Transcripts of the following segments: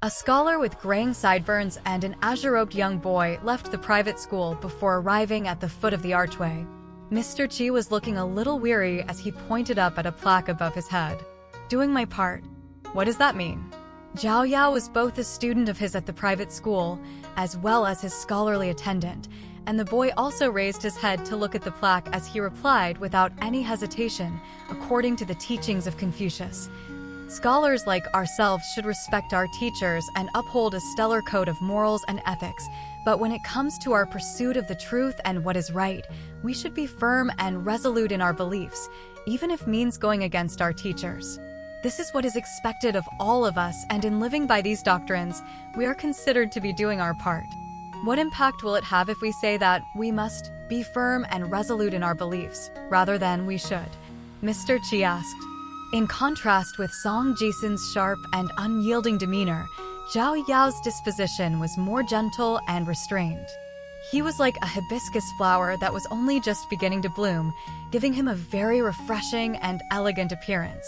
A scholar with graying sideburns and an azure-robed young boy left the private school before arriving at the foot of the archway. Mr. Qi was looking a little weary as he pointed up at a plaque above his head. "Doing my part. What does that mean?" Zhao Yao was both a student of his at the private school, as well as his scholarly attendant, and the boy also raised his head to look at the plaque as he replied without any hesitation, according to the teachings of Confucius. Scholars like ourselves should respect our teachers and uphold a stellar code of morals and ethics, but when it comes to our pursuit of the truth and what is right, we should be firm and resolute in our beliefs, even if means going against our teachers. This is what is expected of all of us, and in living by these doctrines, we are considered to be doing our part. What impact will it have if we say that we must be firm and resolute in our beliefs, rather than we should? Mr. Qi asked. In contrast with Song Jisun's sharp and unyielding demeanor, Zhao Yao's disposition was more gentle and restrained. He was like a hibiscus flower that was only just beginning to bloom, giving him a very refreshing and elegant appearance.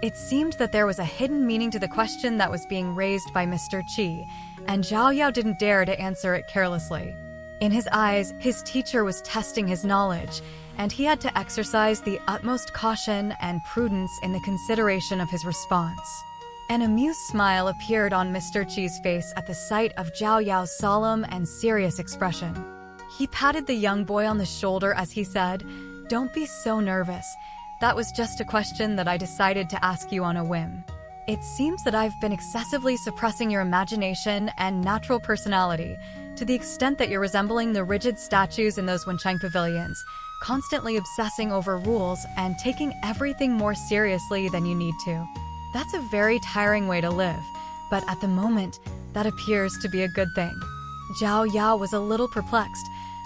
It seemed that there was a hidden meaning to the question that was being raised by Mr. Qi, and Zhao Yao didn't dare to answer it carelessly. In his eyes, his teacher was testing his knowledge, and he had to exercise the utmost caution and prudence in the consideration of his response. An amused smile appeared on Mr. Qi's face at the sight of Zhao Yao's solemn and serious expression. He patted the young boy on the shoulder as he said, "Don't be so nervous. That was just a question that I decided to ask you on a whim. It seems that I've been excessively suppressing your imagination and natural personality, to the extent that you're resembling the rigid statues in those Wenchang pavilions, constantly obsessing over rules and taking everything more seriously than you need to. That's a very tiring way to live, but at the moment, that appears to be a good thing." Zhao Yao was a little perplexed,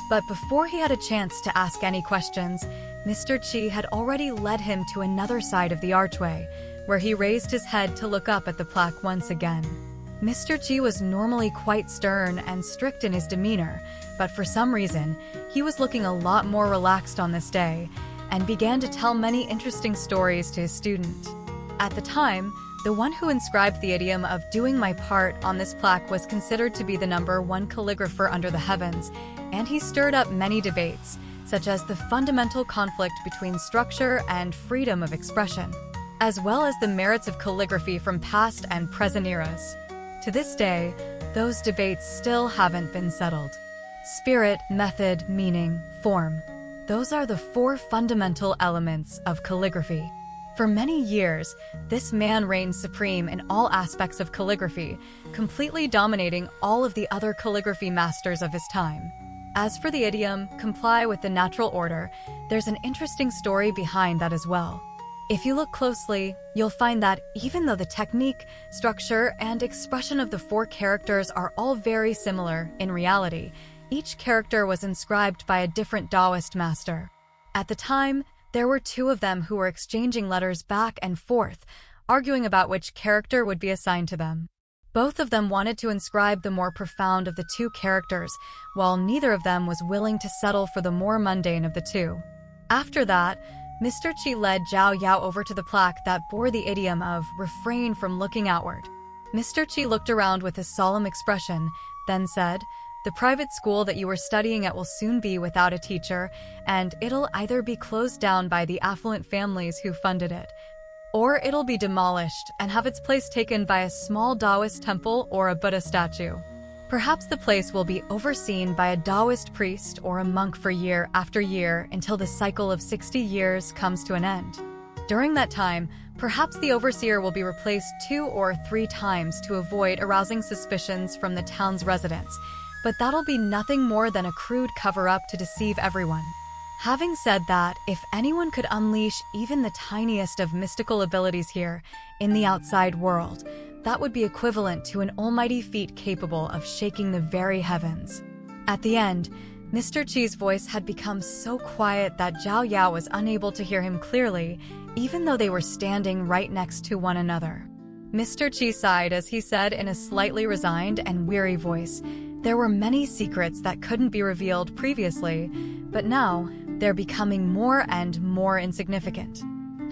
but before he had a chance to ask any questions, Mr. Qi had already led him to another side of the archway, where he raised his head to look up at the plaque once again. Mr. Qi was normally quite stern and strict in his demeanor, but for some reason, he was looking a lot more relaxed on this day, and began to tell many interesting stories to his student. At the time, the one who inscribed the idiom of "doing my part" on this plaque was considered to be the #1 calligrapher under the heavens, and he stirred up many debates, such as the fundamental conflict between structure and freedom of expression, as well as the merits of calligraphy from past and present eras. To this day, those debates still haven't been settled. Spirit, method, meaning, form. Those are the 4 fundamental elements of calligraphy. For many years, this man reigned supreme in all aspects of calligraphy, completely dominating all of the other calligraphy masters of his time. As for the idiom, "comply with the natural order," there's an interesting story behind that as well. If you look closely, you'll find that even though the technique, structure, and expression of the 4 characters are all very similar, in reality, each character was inscribed by a different Taoist master. At the time, there were 2 of them who were exchanging letters back and forth, arguing about which character would be assigned to them. Both of them wanted to inscribe the more profound of the 2 characters, while neither of them was willing to settle for the more mundane of the 2. After that, Mr. Qi led Zhao Yao over to the plaque that bore the idiom of "refrain from looking outward." Mr. Qi looked around with a solemn expression, then said, "The private school that you were studying at will soon be without a teacher, and it'll either be closed down by the affluent families who funded it, or it'll be demolished and have its place taken by a small Taoist temple or a Buddha statue. Perhaps the place will be overseen by a Taoist priest or a monk for year after year until the cycle of 60 years comes to an end. During that time, perhaps the overseer will be replaced 2 or 3 times to avoid arousing suspicions from the town's residents, but that'll be nothing more than a crude cover-up to deceive everyone." Having said that, if anyone could unleash even the tiniest of mystical abilities here, in the outside world, that would be equivalent to an almighty feat capable of shaking the very heavens. At the end, Mr. Qi's voice had become so quiet that Zhao Yao was unable to hear him clearly, even though they were standing right next to one another. Mr. Qi sighed as he said in a slightly resigned and weary voice, "There were many secrets that couldn't be revealed previously, but now they're becoming more and more insignificant.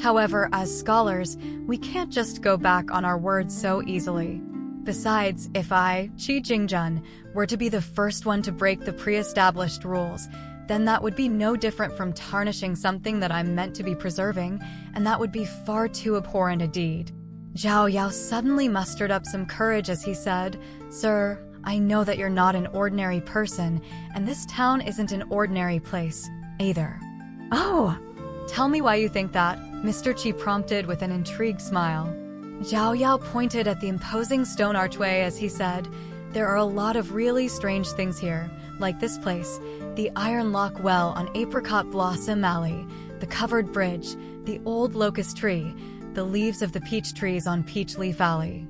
However, as scholars, we can't just go back on our words so easily. Besides, if I, Qi Jingjun, were to be the first one to break the pre-established rules, then that would be no different from tarnishing something that I'm meant to be preserving, and that would be far too abhorrent a deed. Zhao Yao suddenly mustered up some courage as he said, "Sir, I know that you're not an ordinary person, and this town isn't an ordinary place, either." "Oh, tell me why you think that," Mr. Qi prompted with an intrigued smile. Zhao Yao pointed at the imposing stone archway as he said, "There are a lot of really strange things here, like this place, the Iron Lock Well on Apricot Blossom Alley, the covered bridge, the old locust tree, the leaves of the peach trees on Peach Leaf Alley,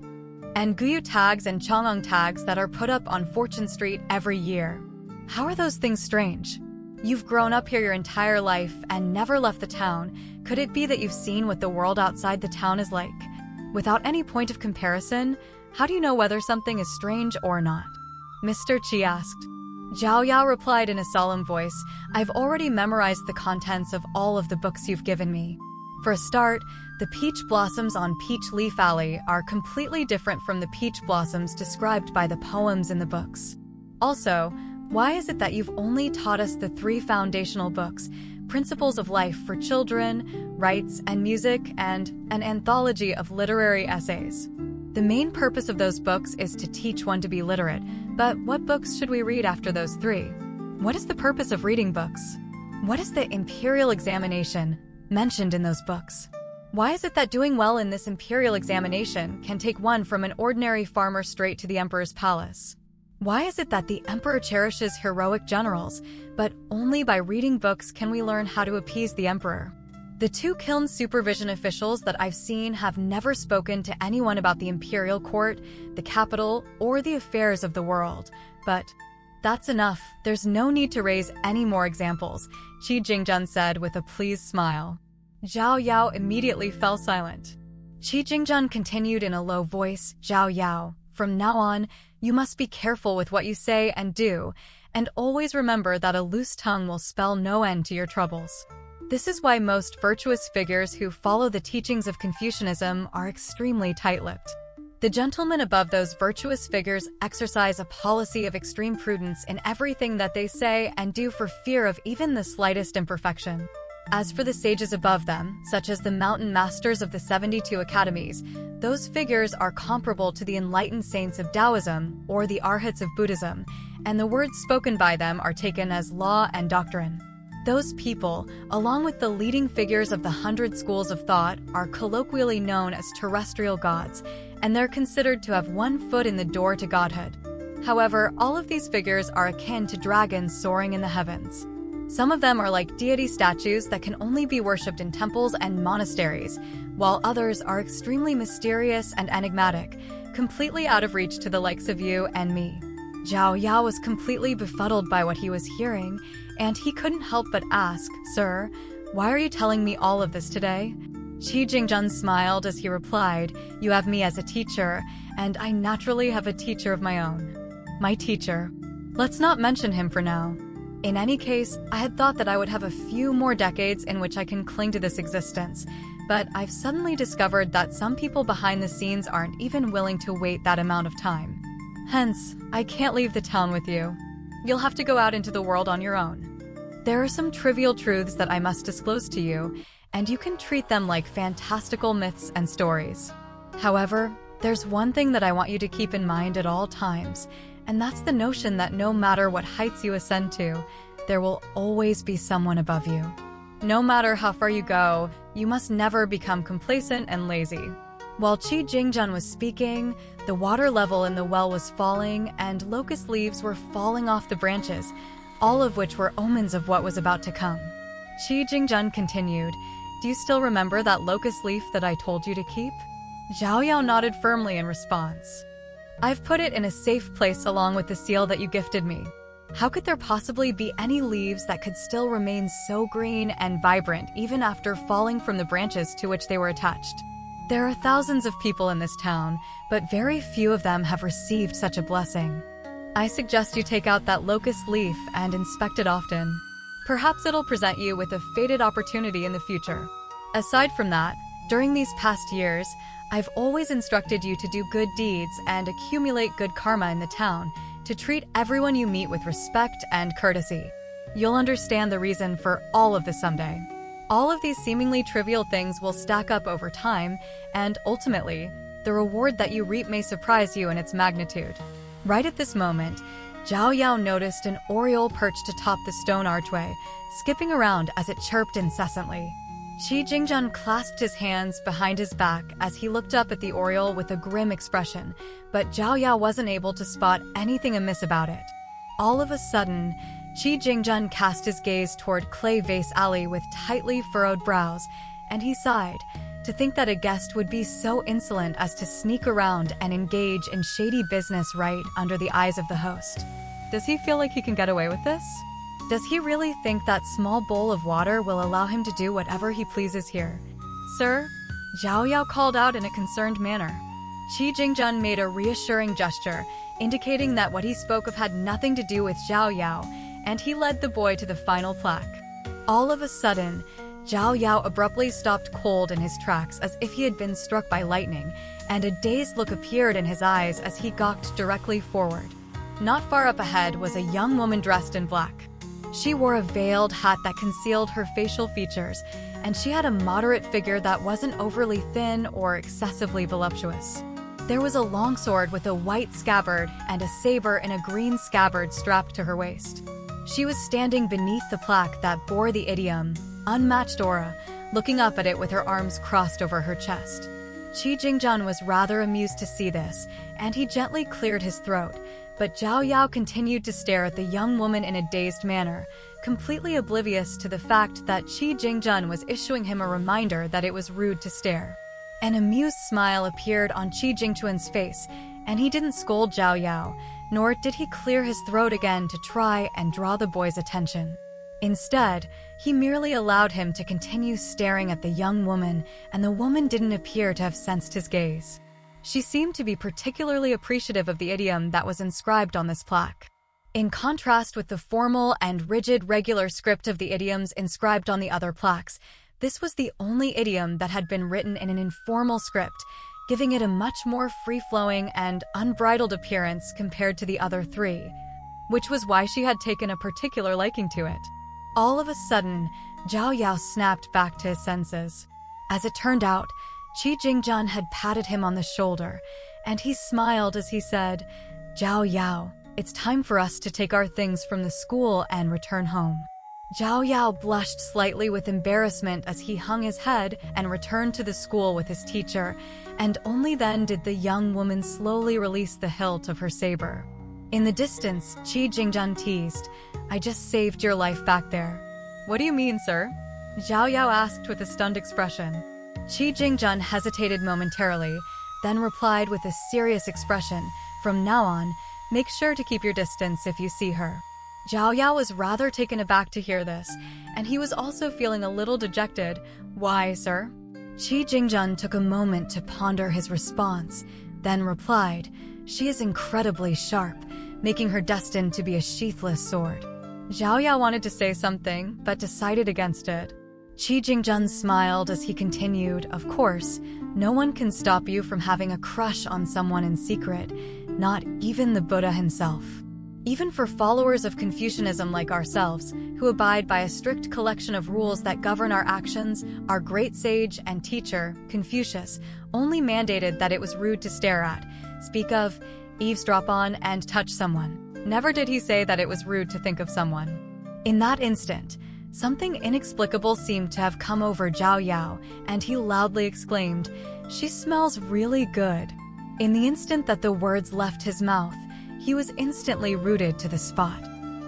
and Guyu tags and Chang'an tags that are put up on Fortune Street every year. How are those things strange? You've grown up here your entire life and never left the town. Could it be that you've seen what the world outside the town is like? Without any point of comparison, how do you know whether something is strange or not?" Mr. Qi asked. Zhao Yao replied in a solemn voice, "I've already memorized the contents of all of the books you've given me. For a start, the peach blossoms on Peach Leaf Alley are completely different from the peach blossoms described by the poems in the books. Also, why is it that you've only taught us the 3 foundational books, Principles of Life for Children, Rights and Music, and an anthology of literary essays? The main purpose of those books is to teach one to be literate, but what books should we read after those 3? What is the purpose of reading books? What is the imperial examination mentioned in those books? Why is it that doing well in this imperial examination can take one from an ordinary farmer straight to the emperor's palace? Why is it that the emperor cherishes heroic generals, but only by reading books can we learn how to appease the emperor? The 2 Kiln supervision officials that I've seen have never spoken to anyone about the imperial court, the capital, or the affairs of the world. But that's enough. There's no need to raise any more examples," Qi Jingjun said with a pleased smile. Zhao Yao immediately fell silent. Qi Jingjun continued in a low voice, "Zhao Yao, from now on, you must be careful with what you say and do, and always remember that a loose tongue will spell no end to your troubles. This is why most virtuous figures who follow the teachings of Confucianism are extremely tight-lipped. The gentlemen above those virtuous figures exercise a policy of extreme prudence in everything that they say and do for fear of even the slightest imperfection. As for the sages above them, such as the mountain masters of the 72 academies, those figures are comparable to the enlightened saints of Taoism or the arhats of Buddhism, and the words spoken by them are taken as law and doctrine. Those people, along with the leading figures of the 100 schools of thought, are colloquially known as terrestrial gods, and they're considered to have one foot in the door to godhood. However, all of these figures are akin to dragons soaring in the heavens. Some of them are like deity statues that can only be worshipped in temples and monasteries, while others are extremely mysterious and enigmatic, completely out of reach to the likes of you and me." Zhao Yao was completely befuddled by what he was hearing, and he couldn't help but ask, "Sir, why are you telling me all of this today?" Qi Jingjun smiled as he replied, "You have me as a teacher, and I naturally have a teacher of my own. My teacher. Let's not mention him for now. In any case, I had thought that I would have a few more decades in which I can cling to this existence, but I've suddenly discovered that some people behind the scenes aren't even willing to wait that amount of time. Hence, I can't leave the town with you. You'll have to go out into the world on your own. There are some trivial truths that I must disclose to you, and you can treat them like fantastical myths and stories. However, there's one thing that I want you to keep in mind at all times, and that's the notion that no matter what heights you ascend to, there will always be someone above you. No matter how far you go, you must never become complacent and lazy." While Qi Jingjun was speaking, the water level in the well was falling and locust leaves were falling off the branches, all of which were omens of what was about to come. Qi Jingjun continued, "Do you still remember that locust leaf that I told you to keep?" Zhao Yao nodded firmly in response. "I've put it in a safe place along with the seal that you gifted me. How could there possibly be any leaves that could still remain so green and vibrant even after falling from the branches to which they were attached? There are thousands of people in this town, but very few of them have received such a blessing. I suggest you take out that locust leaf and inspect it often. Perhaps it'll present you with a fated opportunity in the future. Aside from that, during these past years, I've always instructed you to do good deeds and accumulate good karma in the town, to treat everyone you meet with respect and courtesy. You'll understand the reason for all of this someday. All of these seemingly trivial things will stack up over time, and ultimately, the reward that you reap may surprise you in its magnitude. Right at this moment, Zhao Yao noticed an oriole perched atop the stone archway, skipping around as it chirped incessantly. Qi Jingjun clasped his hands behind his back as he looked up at the oriole with a grim expression, but Zhao Yao wasn't able to spot anything amiss about it. All of a sudden, Qi Jingjun cast his gaze toward Clay Vase Alley with tightly furrowed brows, and he sighed, to think that a guest would be so insolent as to sneak around and engage in shady business right under the eyes of the host. Does he feel like he can get away with this? Does he really think that small bowl of water will allow him to do whatever he pleases here? Sir? Zhao Yao called out in a concerned manner. Qi Jingjun made a reassuring gesture, indicating that what he spoke of had nothing to do with Zhao Yao, and he led the boy to the final plaque. All of a sudden, Zhao Yao abruptly stopped cold in his tracks as if he had been struck by lightning, and a dazed look appeared in his eyes as he gawked directly forward. Not far up ahead was a young woman dressed in black. She wore a veiled hat that concealed her facial features, and she had a moderate figure that wasn't overly thin or excessively voluptuous. There was a long sword with a white scabbard and a saber in a green scabbard strapped to her waist. She was standing beneath the plaque that bore the idiom, "Unmatched aura," looking up at it with her arms crossed over her chest. Qi Jingjun was rather amused to see this, and he gently cleared his throat, but Zhao Yao continued to stare at the young woman in a dazed manner, completely oblivious to the fact that Qi Jingjun was issuing him a reminder that it was rude to stare. An amused smile appeared on Qi Jingchuan's face, and he didn't scold Zhao Yao, nor did he clear his throat again to try and draw the boy's attention. Instead, he merely allowed him to continue staring at the young woman, and the woman didn't appear to have sensed his gaze. She seemed to be particularly appreciative of the idiom that was inscribed on this plaque. In contrast with the formal and rigid regular script of the idioms inscribed on the other plaques, this was the only idiom that had been written in an informal script, giving it a much more free-flowing and unbridled appearance compared to the other three, which was why she had taken a particular liking to it. All of a sudden, Zhao Yao snapped back to his senses. As it turned out, Qi Jingjun had patted him on the shoulder, and he smiled as he said, "Zhao Yao, it's time for us to take our things from the school and return home." Zhao Yao blushed slightly with embarrassment as he hung his head and returned to the school with his teacher, and only then did the young woman slowly release the hilt of her saber. In the distance, Qi Jingjun teased, "I just saved your life back there." "What do you mean, sir?" Zhao Yao asked with a stunned expression. Qi Jingjun hesitated momentarily, then replied with a serious expression, "From now on, make sure to keep your distance if you see her." Zhao Yao was rather taken aback to hear this, and he was also feeling a little dejected. "Why, sir?" Qi Jingjun took a moment to ponder his response, then replied, "She is incredibly sharp, making her destined to be a sheathless sword." Zhao Yao wanted to say something, but decided against it. Qi Jingjun smiled as he continued, "Of course, no one can stop you from having a crush on someone in secret, not even the Buddha himself. Even for followers of Confucianism like ourselves, who abide by a strict collection of rules that govern our actions, our great sage and teacher, Confucius, only mandated that it was rude to stare at, speak of, eavesdrop on, and touch someone. Never did he say that it was rude to think of someone." In that instant, something inexplicable seemed to have come over Zhao Yao, and he loudly exclaimed, "She smells really good." In the instant that the words left his mouth, he was instantly rooted to the spot.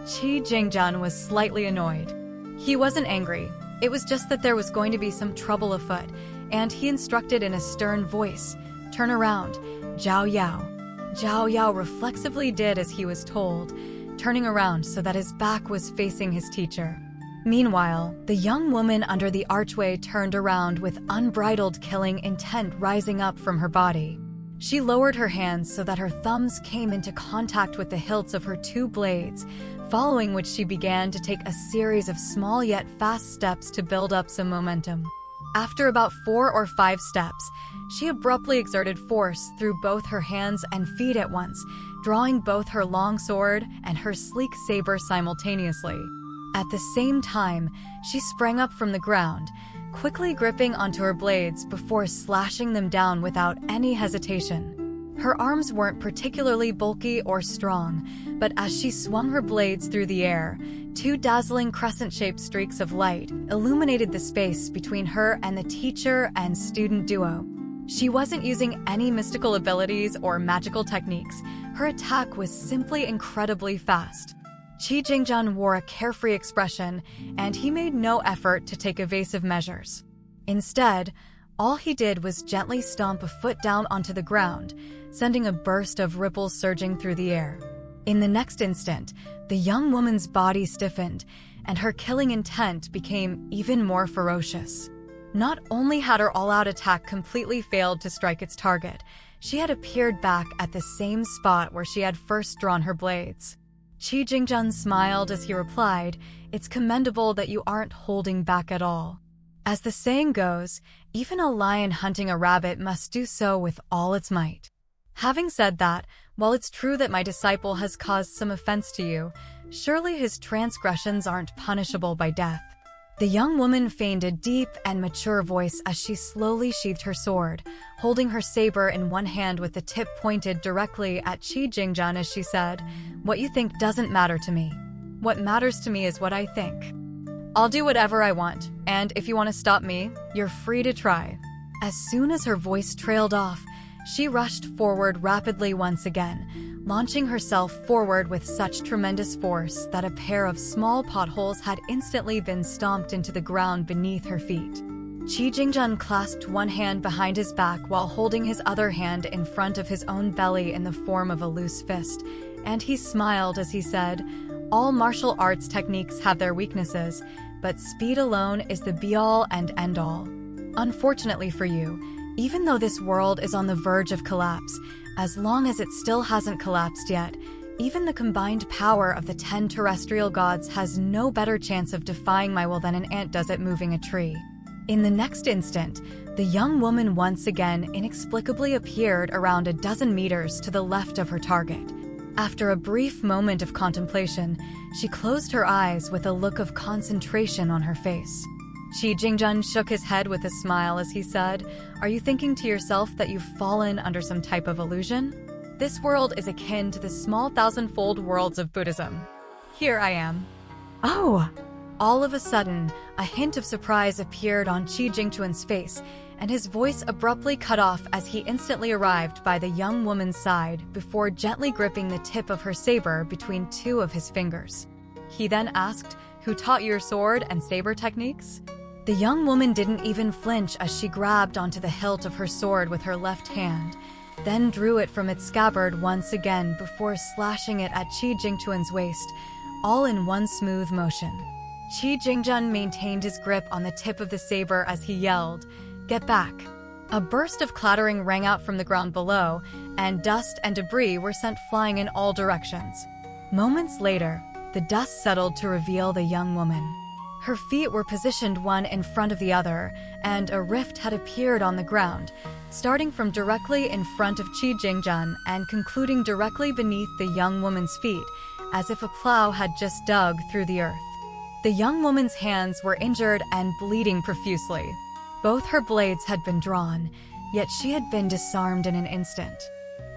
Qi Jingjun was slightly annoyed. He wasn't angry, it was just that there was going to be some trouble afoot, and he instructed in a stern voice, "Turn around, Zhao Yao." Zhao Yao reflexively did as he was told, turning around so that his back was facing his teacher. Meanwhile, the young woman under the archway turned around with unbridled killing intent rising up from her body. She lowered her hands so that her thumbs came into contact with the hilts of her two blades, following which she began to take a series of small yet fast steps to build up some momentum. After about 4 or 5 steps, She abruptly exerted force through both her hands and feet at once, drawing both her long sword and her sleek saber simultaneously. At the same time, she sprang up from the ground, quickly gripping onto her blades before slashing them down without any hesitation. Her arms weren't particularly bulky or strong, but as she swung her blades through the air, two dazzling crescent-shaped streaks of light illuminated the space between her and the teacher and student duo. She wasn't using any mystical abilities or magical techniques. Her attack was simply incredibly fast. Qi Jingzhen wore a carefree expression, and he made no effort to take evasive measures. Instead, all he did was gently stomp a foot down onto the ground, sending a burst of ripples surging through the air. In the next instant, the young woman's body stiffened, and her killing intent became even more ferocious. Not only had her all-out attack completely failed to strike its target, she had appeared back at the same spot where she had first drawn her blades. Qi Jingzhen smiled as he replied, "It's commendable that you aren't holding back at all. As the saying goes, even a lion hunting a rabbit must do so with all its might." Having said that, while it's true that my disciple has caused some offense to you, surely his transgressions aren't punishable by death. The young woman feigned a deep and mature voice as she slowly sheathed her sword, holding her saber in one hand with the tip pointed directly at Qi Jingzhen as she said, "What you think doesn't matter to me. What matters to me is what I think. I'll do whatever I want, and if you want to stop me, you're free to try." As soon as her voice trailed off, she rushed forward rapidly once again, launching herself forward with such tremendous force that a pair of small potholes had instantly been stomped into the ground beneath her feet. Qi Jingzhen clasped one hand behind his back while holding his other hand in front of his own belly in the form of a loose fist, and he smiled as he said, "All martial arts techniques have their weaknesses, but speed alone is the be-all and end-all. Unfortunately for you, even though this world is on the verge of collapse, as long as it still hasn't collapsed yet, even the combined power of the 10 terrestrial gods has no better chance of defying my will than an ant does at moving a tree." In the next instant, the young woman once again inexplicably appeared around a dozen meters to the left of her target. After a brief moment of contemplation, she closed her eyes with a look of concentration on her face. Qi Jingzhen shook his head with a smile as he said, "Are you thinking to yourself that you've fallen under some type of illusion? This world is akin to the small thousand-fold worlds of Buddhism. Here I am." "Oh!" All of a sudden, a hint of surprise appeared on Qi Jingzhen's face, and his voice abruptly cut off as he instantly arrived by the young woman's side before gently gripping the tip of her saber between two of his fingers. He then asked, "Who taught you your sword and saber techniques?" The young woman didn't even flinch as she grabbed onto the hilt of her sword with her left hand, then drew it from its scabbard once again before slashing it at Qi Jingzhen's waist, all in one smooth motion. Qi Jingzhen maintained his grip on the tip of the saber as he yelled, "Get back!" A burst of clattering rang out from the ground below, and dust and debris were sent flying in all directions. Moments later, the dust settled to reveal the young woman. Her feet were positioned one in front of the other, and a rift had appeared on the ground, starting from directly in front of Qi Jingzhen and concluding directly beneath the young woman's feet, as if a plow had just dug through the earth. The young woman's hands were injured and bleeding profusely. Both her blades had been drawn, yet she had been disarmed in an instant.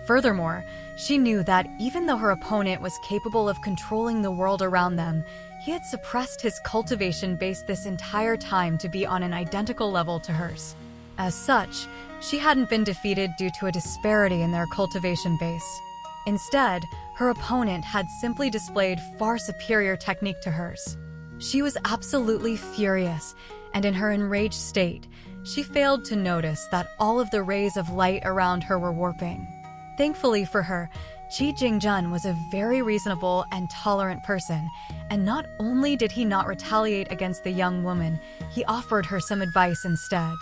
Furthermore, she knew that even though her opponent was capable of controlling the world around them, he had suppressed his cultivation base this entire time to be on an identical level to hers. As such, she hadn't been defeated due to a disparity in their cultivation base. Instead, her opponent had simply displayed far superior technique to hers. She was absolutely furious, and in her enraged state, she failed to notice that all of the rays of light around her were warping. Thankfully for her, Qi Jingzhen was a very reasonable and tolerant person, and not only did he not retaliate against the young woman, he offered her some advice instead.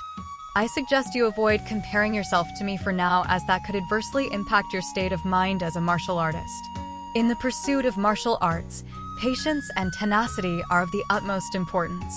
"I suggest you avoid comparing yourself to me for now, as that could adversely impact your state of mind as a martial artist. In the pursuit of martial arts, patience and tenacity are of the utmost importance."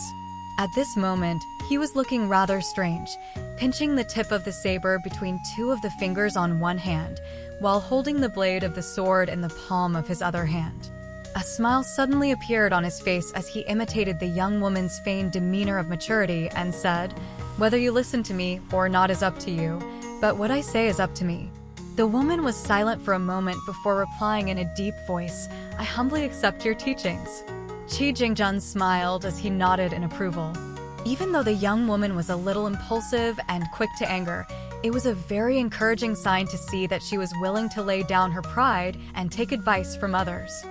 At this moment, He was looking rather strange, pinching the tip of the saber between two of the fingers on one hand, while holding the blade of the sword in the palm of his other hand. A smile suddenly appeared on his face as he imitated the young woman's feigned demeanor of maturity and said, "Whether you listen to me or not is up to you, but what I say is up to me." The woman was silent for a moment before replying in a deep voice, "I humbly accept your teachings." Qi Jingjun smiled as he nodded in approval. Even though the young woman was a little impulsive and quick to anger, it was a very encouraging sign to see that she was willing to lay down her pride and take advice from others.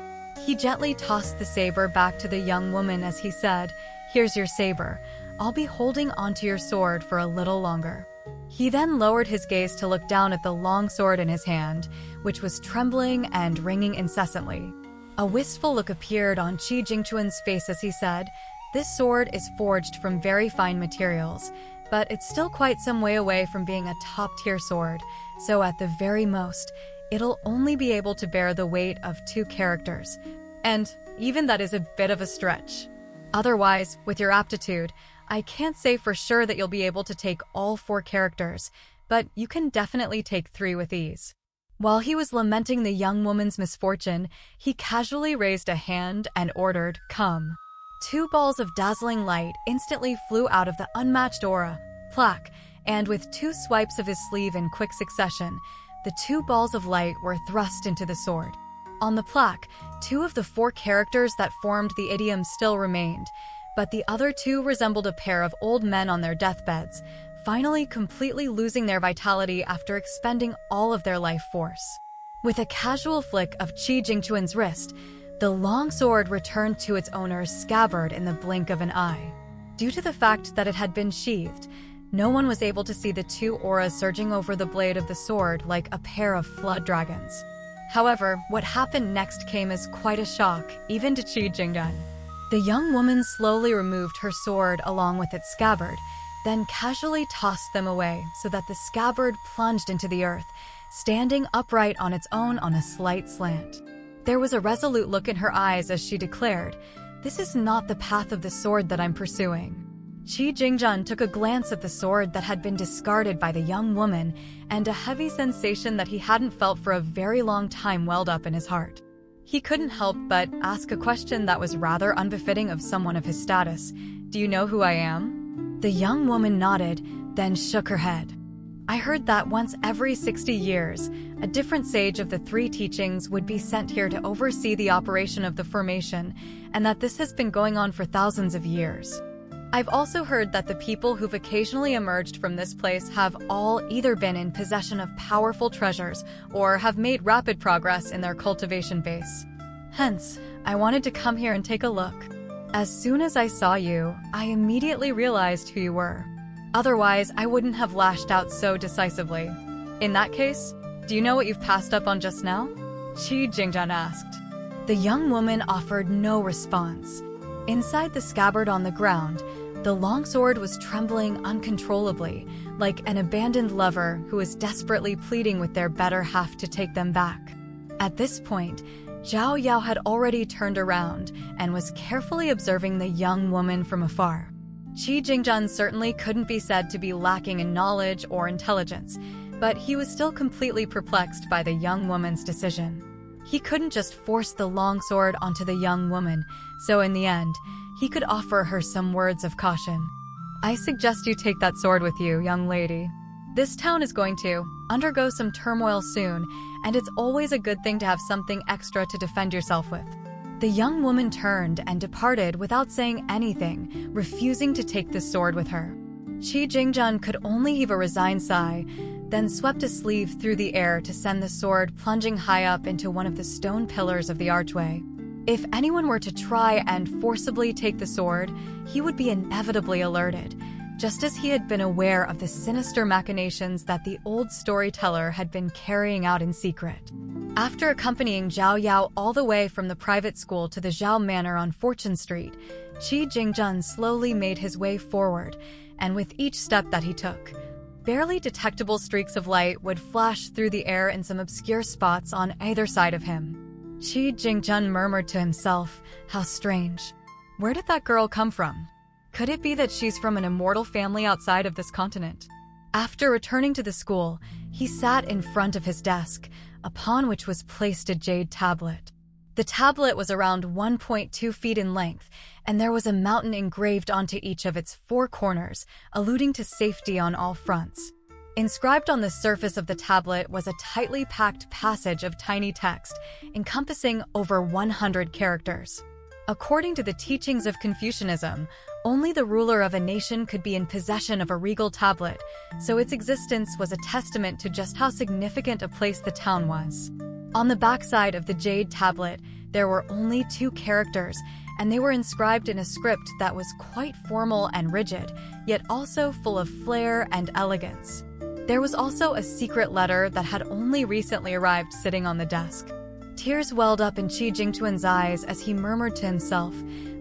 He gently tossed the saber back to the young woman as he said, "Here's your saber. I'll be holding onto your sword for a little longer." He then lowered his gaze to look down at the long sword in his hand, which was trembling and ringing incessantly. A wistful look appeared on Qi Jingchuan's face as he said, "This sword is forged from very fine materials, but it's still quite some way away from being a top-tier sword, so at the very most, it'll only be able to bear the weight of 2 characters. And even that is a bit of a stretch. Otherwise, with your aptitude, I can't say for sure that you'll be able to take all 4 characters, but you can definitely take 3 with ease." While he was lamenting the young woman's misfortune, he casually raised a hand and ordered, "Come." 2 balls of dazzling light instantly flew out of the unmatched aura, plaque, and with 2 swipes of his sleeve in quick succession, the 2 balls of light were thrust into the sword. On the plaque, 2 of the 4 characters that formed the idiom still remained, but the other 2 resembled a pair of old men on their deathbeds, finally completely losing their vitality after expending all of their life force. With a casual flick of Qi Jingchuan's wrist, the long sword returned to its owner's scabbard in the blink of an eye. Due to the fact that it had been sheathed, no one was able to see the 2 auras surging over the blade of the sword like a pair of flood dragons. However, what happened next came as quite a shock, even to Qi Jingchuan. The young woman slowly removed her sword along with its scabbard, then casually tossed them away so that the scabbard plunged into the earth, standing upright on its own on a slight slant. There was a resolute look in her eyes as she declared, "This is not the path of the sword that I'm pursuing." Qi Jingjun took a glance at the sword that had been discarded by the young woman, and a heavy sensation that he hadn't felt for a very long time welled up in his heart. He couldn't help but ask a question that was rather unbefitting of someone of his status. "Do you know who I am?" The young woman nodded, then shook her head. "I heard that once every 60 years, a different sage of the 3 teachings would be sent here to oversee the operation of the formation, and that this has been going on for thousands of years. I've also heard that the people who've occasionally emerged from this place have all either been in possession of powerful treasures or have made rapid progress in their cultivation base. Hence, I wanted to come here and take a look. As soon as I saw you, I immediately realized who you were. Otherwise, I wouldn't have lashed out so decisively. In that case, do you know what you've passed up on just now?" Qi Jingjun asked. The young woman offered no response. Inside the scabbard on the ground, the longsword was trembling uncontrollably, like an abandoned lover who is desperately pleading with their better half to take them back. At this point, Zhao Yao had already turned around and was carefully observing the young woman from afar. Qi Jingjun certainly couldn't be said to be lacking in knowledge or intelligence, but he was still completely perplexed by the young woman's decision. He couldn't just force the longsword onto the young woman, so in the end, he could offer her some words of caution. "I suggest you take that sword with you, young lady. This town is going to undergo some turmoil soon, and it's always a good thing to have something extra to defend yourself with." The young woman turned and departed without saying anything, refusing to take the sword with her. Qi Jingjun could only heave a resigned sigh, then swept a sleeve through the air to send the sword plunging high up into one of the stone pillars of the archway. If anyone were to try and forcibly take the sword, he would be inevitably alerted, just as he had been aware of the sinister machinations that the old storyteller had been carrying out in secret. After accompanying Zhao Yao all the way from the private school to the Zhao Manor on Fortune Street, Qi Jingjun slowly made his way forward, and with each step that he took, barely detectable streaks of light would flash through the air in some obscure spots on either side of him. Qi Jingjun murmured to himself, "How strange. Where did that girl come from? Could it be that she's from an immortal family outside of this continent? After returning to the school, he sat in front of his desk, upon which was placed a jade tablet. The tablet was around 1.2 feet in length, and there was a mountain engraved onto each of its 4 corners, alluding to safety on all fronts. Inscribed on the surface of the tablet was a tightly packed passage of tiny text, encompassing over 100 characters. According to the teachings of Confucianism, only the ruler of a nation could be in possession of a regal tablet, so its existence was a testament to just how significant a place the town was. On the backside of the jade tablet, there were only 2 characters, and they were inscribed in a script that was quite formal and rigid, yet also full of flair and elegance. There was also a secret letter that had only recently arrived sitting on the desk. Tears welled up in Qi Jingtuan's eyes as he murmured to himself,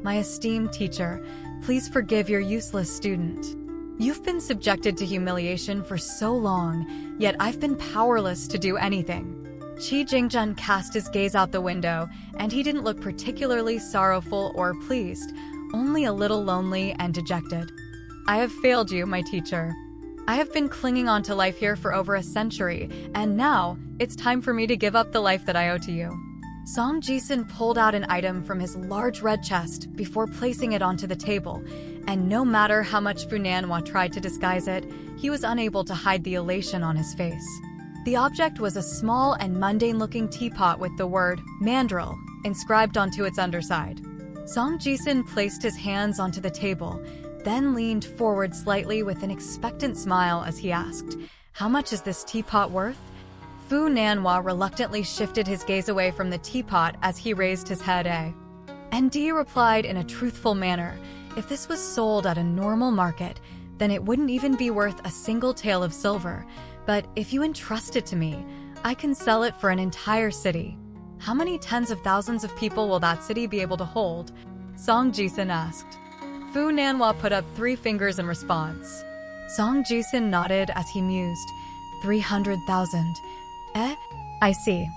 "My esteemed teacher, please forgive your useless student. You've been subjected to humiliation for so long, yet I've been powerless to do anything." Qi Jingtuan cast his gaze out the window, and he didn't look particularly sorrowful or pleased, only a little lonely and dejected. "I have failed you, my teacher. I have been clinging on to life here for over a century, and now it's time for me to give up the life that I owe to you." Song Jisun pulled out an item from his large red chest before placing it onto the table, and no matter how much Fu Nanhua tried to disguise it, he was unable to hide the elation on his face. The object was a small and mundane-looking teapot with the word "mandrill" inscribed onto its underside. Song Jisun placed his hands onto the table, then leaned forward slightly with an expectant smile as he asked, "How much is this teapot worth?" Fu Nanhua reluctantly shifted his gaze away from the teapot as he raised his head. ND replied in a truthful manner, "If this was sold at a normal market, then it wouldn't even be worth a single tael of silver. But if you entrust it to me, I can sell it for an entire city." "How many tens of thousands of people will that city be able to hold?" Song Jisun asked. Fu Nanhua put up 3 fingers in response. Song Jisun nodded as he mused, 300,000. I see."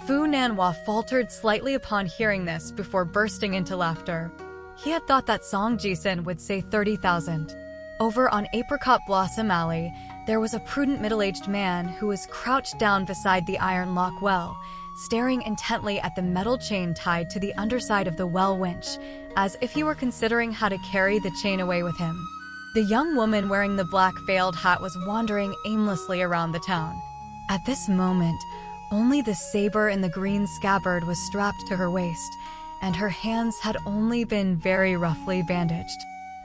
Fu Nanhua faltered slightly upon hearing this before bursting into laughter. He had thought that Song Jisun would say 30,000. Over on Apricot Blossom Alley, there was a prudent middle-aged man who was crouched down beside the iron lock well, staring intently at the metal chain tied to the underside of the well winch, as if he were considering how to carry the chain away with him. The young woman wearing the black veiled hat was wandering aimlessly around the town. At this moment, only the saber in the green scabbard was strapped to her waist, and her hands had only been very roughly bandaged.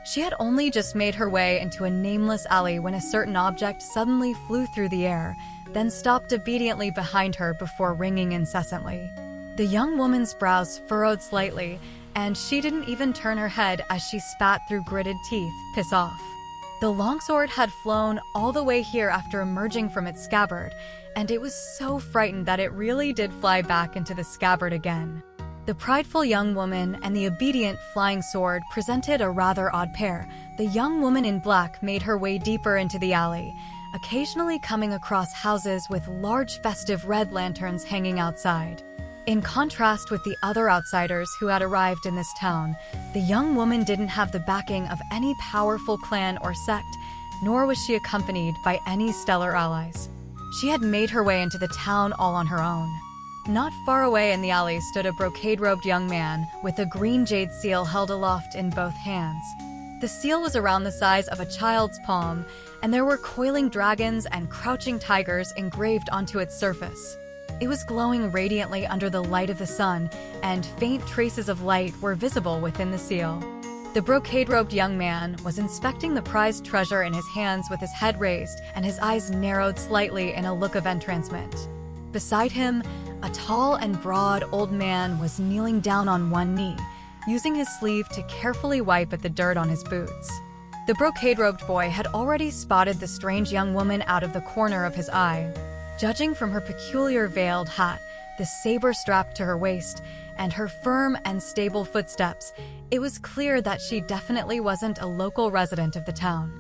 She had only just made her way into a nameless alley when a certain object suddenly flew through the air, then stopped obediently behind her before ringing incessantly. The young woman's brows furrowed slightly, and she didn't even turn her head as she spat through gritted teeth, "Piss off." The longsword had flown all the way here after emerging from its scabbard, and it was so frightened that it really did fly back into the scabbard again. The prideful young woman and the obedient flying sword presented a rather odd pair. The young woman in black made her way deeper into the alley, occasionally coming across houses with large festive red lanterns hanging outside. In contrast with the other outsiders who had arrived in this town, the young woman didn't have the backing of any powerful clan or sect, nor was she accompanied by any stellar allies. She had made her way into the town all on her own. Not far away in the alley stood a brocade-robed young man with a green jade seal held aloft in both hands. The seal was around the size of a child's palm, and there were coiling dragons and crouching tigers engraved onto its surface. It was glowing radiantly under the light of the sun, and faint traces of light were visible within the seal. The brocade-robed young man was inspecting the prized treasure in his hands with his head raised and his eyes narrowed slightly in a look of entrancement. Beside him, a tall and broad old man was kneeling down on one knee, using his sleeve to carefully wipe at the dirt on his boots. The brocade-robed boy had already spotted the strange young woman out of the corner of his eye. Judging from her peculiar veiled hat, the saber strapped to her waist, and her firm and stable footsteps, it was clear that she definitely wasn't a local resident of the town.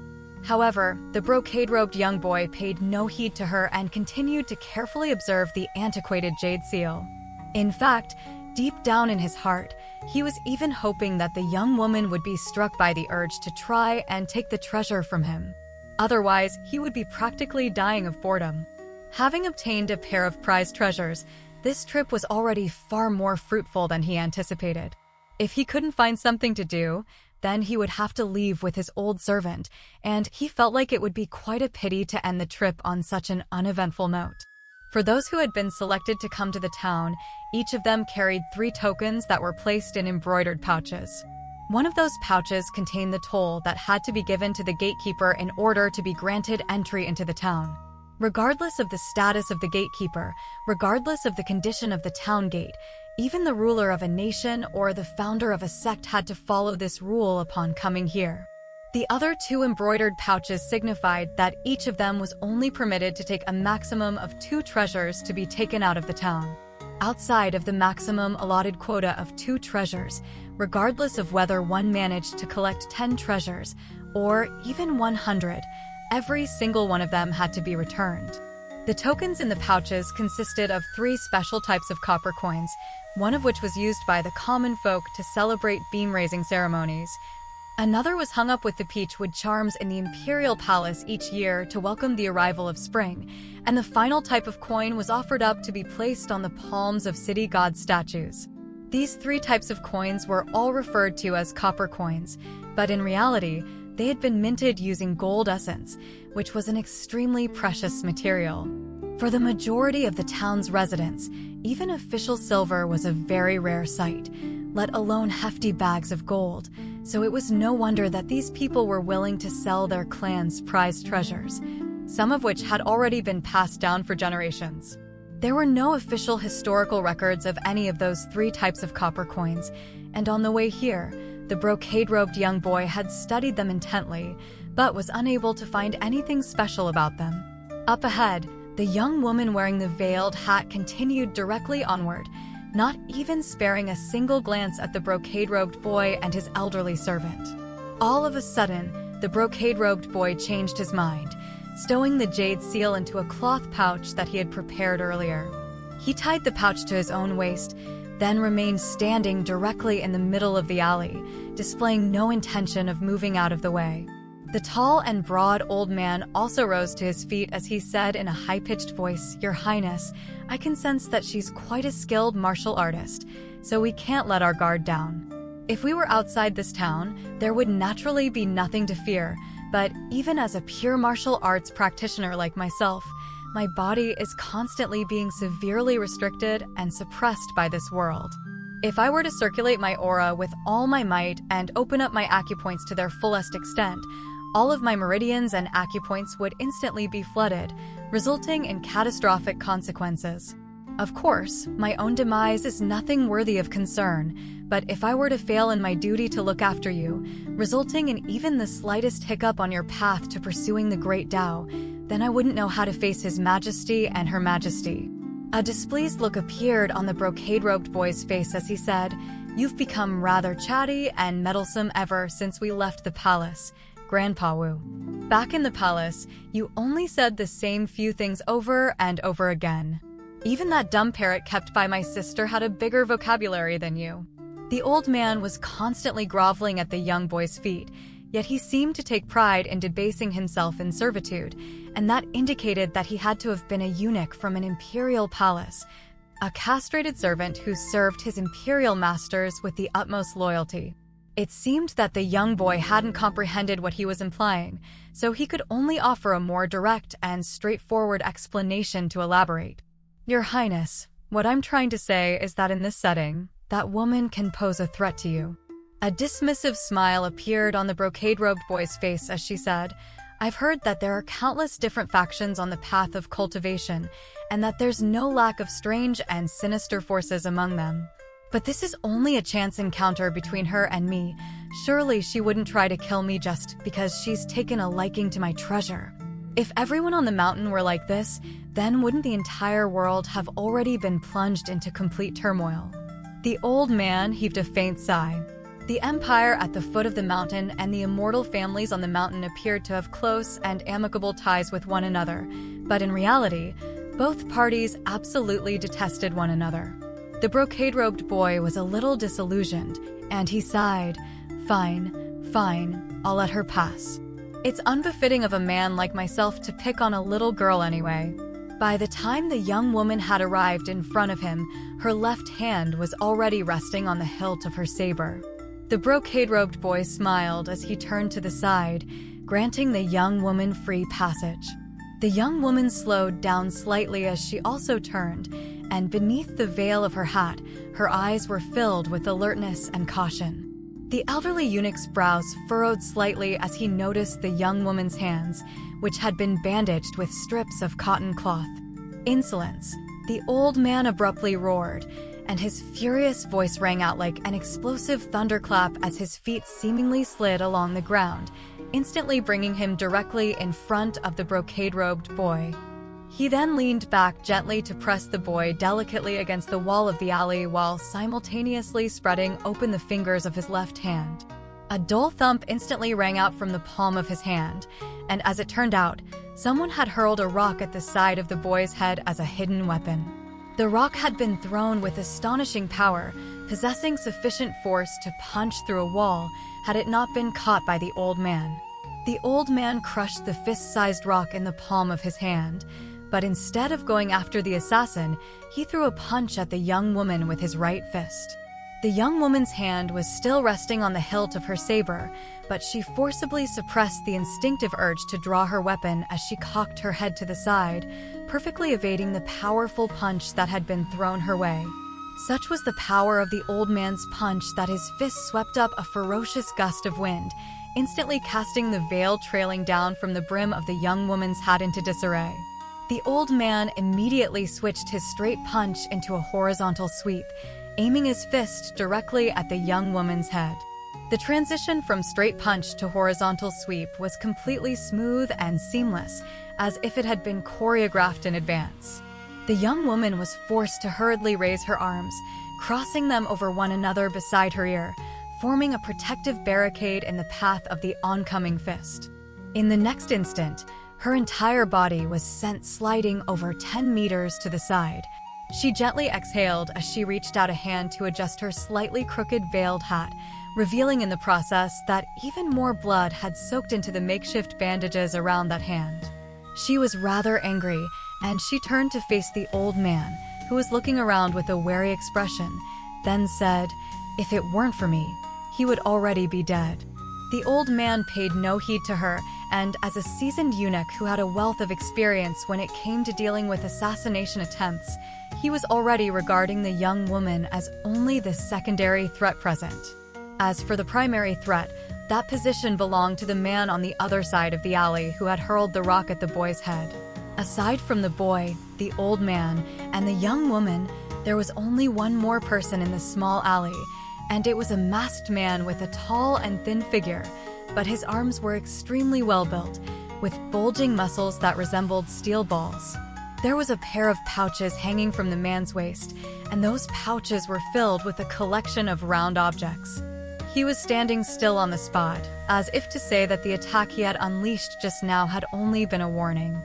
However, the brocade-robed young boy paid no heed to her and continued to carefully observe the antiquated jade seal. In fact, Deep down in his heart, he was even hoping that the young woman would be struck by the urge to try and take the treasure from him. Otherwise, he would be practically dying of boredom. Having obtained a pair of prized treasures, this trip was already far more fruitful than he anticipated. If he couldn't find something to do, then he would have to leave with his old servant, and he felt like it would be quite a pity to end the trip on such an uneventful note. For those who had been selected to come to the town, each of them carried 3 tokens that were placed in embroidered pouches. One of those pouches contained the toll that had to be given to the gatekeeper in order to be granted entry into the town. Regardless of the status of the gatekeeper, regardless of the condition of the town gate, even the ruler of a nation or the founder of a sect had to follow this rule upon coming here. The other 2 embroidered pouches signified that each of them was only permitted to take a maximum of 2 treasures to be taken out of the town. Outside of the maximum allotted quota of 2 treasures, regardless of whether one managed to collect 10 treasures or even 100, every single one of them had to be returned. The tokens in the pouches consisted of 3 special types of copper coins, one of which was used by the common folk to celebrate beam-raising ceremonies. Another was hung up with the peachwood charms in the imperial palace each year to welcome the arrival of spring, and the final type of coin was offered up to be placed on the palms of city god statues. These 3 types of coins were all referred to as copper coins, but in reality, they had been minted using gold essence, which was an extremely precious material. For the majority of the town's residents, even official silver was a very rare sight, let alone hefty bags of gold, so it was no wonder that these people were willing to sell their clan's prized treasures, some of which had already been passed down for generations. There were no official historical records of any of those 3 types of copper coins, and on the way here, the brocade-robed young boy had studied them intently, but was unable to find anything special about them. Up ahead, the young woman wearing the veiled hat continued directly onward, not even sparing a single glance at the brocade-robed boy and his elderly servant. All of a sudden, the brocade-robed boy changed his mind, stowing the jade seal into a cloth pouch that he had prepared earlier. He tied the pouch to his own waist, then remained standing directly in the middle of the alley, displaying no intention of moving out of the way. The tall and broad old man also rose to his feet as he said in a high-pitched voice, "Your Highness, I can sense that she's quite a skilled martial artist, so we can't let our guard down. If we were outside this town, there would naturally be nothing to fear, but even as a pure martial arts practitioner like myself, my body is constantly being severely restricted and suppressed by this world. If I were to circulate my aura with all my might and open up my acupoints to their fullest extent, all of my meridians and acupoints would instantly be flooded, resulting in catastrophic consequences. Of course, my own demise is nothing worthy of concern, but if I were to fail in my duty to look after you, resulting in even the slightest hiccup on your path to pursuing the Great Tao, then I wouldn't know how to face His Majesty and Her Majesty." A displeased look appeared on the brocade-robed boy's face as he said, "You've become rather chatty and meddlesome ever since we left the palace, Grandpa Wu. Back in the palace, you only said the same few things over and over again. Even that dumb parrot kept by my sister had a bigger vocabulary than you." The old man was constantly groveling at the young boy's feet, yet he seemed to take pride in debasing himself in servitude, and that indicated that he had to have been a eunuch from an imperial palace, a castrated servant who served his imperial masters with the utmost loyalty. It seemed that the young boy hadn't comprehended what he was implying, so he could only offer a more direct and straightforward explanation to elaborate. "Your Highness, what I'm trying to say is that in this setting, that woman can pose a threat to you." A dismissive smile appeared on the brocade-robed boy's face as she said, "I've heard that there are countless different factions on the path of cultivation, and that there's no lack of strange and sinister forces among them. But this is only a chance encounter between her and me. Surely she wouldn't try to kill me just because she's taken a liking to my treasure. If everyone on the mountain were like this, then wouldn't the entire world have already been plunged into complete turmoil?" The old man heaved a faint sigh. The empire at the foot of the mountain and the immortal families on the mountain appeared to have close and amicable ties with one another, but in reality, both parties absolutely detested one another. The brocade-robed boy was a little disillusioned, and he sighed. Fine, I'll let her pass. It's unbefitting of a man like myself to pick on a little girl anyway. By the time the young woman had arrived in front of him, her left hand was already resting on the hilt of her saber. The brocade-robed boy smiled as he turned to the side, granting the young woman free passage. The young woman slowed down slightly as she also turned, and beneath the veil of her hat, her eyes were filled with alertness and caution. The elderly eunuch's brows furrowed slightly as he noticed the young woman's hands, which had been bandaged with strips of cotton cloth. Insolence! The old man abruptly roared, and his furious voice rang out like an explosive thunderclap as his feet seemingly slid along the ground, instantly bringing him directly in front of the brocade-robed boy. He then leaned back gently to press the boy delicately against the wall of the alley while simultaneously spreading open the fingers of his left hand. A dull thump instantly rang out from the palm of his hand, and as it turned out, someone had hurled a rock at the side of the boy's head as a hidden weapon. The rock had been thrown with astonishing power, possessing sufficient force to punch through a wall had it not been caught by the old man. The old man crushed the fist-sized rock in the palm of his hand, but instead of going after the assassin, he threw a punch at the young woman with his right fist. The young woman's hand was still resting on the hilt of her saber, but she forcibly suppressed the instinctive urge to draw her weapon as she cocked her head to the side, perfectly evading the powerful punch that had been thrown her way. Such was the power of the old man's punch that his fist swept up a ferocious gust of wind, instantly casting the veil trailing down from the brim of the young woman's hat into disarray. The old man immediately switched his straight punch into a horizontal sweep, aiming his fist directly at the young woman's head. The transition from straight punch to horizontal sweep was completely smooth and seamless, as if it had been choreographed in advance. The young woman was forced to hurriedly raise her arms, crossing them over one another beside her ear, forming a protective barricade in the path of the oncoming fist. In the next instant, her entire body was sent sliding over 10 meters to the side. She gently exhaled as she reached out a hand to adjust her slightly crooked veiled hat, revealing in the process that even more blood had soaked into the makeshift bandages around that hand. She was rather angry, and she turned to face the old man, who was looking around with a wary expression, then said, "If it weren't for me, he would already be dead." The old man paid no heed to her, and as a seasoned eunuch who had a wealth of experience when it came to dealing with assassination attempts, he was already regarding the young woman as only the secondary threat present. As for the primary threat, that position belonged to the man on the other side of the alley who had hurled the rock at the boy's head. Aside from the boy, the old man, and the young woman, there was only one more person in the small alley, and it was a masked man with a tall and thin figure, but his arms were extremely well built, with bulging muscles that resembled steel balls. There was a pair of pouches hanging from the man's waist, and those pouches were filled with a collection of round objects. He was standing still on the spot, as if to say that the attack he had unleashed just now had only been a warning.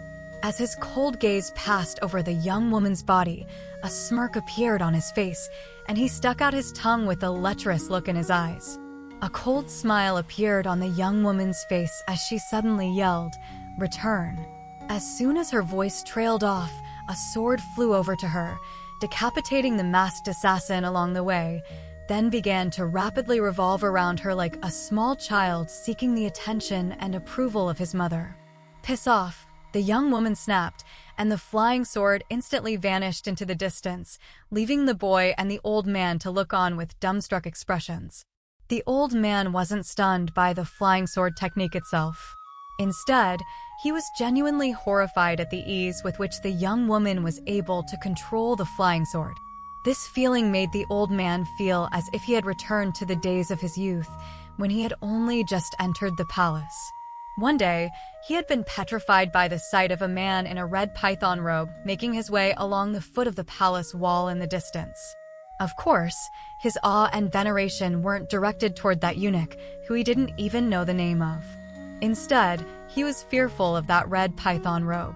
As his cold gaze passed over the young woman's body, a smirk appeared on his face, and he stuck out his tongue with a lecherous look in his eyes. A cold smile appeared on the young woman's face as she suddenly yelled, "Return." As soon as her voice trailed off, a sword flew over to her, decapitating the masked assassin along the way, then began to rapidly revolve around her like a small child seeking the attention and approval of his mother. "Piss off," the young woman snapped, and the flying sword instantly vanished into the distance, leaving the boy and the old man to look on with dumbstruck expressions. The old man wasn't stunned by the flying sword technique itself. Instead, he was genuinely horrified at the ease with which the young woman was able to control the flying sword. This feeling made the old man feel as if he had returned to the days of his youth, when he had only just entered the palace. One day, he had been petrified by the sight of a man in a red python robe making his way along the foot of the palace wall in the distance. Of course, his awe and veneration weren't directed toward that eunuch, who he didn't even know the name of. Instead, he was fearful of that red python robe.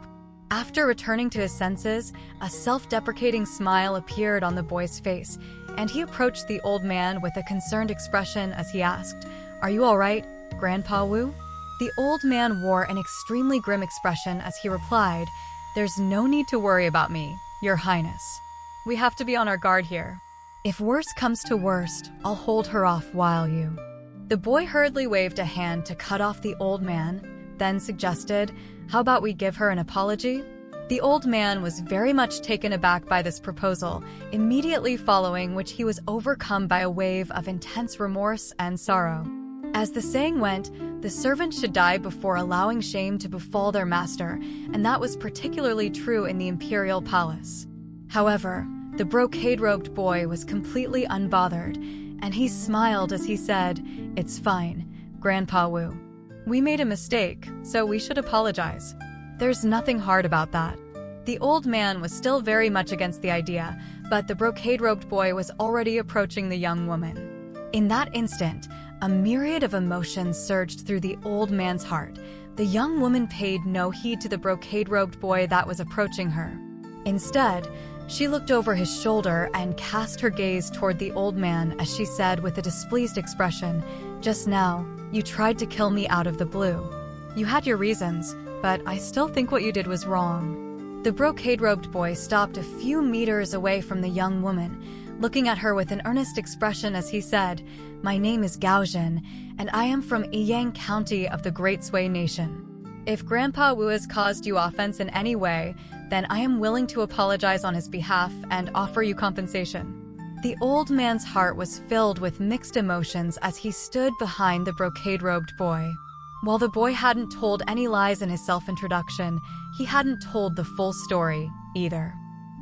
After returning to his senses, a self-deprecating smile appeared on the boy's face, and he approached the old man with a concerned expression as he asked, "Are you all right, Grandpa Wu?" The old man wore an extremely grim expression as he replied, "There's no need to worry about me, Your Highness. We have to be on our guard here. If worse comes to worst, I'll hold her off while you..." The boy hurriedly waved a hand to cut off the old man, then suggested, "How about we give her an apology?" The old man was very much taken aback by this proposal, immediately following which he was overcome by a wave of intense remorse and sorrow. As the saying went, the servant should die before allowing shame to befall their master, and that was particularly true in the imperial palace. However, the brocade-robed boy was completely unbothered, and he smiled as he said, "It's fine, Grandpa Wu. We made a mistake, so we should apologize. There's nothing hard about that." The old man was still very much against the idea, but the brocade-robed boy was already approaching the young woman. In that instant, a myriad of emotions surged through the old man's heart. The young woman paid no heed to the brocade-robed boy that was approaching her. Instead, she looked over his shoulder and cast her gaze toward the old man as she said with a displeased expression, "Just now, you tried to kill me out of the blue. You had your reasons, but I still think what you did was wrong." The brocade-robed boy stopped a few meters away from the young woman, looking at her with an earnest expression as he said, "My name is Gaozhen, and I am from Yiyang County of the Great Sui Nation. If Grandpa Wu has caused you offense in any way, then I am willing to apologize on his behalf and offer you compensation." The old man's heart was filled with mixed emotions as he stood behind the brocade-robed boy. While the boy hadn't told any lies in his self-introduction, he hadn't told the full story either.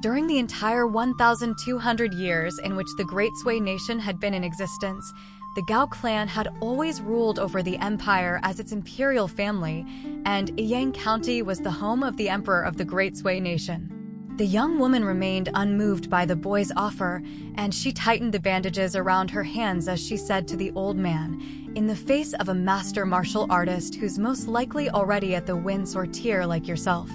During the entire 1,200 years in which the Great Sui Nation had been in existence, the Gao clan had always ruled over the empire as its imperial family, and Yiyang County was the home of the emperor of the Great Sui Nation. The young woman remained unmoved by the boy's offer, and she tightened the bandages around her hands as she said to the old man, in the face of a master martial artist who's most likely already at the win sortier like yourself,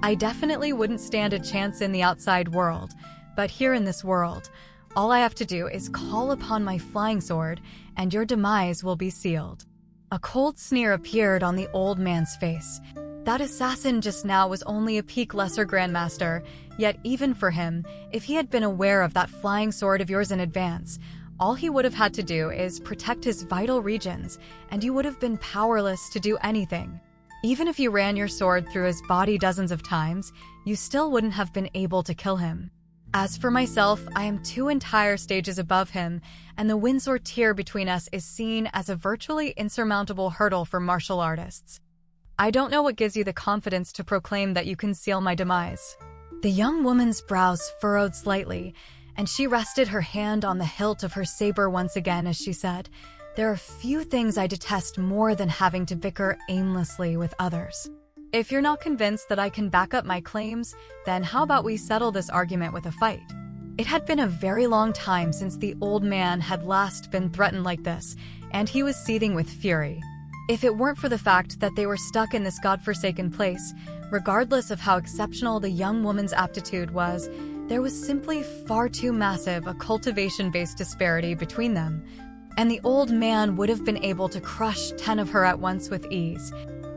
"I definitely wouldn't stand a chance in the outside world, but here in this world, all I have to do is call upon my flying sword, and your demise will be sealed." A cold sneer appeared on the old man's face. That assassin just now was only a peak lesser grandmaster, yet even for him, if he had been aware of that flying sword of yours in advance, all he would have had to do is protect his vital regions, and you would have been powerless to do anything. Even if you ran your sword through his body dozens of times, you still wouldn't have been able to kill him. As for myself, I am 2 entire stages above him, and the win sortier between us is seen as a virtually insurmountable hurdle for martial artists. I don't know what gives you the confidence to proclaim that you can seal my demise." The young woman's brows furrowed slightly, and she rested her hand on the hilt of her saber once again as she said, "There are few things I detest more than having to bicker aimlessly with others. If you're not convinced that I can back up my claims, then how about we settle this argument with a fight?" It had been a very long time since the old man had last been threatened like this, and he was seething with fury. If it weren't for the fact that they were stuck in this godforsaken place, regardless of how exceptional the young woman's aptitude was, there was simply far too massive a cultivation-based disparity between them, and the old man would have been able to crush 10 of her at once with ease.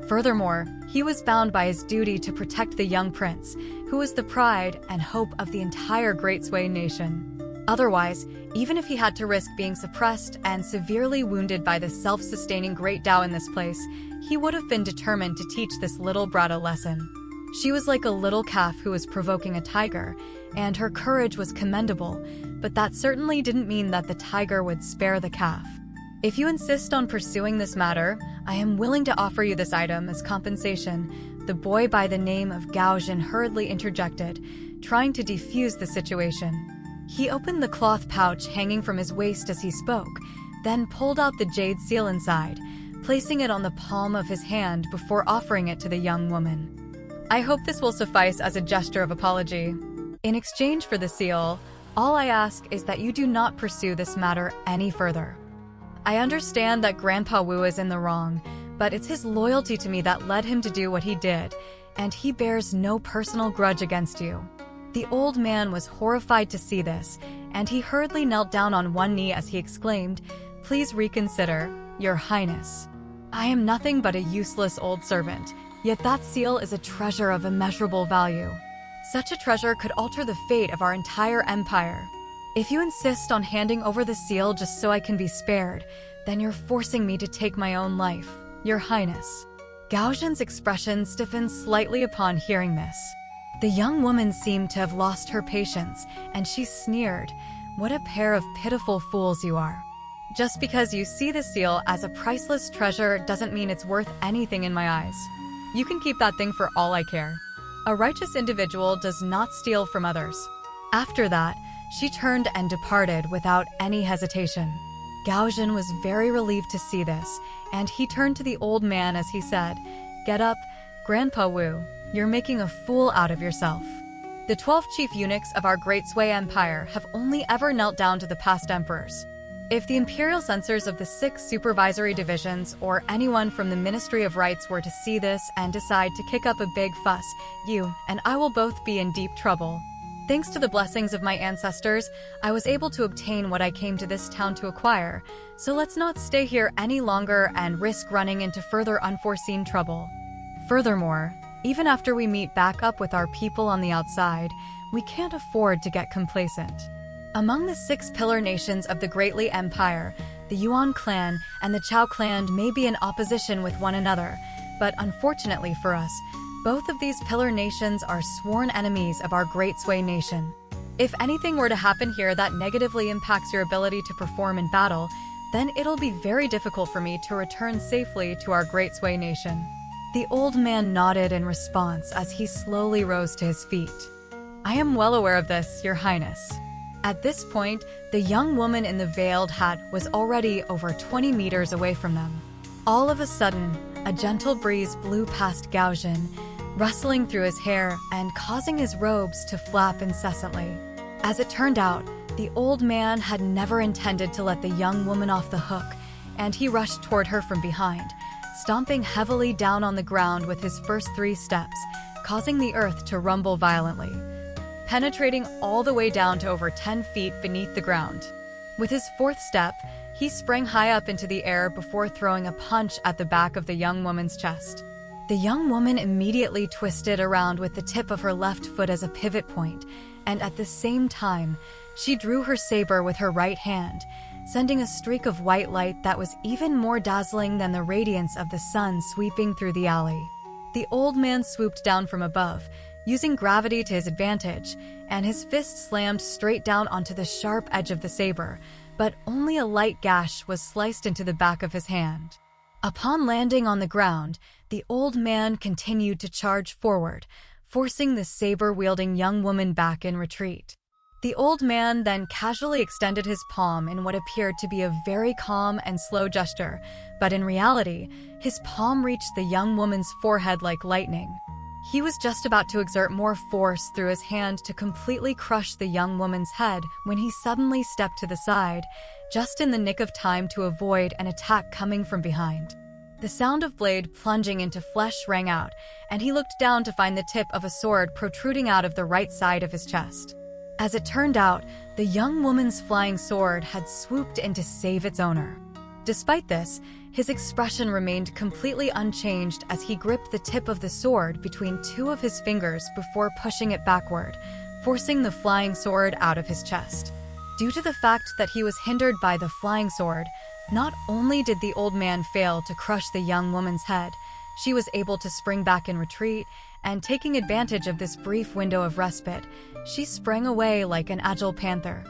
Furthermore, he was bound by his duty to protect the young prince, who was the pride and hope of the entire Great Sui Nation. Otherwise, even if he had to risk being suppressed and severely wounded by the self-sustaining Great Dao in this place, he would have been determined to teach this little brat a lesson. She was like a little calf who was provoking a tiger, and her courage was commendable, but that certainly didn't mean that the tiger would spare the calf. "If you insist on pursuing this matter, I am willing to offer you this item as compensation," the boy by the name of Gaozhen hurriedly interjected, trying to defuse the situation. He opened the cloth pouch hanging from his waist as he spoke, then pulled out the jade seal inside, placing it on the palm of his hand before offering it to the young woman. "I hope this will suffice as a gesture of apology. In exchange for the seal, all I ask is that you do not pursue this matter any further. I understand that Grandpa Wu is in the wrong, but it's his loyalty to me that led him to do what he did. and he bears no personal grudge against you." The old man was horrified to see this, and he hurriedly knelt down on one knee as he exclaimed, "Please reconsider, Your Highness. I am nothing but a useless old servant, yet that seal is a treasure of immeasurable value. Such a treasure could alter the fate of our entire empire. If you insist on handing over the seal just so I can be spared, then you're forcing me to take my own life, Your Highness." Gaozhen's expression stiffened slightly upon hearing this. The young woman seemed to have lost her patience, and she sneered, "What a pair of pitiful fools you are. Just because you see the seal as a priceless treasure doesn't mean it's worth anything in my eyes. You can keep that thing for all I care. A righteous individual does not steal from others." After that, she turned and departed without any hesitation. Gaozhen was very relieved to see this, and he turned to the old man as he said, "Get up, Grandpa Wu. You're making a fool out of yourself. The 12 chief eunuchs of our great Sui Empire have only ever knelt down to the past emperors. If the imperial censors of the 6 supervisory divisions or anyone from the Ministry of Rights were to see this and decide to kick up a big fuss, you and I will both be in deep trouble. Thanks to the blessings of my ancestors, I was able to obtain what I came to this town to acquire, so let's not stay here any longer and risk running into further unforeseen trouble. Furthermore, even after we meet back up with our people on the outside, we can't afford to get complacent." Among the 6 pillar nations of the Great Li Empire, the Yuan clan and the Chao clan may be in opposition with one another, but unfortunately for us, both of these pillar nations are sworn enemies of our Great Sui nation. If anything were to happen here that negatively impacts your ability to perform in battle, then it'll be very difficult for me to return safely to our Great Sui nation." The old man nodded in response as he slowly rose to his feet. "I am well aware of this, Your Highness." At this point, the young woman in the veiled hat was already over 20 meters away from them. All of a sudden, a gentle breeze blew past Gaozhen, rustling through his hair and causing his robes to flap incessantly. As it turned out, the old man had never intended to let the young woman off the hook, and he rushed toward her from behind, stomping heavily down on the ground with his first 3 steps, causing the earth to rumble violently, penetrating all the way down to over 10 feet beneath the ground. With his 4th step, he sprang high up into the air before throwing a punch at the back of the young woman's chest. The young woman immediately twisted around with the tip of her left foot as a pivot point, and at the same time, she drew her saber with her right hand, sending a streak of white light that was even more dazzling than the radiance of the sun sweeping through the alley. The old man swooped down from above, using gravity to his advantage, and his fist slammed straight down onto the sharp edge of the saber, but only a light gash was sliced into the back of his hand. Upon landing on the ground, the old man continued to charge forward, forcing the saber-wielding young woman back in retreat. The old man then casually extended his palm in what appeared to be a very calm and slow gesture, but in reality, his palm reached the young woman's forehead like lightning. He was just about to exert more force through his hand to completely crush the young woman's head when he suddenly stepped to the side, just in the nick of time to avoid an attack coming from behind. The sound of blade plunging into flesh rang out, and he looked down to find the tip of a sword protruding out of the right side of his chest. As it turned out, the young woman's flying sword had swooped in to save its owner. Despite this, his expression remained completely unchanged as he gripped the tip of the sword between 2 of his fingers before pushing it backward, forcing the flying sword out of his chest. Due to the fact that he was hindered by the flying sword, not only did the old man fail to crush the young woman's head, she was able to spring back in retreat, and taking advantage of this brief window of respite, she sprang away like an agile panther,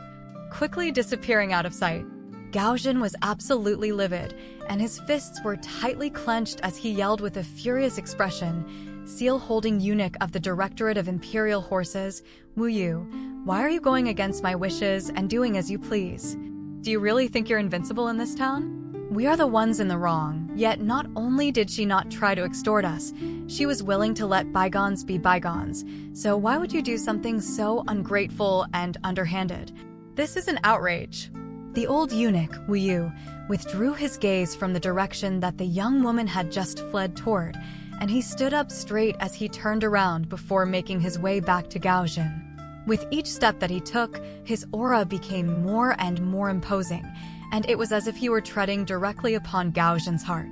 quickly disappearing out of sight. Gaozhen was absolutely livid, and his fists were tightly clenched as he yelled with a furious expression, "Seal-holding eunuch of the Directorate of Imperial Horses, Wu Yu, why are you going against my wishes and doing as you please? Do you really think you're invincible in this town? We are the ones in the wrong, yet not only did she not try to extort us, she was willing to let bygones be bygones, so why would you do something so ungrateful and underhanded? This is an outrage." The old eunuch, Wu Yu, withdrew his gaze from the direction that the young woman had just fled toward, and he stood up straight as he turned around before making his way back to Gaozhen. With each step that he took, his aura became more and more imposing, and it was as if he were treading directly upon Gaozhen's heart.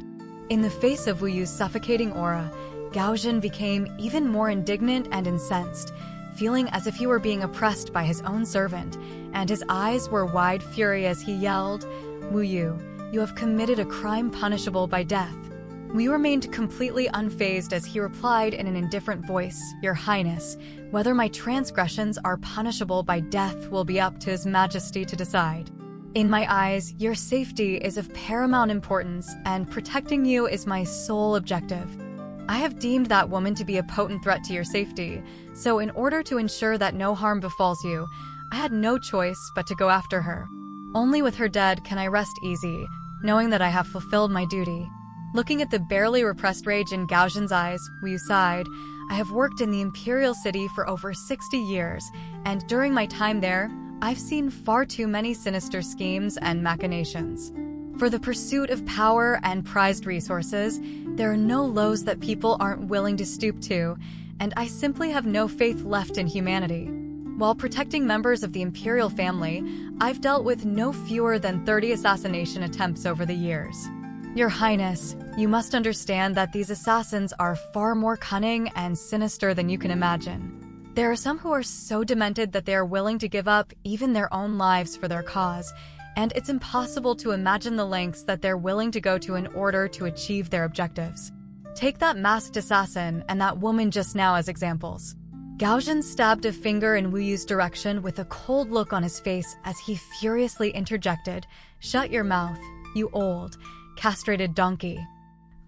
In the face of Wu Yu's suffocating aura, Gaozhen became even more indignant and incensed, feeling as if he were being oppressed by his own servant, and his eyes were wide fury as he yelled, "Wu Yu, you have committed a crime punishable by death." Wu Yu remained completely unfazed as he replied in an indifferent voice, "Your Highness, whether my transgressions are punishable by death will be up to His Majesty to decide. In my eyes, your safety is of paramount importance, and protecting you is my sole objective. I have deemed that woman to be a potent threat to your safety, so in order to ensure that no harm befalls you, I had no choice but to go after her. Only with her dead can I rest easy, knowing that I have fulfilled my duty." Looking at the barely repressed rage in Gaozhen's eyes, Wu Yu sighed, "I have worked in the Imperial City for over 60 years, and during my time there, I've seen far too many sinister schemes and machinations. For the pursuit of power and prized resources, there are no lows that people aren't willing to stoop to, and I simply have no faith left in humanity. While protecting members of the imperial family, I've dealt with no fewer than 30 assassination attempts over the years. Your Highness, you must understand that these assassins are far more cunning and sinister than you can imagine. There are some who are so demented that they are willing to give up even their own lives for their cause, and it's impossible to imagine the lengths that they're willing to go to in order to achieve their objectives. Take that masked assassin and that woman just now as examples." Gaozhen stabbed a finger in Wu Yu's direction with a cold look on his face as he furiously interjected, "Shut your mouth, you old, castrated donkey.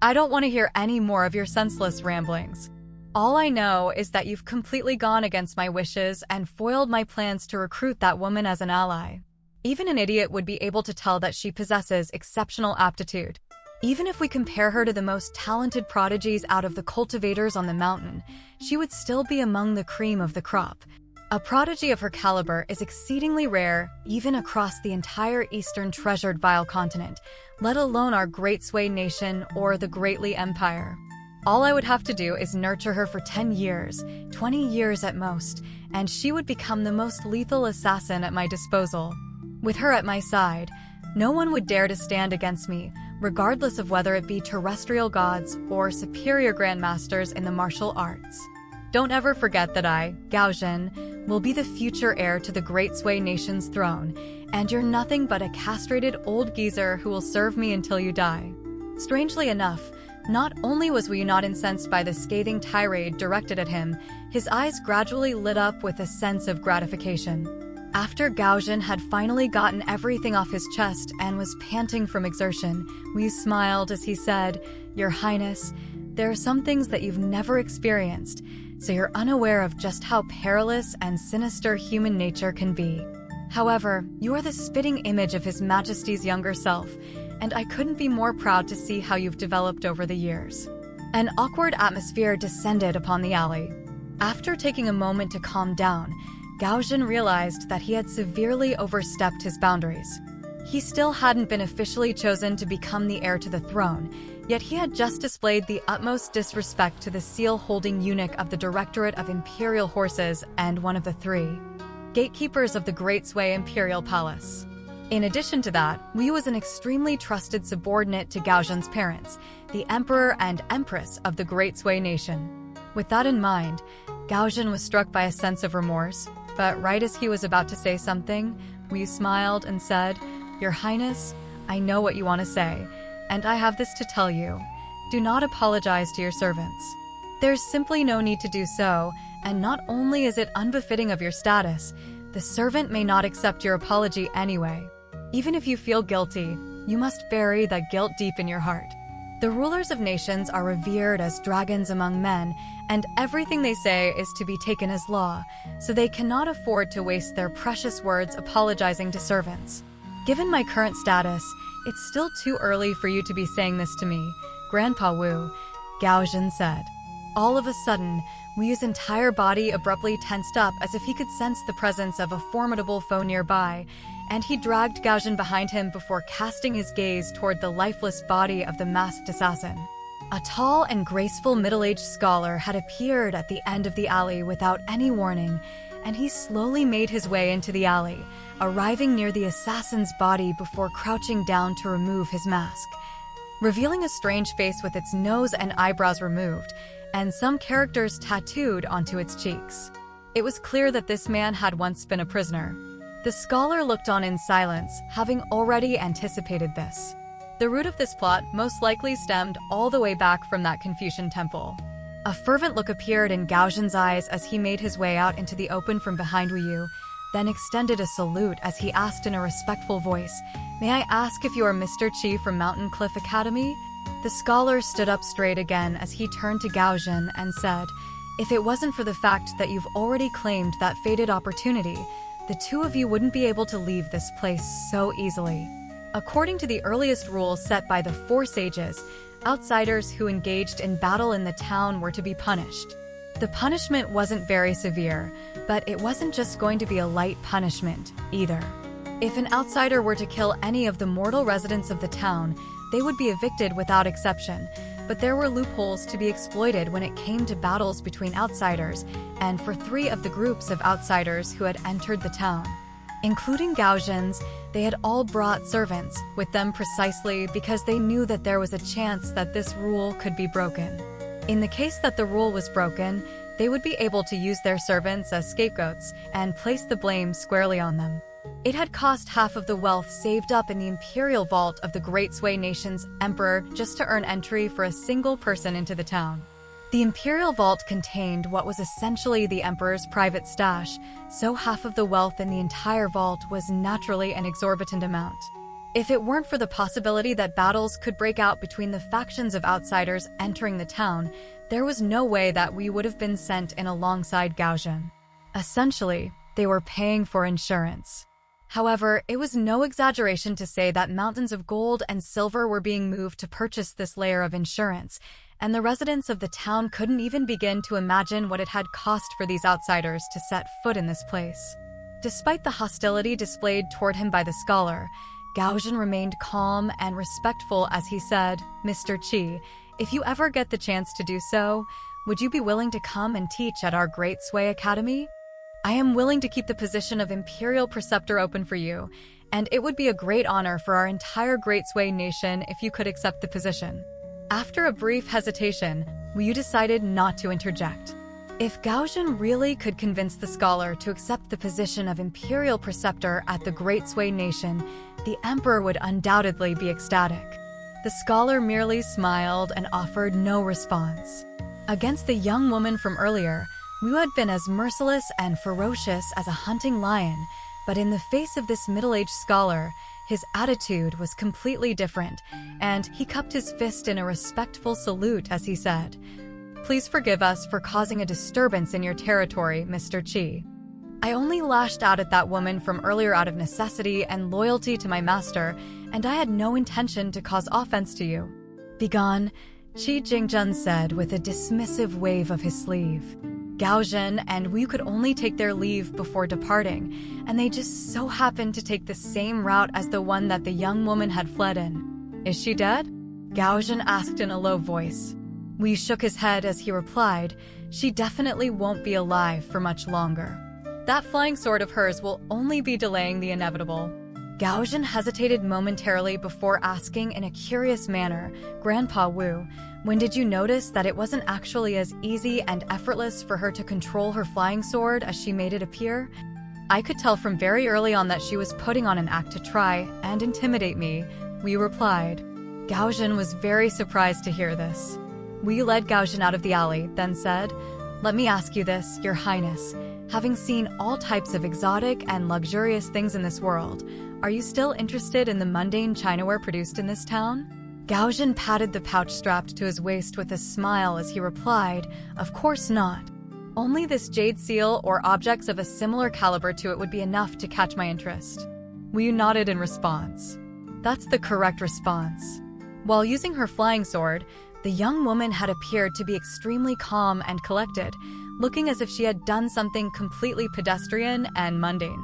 I don't want to hear any more of your senseless ramblings. All I know is that you've completely gone against my wishes and foiled my plans to recruit that woman as an ally. Even an idiot would be able to tell that she possesses exceptional aptitude. Even if we compare her to the most talented prodigies out of the cultivators on the mountain, she would still be among the cream of the crop. A prodigy of her caliber is exceedingly rare, even across the entire Eastern Treasured Vile continent, let alone our Great Sway Nation or the Great Li Empire. All I would have to do is nurture her for 10 years, 20 years at most, and she would become the most lethal assassin at my disposal. With her at my side, no one would dare to stand against me, regardless of whether it be terrestrial gods or superior grandmasters in the martial arts. Don't ever forget that I, Gaozhen, will be the future heir to the Great Sway Nation's throne, and you're nothing but a castrated old geezer who will serve me until you die." Strangely enough, not only was Wu Yu not incensed by the scathing tirade directed at him, his eyes gradually lit up with a sense of gratification. After Gaozhen had finally gotten everything off his chest and was panting from exertion, Wu Yu smiled as he said, "Your Highness, there are some things that you've never experienced, so you're unaware of just how perilous and sinister human nature can be. However, you are the spitting image of His Majesty's younger self, and I couldn't be more proud to see how you've developed over the years." An awkward atmosphere descended upon the alley. After taking a moment to calm down, Gaozhen realized that he had severely overstepped his boundaries. He still hadn't been officially chosen to become the heir to the throne, yet he had just displayed the utmost disrespect to the seal-holding eunuch of the Directorate of Imperial Horses and one of the 3 gatekeepers of the Great Sway Imperial Palace. In addition to that, Wu Yu was an extremely trusted subordinate to Gaozhen's parents, the Emperor and Empress of the Great Sway Nation. With that in mind, Gaozhen was struck by a sense of remorse, but right as he was about to say something, Wu Yu smiled and said, "Your Highness, I know what you want to say, and I have this to tell you. Do not apologize to your servants. There's simply no need to do so, and not only is it unbefitting of your status, the servant may not accept your apology anyway. Even if you feel guilty, you must bury that guilt deep in your heart. The rulers of nations are revered as dragons among men, and everything they say is to be taken as law, so they cannot afford to waste their precious words apologizing to servants. Given my current status, it's still too early for you to be saying this to me, Grandpa Wu," Gaozhen said. All of a sudden, Wu Yu's entire body abruptly tensed up as if he could sense the presence of a formidable foe nearby, and he dragged Gaozhen behind him before casting his gaze toward the lifeless body of the masked assassin. A tall and graceful middle-aged scholar had appeared at the end of the alley without any warning, and he slowly made his way into the alley, arriving near the assassin's body before crouching down to remove his mask, revealing a strange face with its nose and eyebrows removed, and some characters tattooed onto its cheeks. It was clear that this man had once been a prisoner. The scholar looked on in silence, having already anticipated this. The root of this plot most likely stemmed all the way back from that Confucian temple. A fervent look appeared in Gao Zhen's eyes as he made his way out into the open from behind Wu Yu, then extended a salute as he asked in a respectful voice, "May I ask if you are Mr. Qi from Mountain Cliff Academy?" The scholar stood up straight again as he turned to Gao Zhen and said, "If it wasn't for the fact that you've already claimed that fated opportunity, the two of you wouldn't be able to leave this place so easily." According to the earliest rules set by the four sages, outsiders who engaged in battle in the town were to be punished. The punishment wasn't very severe, but it wasn't just going to be a light punishment, either. If an outsider were to kill any of the mortal residents of the town, they would be evicted without exception, but there were loopholes to be exploited when it came to battles between outsiders, and for 3 of the groups of outsiders who had entered the town, including Gao Zhen's, they had all brought servants with them precisely because they knew that there was a chance that this rule could be broken. In the case that the rule was broken, they would be able to use their servants as scapegoats and place the blame squarely on them. It had cost half of the wealth saved up in the imperial vault of the Great Sui nation's emperor just to earn entry for a single person into the town. The imperial vault contained what was essentially the emperor's private stash, so half of the wealth in the entire vault was naturally an exorbitant amount. If it weren't for the possibility that battles could break out between the factions of outsiders entering the town, there was no way that we would have been sent in alongside Gao Zhen. Essentially, they were paying for insurance. However, it was no exaggeration to say that mountains of gold and silver were being moved to purchase this layer of insurance, and the residents of the town couldn't even begin to imagine what it had cost for these outsiders to set foot in this place. Despite the hostility displayed toward him by the scholar, Gao Zhen remained calm and respectful as he said, "Mr. Qi, if you ever get the chance to do so, would you be willing to come and teach at our Great Sui Academy? I am willing to keep the position of Imperial Preceptor open for you, and it would be a great honor for our entire Great Sui nation if you could accept the position." After a brief hesitation, Wu Yu decided not to interject. If Gao Zhen really could convince the scholar to accept the position of Imperial Preceptor at the Great Sui nation, the emperor would undoubtedly be ecstatic. The scholar merely smiled and offered no response. Against the young woman from earlier, Wu had been as merciless and ferocious as a hunting lion, but in the face of this middle-aged scholar, his attitude was completely different, and he cupped his fist in a respectful salute as he said, "Please forgive us for causing a disturbance in your territory, Mr. Qi. I only lashed out at that woman from earlier out of necessity and loyalty to my master, and I had no intention to cause offense to you." "Begone," Qi Jingjun said with a dismissive wave of his sleeve. Gao Zhen and Wu could only take their leave before departing, and they just so happened to take the same route as the one that the young woman had fled in. "Is she dead?" Gao Zhen asked in a low voice. Wu shook his head as he replied, "She definitely won't be alive for much longer. That flying sword of hers will only be delaying the inevitable." Gao Zhen hesitated momentarily before asking in a curious manner, "Grandpa Wu, when did you notice that it wasn't actually as easy and effortless for her to control her flying sword as she made it appear?" "I could tell from very early on that she was putting on an act to try and intimidate me," Wu replied. Gao Zhen was very surprised to hear this. Wu led Gao Zhen out of the alley, then said, "Let me ask you this, Your Highness. Having seen all types of exotic and luxurious things in this world, are you still interested in the mundane chinaware produced in this town?" Gao Zhen patted the pouch strapped to his waist with a smile as he replied, "Of course not. Only this jade seal or objects of a similar caliber to it would be enough to catch my interest." Wu nodded in response. "That's the correct response." While using her flying sword, the young woman had appeared to be extremely calm and collected, looking as if she had done something completely pedestrian and mundane.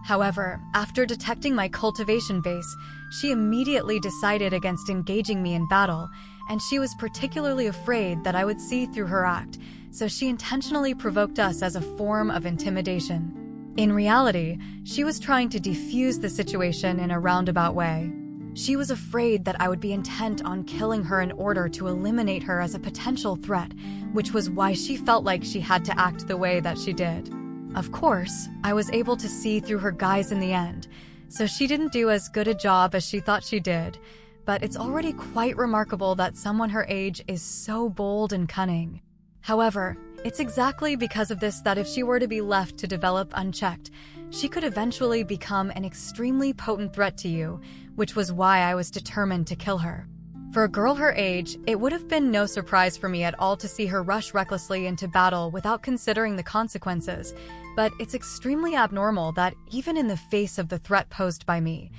However, after detecting my cultivation base, she immediately decided against engaging me in battle, and she was particularly afraid that I would see through her act, so she intentionally provoked us as a form of intimidation. In reality, she was trying to defuse the situation in a roundabout way. She was afraid that I would be intent on killing her in order to eliminate her as a potential threat, which was why she felt like she had to act the way that she did. Of course, I was able to see through her guise in the end, so she didn't do as good a job as she thought she did, but it's already quite remarkable that someone her age is so bold and cunning. However, it's exactly because of this that if she were to be left to develop unchecked, she could eventually become an extremely potent threat to you, which was why I was determined to kill her. For a girl her age, it would have been no surprise for me at all to see her rush recklessly into battle without considering the consequences, but it's extremely abnormal that even in the face of the threat posed by me,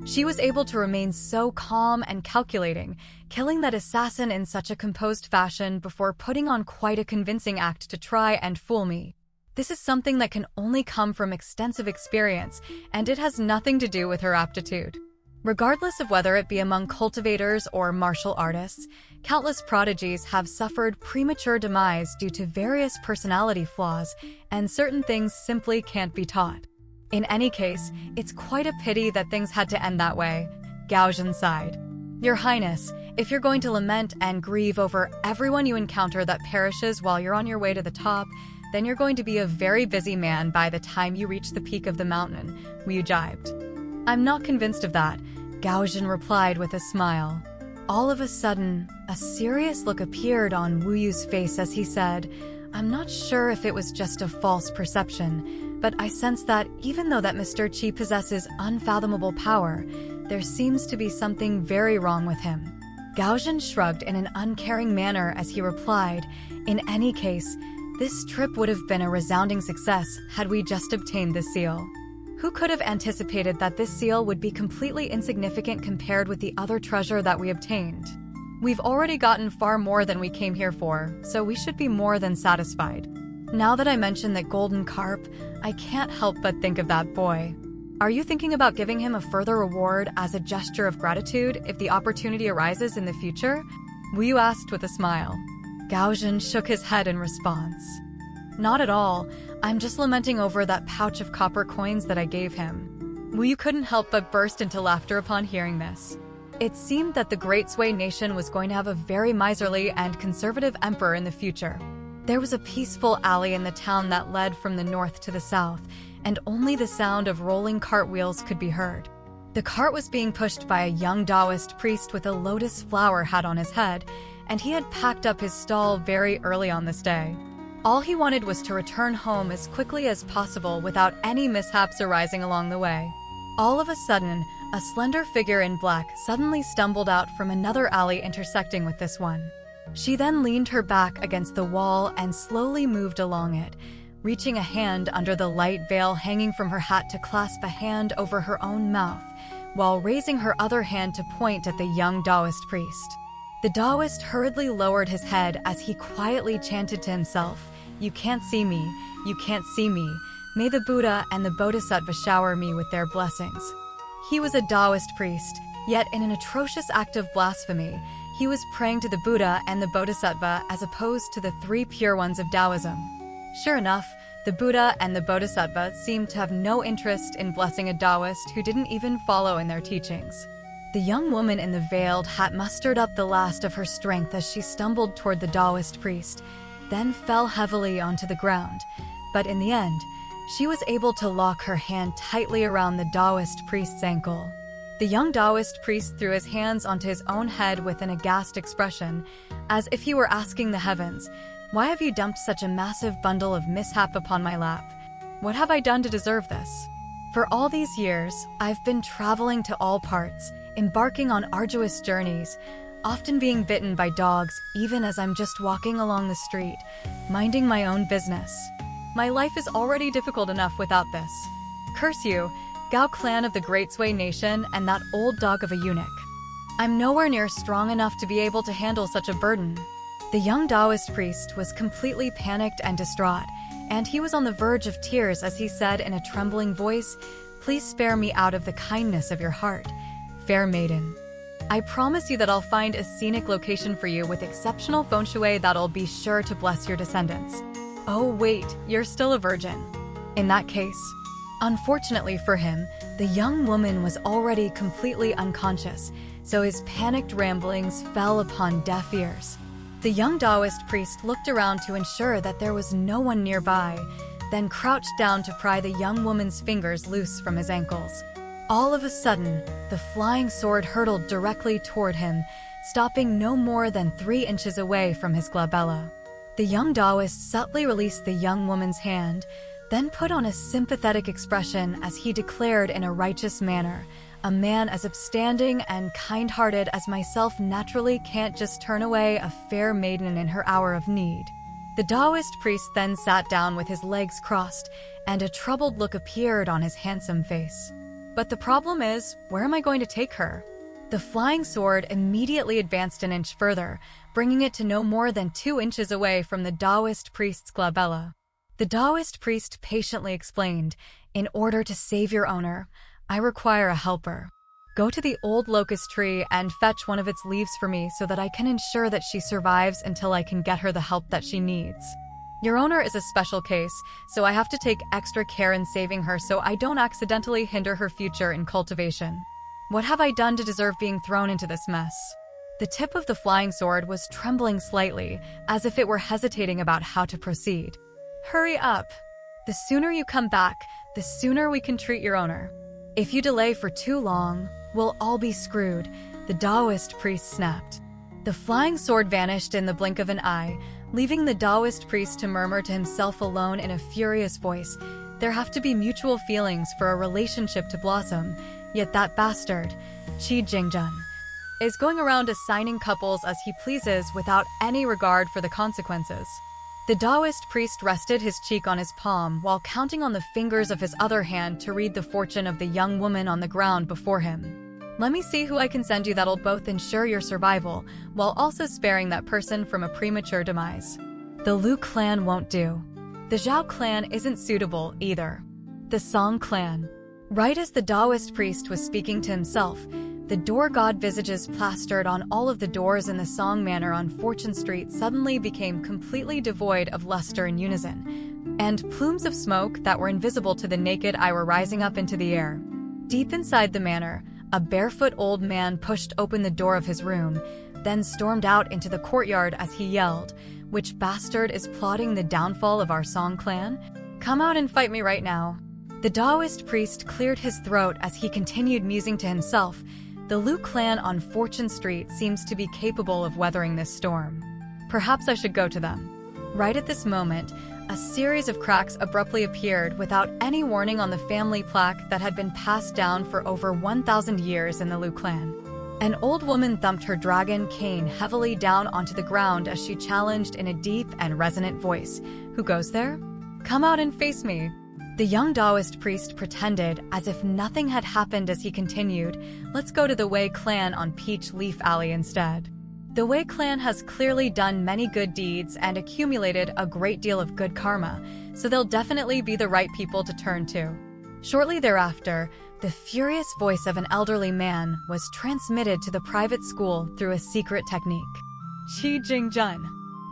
she was able to remain so calm and calculating, killing that assassin in such a composed fashion before putting on quite a convincing act to try and fool me. This is something that can only come from extensive experience, and it has nothing to do with her aptitude. Regardless of whether it be among cultivators or martial artists, countless prodigies have suffered premature demise due to various personality flaws, and certain things simply can't be taught. In any case, it's quite a pity that things had to end that way. Gaozhen sighed. Your Highness, if you're going to lament and grieve over everyone you encounter that perishes while you're on your way to the top, then you're going to be a very busy man by the time you reach the peak of the mountain, Wu jibed. I'm not convinced of that, Gaozhen replied with a smile. All of a sudden, a serious look appeared on Wu Yu's face as he said, I'm not sure if it was just a false perception, but I sense that even though that Mr. Qi possesses unfathomable power, there seems to be something very wrong with him. Gaozhen shrugged in an uncaring manner as he replied, in any case, this trip would have been a resounding success had we just obtained the seal. Who could have anticipated that this seal would be completely insignificant compared with the other treasure that we obtained? We've already gotten far more than we came here for, so we should be more than satisfied. Now that I mention that golden carp, I can't help but think of that boy. Are you thinking about giving him a further reward as a gesture of gratitude if the opportunity arises in the future? Wu Yu asked with a smile. Gaozhen shook his head in response. Not at all. I'm just lamenting over that pouch of copper coins that I gave him. Wu Yu couldn't help but burst into laughter upon hearing this. It seemed that the Great Sui nation was going to have a very miserly and conservative emperor in the future. There was a peaceful alley in the town that led from the north to the south, and only the sound of rolling cartwheels could be heard. The cart was being pushed by a young Taoist priest with a lotus flower hat on his head, and he had packed up his stall very early on this day. All he wanted was to return home as quickly as possible without any mishaps arising along the way. All of a sudden, a slender figure in black suddenly stumbled out from another alley intersecting with this one. She then leaned her back against the wall and slowly moved along it, reaching a hand under the light veil hanging from her hat to clasp a hand over her own mouth, while raising her other hand to point at the young Taoist priest. The Taoist hurriedly lowered his head as he quietly chanted to himself, "You can't see me, you can't see me. May the Buddha and the Bodhisattva shower me with their blessings." He was a Taoist priest, yet in an atrocious act of blasphemy, he was praying to the Buddha and the Bodhisattva as opposed to the three pure ones of Taoism. Sure enough, the Buddha and the Bodhisattva seemed to have no interest in blessing a Taoist who didn't even follow in their teachings. The young woman in the veiled hat mustered up the last of her strength as she stumbled toward the Taoist priest, then fell heavily onto the ground. But in the end, she was able to lock her hand tightly around the Taoist priest's ankle. The young Taoist priest threw his hands onto his own head with an aghast expression, as if he were asking the heavens, "Why have you dumped such a massive bundle of mishap upon my lap? What have I done to deserve this? For all these years, I've been traveling to all parts, embarking on arduous journeys, often being bitten by dogs even as I'm just walking along the street, minding my own business. My life is already difficult enough without this. Curse you, Gao clan of the Great Sui nation and that old dog of a eunuch. I'm nowhere near strong enough to be able to handle such a burden." The young Taoist priest was completely panicked and distraught, and he was on the verge of tears as he said in a trembling voice, "Please spare me out of the kindness of your heart, fair maiden." I promise you that I'll find a scenic location for you with exceptional feng shui that'll be sure to bless your descendants. Oh wait, you're still a virgin. In that case, unfortunately for him, the young woman was already completely unconscious, so his panicked ramblings fell upon deaf ears. The young Taoist priest looked around to ensure that there was no one nearby, then crouched down to pry the young woman's fingers loose from his ankles. All of a sudden, the flying sword hurtled directly toward him, stopping no more than 3 inches away from his glabella. The young Taoist subtly released the young woman's hand, then put on a sympathetic expression as he declared in a righteous manner, "A man as upstanding and kind-hearted as myself naturally can't just turn away a fair maiden in her hour of need." The Taoist priest then sat down with his legs crossed, and a troubled look appeared on his handsome face. But the problem is, where am I going to take her? The flying sword immediately advanced an inch further, bringing it to no more than 2 inches away from the Taoist priest's glabella. The Taoist priest patiently explained, "In order to save your owner, I require a helper. Go to the old locust tree and fetch one of its leaves for me so that I can ensure that she survives until I can get her the help that she needs. Your owner is a special case, so I have to take extra care in saving her so I don't accidentally hinder her future in cultivation. What have I done to deserve being thrown into this mess?" The tip of the flying sword was trembling slightly, as if it were hesitating about how to proceed. "Hurry up! The sooner you come back, the sooner we can treat your owner. If you delay for too long, we'll all be screwed," the Taoist priest snapped. The flying sword vanished in the blink of an eye, leaving the Taoist priest to murmur to himself alone in a furious voice, "There have to be mutual feelings for a relationship to blossom, yet that bastard, Qi Jingjun, is going around assigning couples as he pleases without any regard for the consequences." The Taoist priest rested his cheek on his palm while counting on the fingers of his other hand to read the fortune of the young woman on the ground before him. "Let me see who I can send you that'll both ensure your survival, while also sparing that person from a premature demise. The Liu clan won't do. The Zhao clan isn't suitable either. The Song clan." Right as the Taoist priest was speaking to himself, the door god visages plastered on all of the doors in the Song Manor on Fortune Street suddenly became completely devoid of luster in unison, and plumes of smoke that were invisible to the naked eye were rising up into the air. Deep inside the manor, a barefoot old man pushed open the door of his room, then stormed out into the courtyard as he yelled, "Which bastard is plotting the downfall of our Song clan? Come out and fight me right now." The Taoist priest cleared his throat as he continued musing to himself, "The Liu clan on Fortune Street seems to be capable of weathering this storm. Perhaps I should go to them." Right at this moment, a series of cracks abruptly appeared without any warning on the family plaque that had been passed down for over 1,000 years in the Liu clan. An old woman thumped her dragon cane heavily down onto the ground as she challenged in a deep and resonant voice, "Who goes there? Come out and face me." The young Taoist priest pretended as if nothing had happened as he continued, "Let's go to the Wei clan on Peach Leaf Alley instead. The Wei clan has clearly done many good deeds and accumulated a great deal of good karma, so they'll definitely be the right people to turn to." Shortly thereafter, the furious voice of an elderly man was transmitted to the private school through a secret technique. "Qi Jingjun,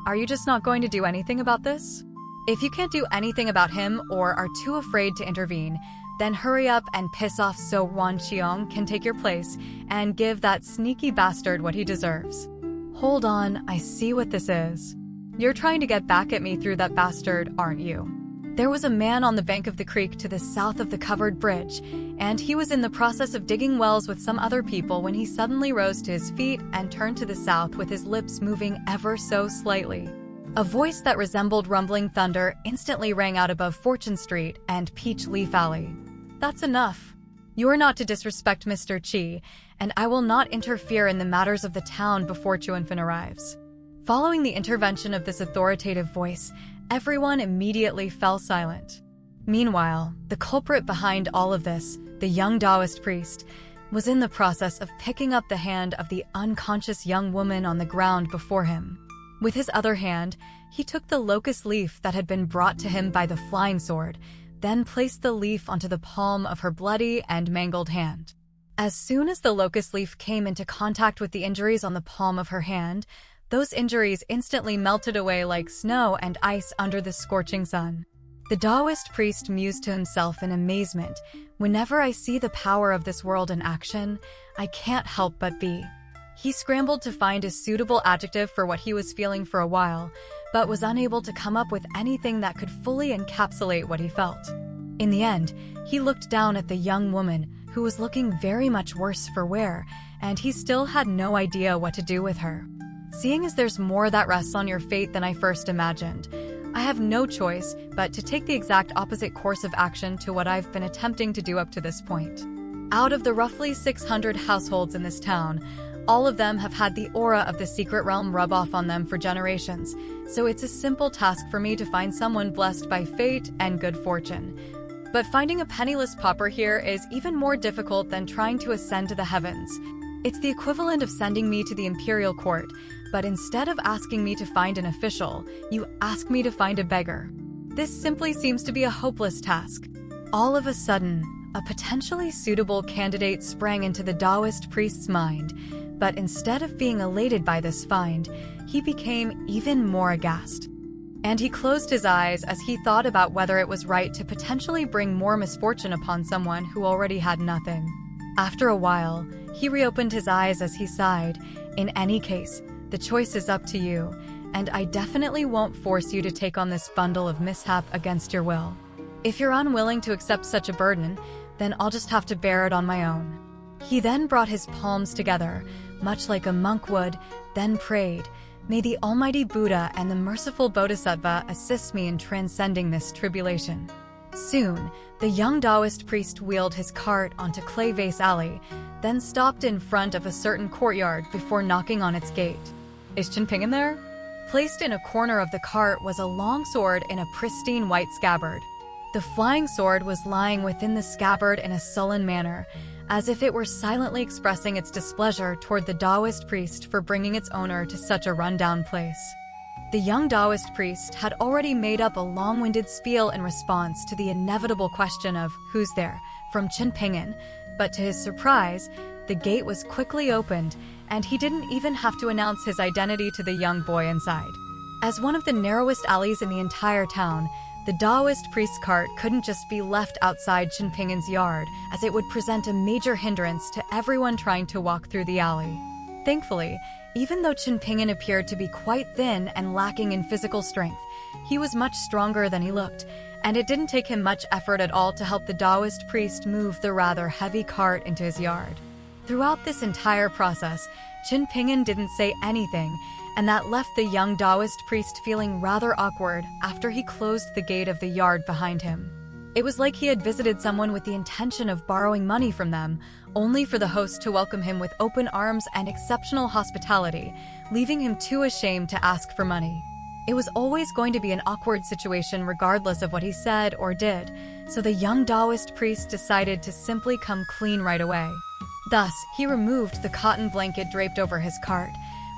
are you just not going to do anything about this? If you can't do anything about him or are too afraid to intervene, then hurry up and piss off so Wan Qiong can take your place and give that sneaky bastard what he deserves." "Hold on, I see what this is. You're trying to get back at me through that bastard, aren't you?" There was a man on the bank of the creek to the south of the covered bridge, and he was in the process of digging wells with some other people when he suddenly rose to his feet and turned to the south with his lips moving ever so slightly. A voice that resembled rumbling thunder instantly rang out above Fortune Street and Peach Leaf Alley. "That's enough. You are not to disrespect Mr. Qi, and I will not interfere in the matters of the town before Chuanfen arrives." Following the intervention of this authoritative voice, everyone immediately fell silent. Meanwhile, the culprit behind all of this, the young Taoist priest, was in the process of picking up the hand of the unconscious young woman on the ground before him. With his other hand, he took the locust leaf that had been brought to him by the flying sword, then placed the leaf onto the palm of her bloody and mangled hand. As soon as the locust leaf came into contact with the injuries on the palm of her hand, those injuries instantly melted away like snow and ice under the scorching sun. The Taoist priest mused to himself in amazement. Whenever I see the power of this world in action, I can't help but be. He scrambled to find a suitable adjective for what he was feeling for a while, but was unable to come up with anything that could fully encapsulate what he felt. In the end, he looked down at the young woman, who was looking very much worse for wear, and he still had no idea what to do with her. Seeing as there's more that rests on your fate than I first imagined, I have no choice but to take the exact opposite course of action to what I've been attempting to do up to this point. Out of the roughly 600 households in this town, all of them have had the aura of the secret realm rub off on them for generations, so it's a simple task for me to find someone blessed by fate and good fortune. But finding a penniless pauper here is even more difficult than trying to ascend to the heavens. It's the equivalent of sending me to the imperial court, but instead of asking me to find an official, you ask me to find a beggar. This simply seems to be a hopeless task. All of a sudden, a potentially suitable candidate sprang into the Taoist priest's mind, but instead of being elated by this find, he became even more aghast. And he closed his eyes as he thought about whether it was right to potentially bring more misfortune upon someone who already had nothing. After a while, he reopened his eyes as he sighed. In any case, the choice is up to you, and I definitely won't force you to take on this bundle of mishap against your will. If you're unwilling to accept such a burden, then I'll just have to bear it on my own. He then brought his palms together, much like a monk would, then prayed, "May the Almighty Buddha and the merciful Bodhisattva assist me in transcending this tribulation." Soon, the young Taoist priest wheeled his cart onto Clay Vase Alley, then stopped in front of a certain courtyard before knocking on its gate. "Is Qinping in there?" Placed in a corner of the cart was a long sword in a pristine white scabbard. The flying sword was lying within the scabbard in a sullen manner, as if it were silently expressing its displeasure toward the Taoist priest for bringing its owner to such a rundown place. The young Taoist priest had already made up a long-winded spiel in response to the inevitable question of "Who's there?" from Qinpingen, but to his surprise, the gate was quickly opened, and he didn't even have to announce his identity to the young boy inside. As one of the narrowest alleys in the entire town, the Taoist priest's cart couldn't just be left outside Qinpingen's yard, as it would present a major hindrance to everyone trying to walk through the alley. Thankfully, even though Qinpingen appeared to be quite thin and lacking in physical strength, he was much stronger than he looked, and it didn't take him much effort at all to help the Taoist priest move the rather heavy cart into his yard. Throughout this entire process, Qinpingen didn't say anything, and that left the young Taoist priest feeling rather awkward after he closed the gate of the yard behind him. It was like he had visited someone with the intention of borrowing money from them, only for the host to welcome him with open arms and exceptional hospitality, leaving him too ashamed to ask for money. It was always going to be an awkward situation regardless of what he said or did, so the young Taoist priest decided to simply come clean right away. Thus, he removed the cotton blanket draped over his cart,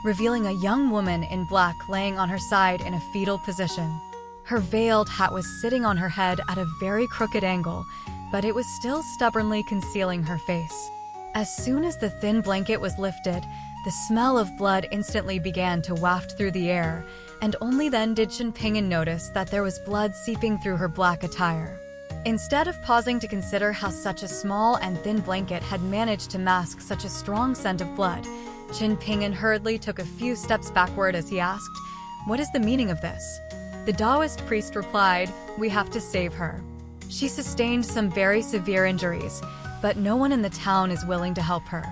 revealing a young woman in black laying on her side in a fetal position. Her veiled hat was sitting on her head at a very crooked angle, but it was still stubbornly concealing her face. As soon as the thin blanket was lifted, the smell of blood instantly began to waft through the air, and only then did Qinpingen notice that there was blood seeping through her black attire. Instead of pausing to consider how such a small and thin blanket had managed to mask such a strong scent of blood, Qinpingen hurriedly took a few steps backward as he asked, "What is the meaning of this?" The Taoist priest replied, "We have to save her. She sustained some very severe injuries, but no one in the town is willing to help her.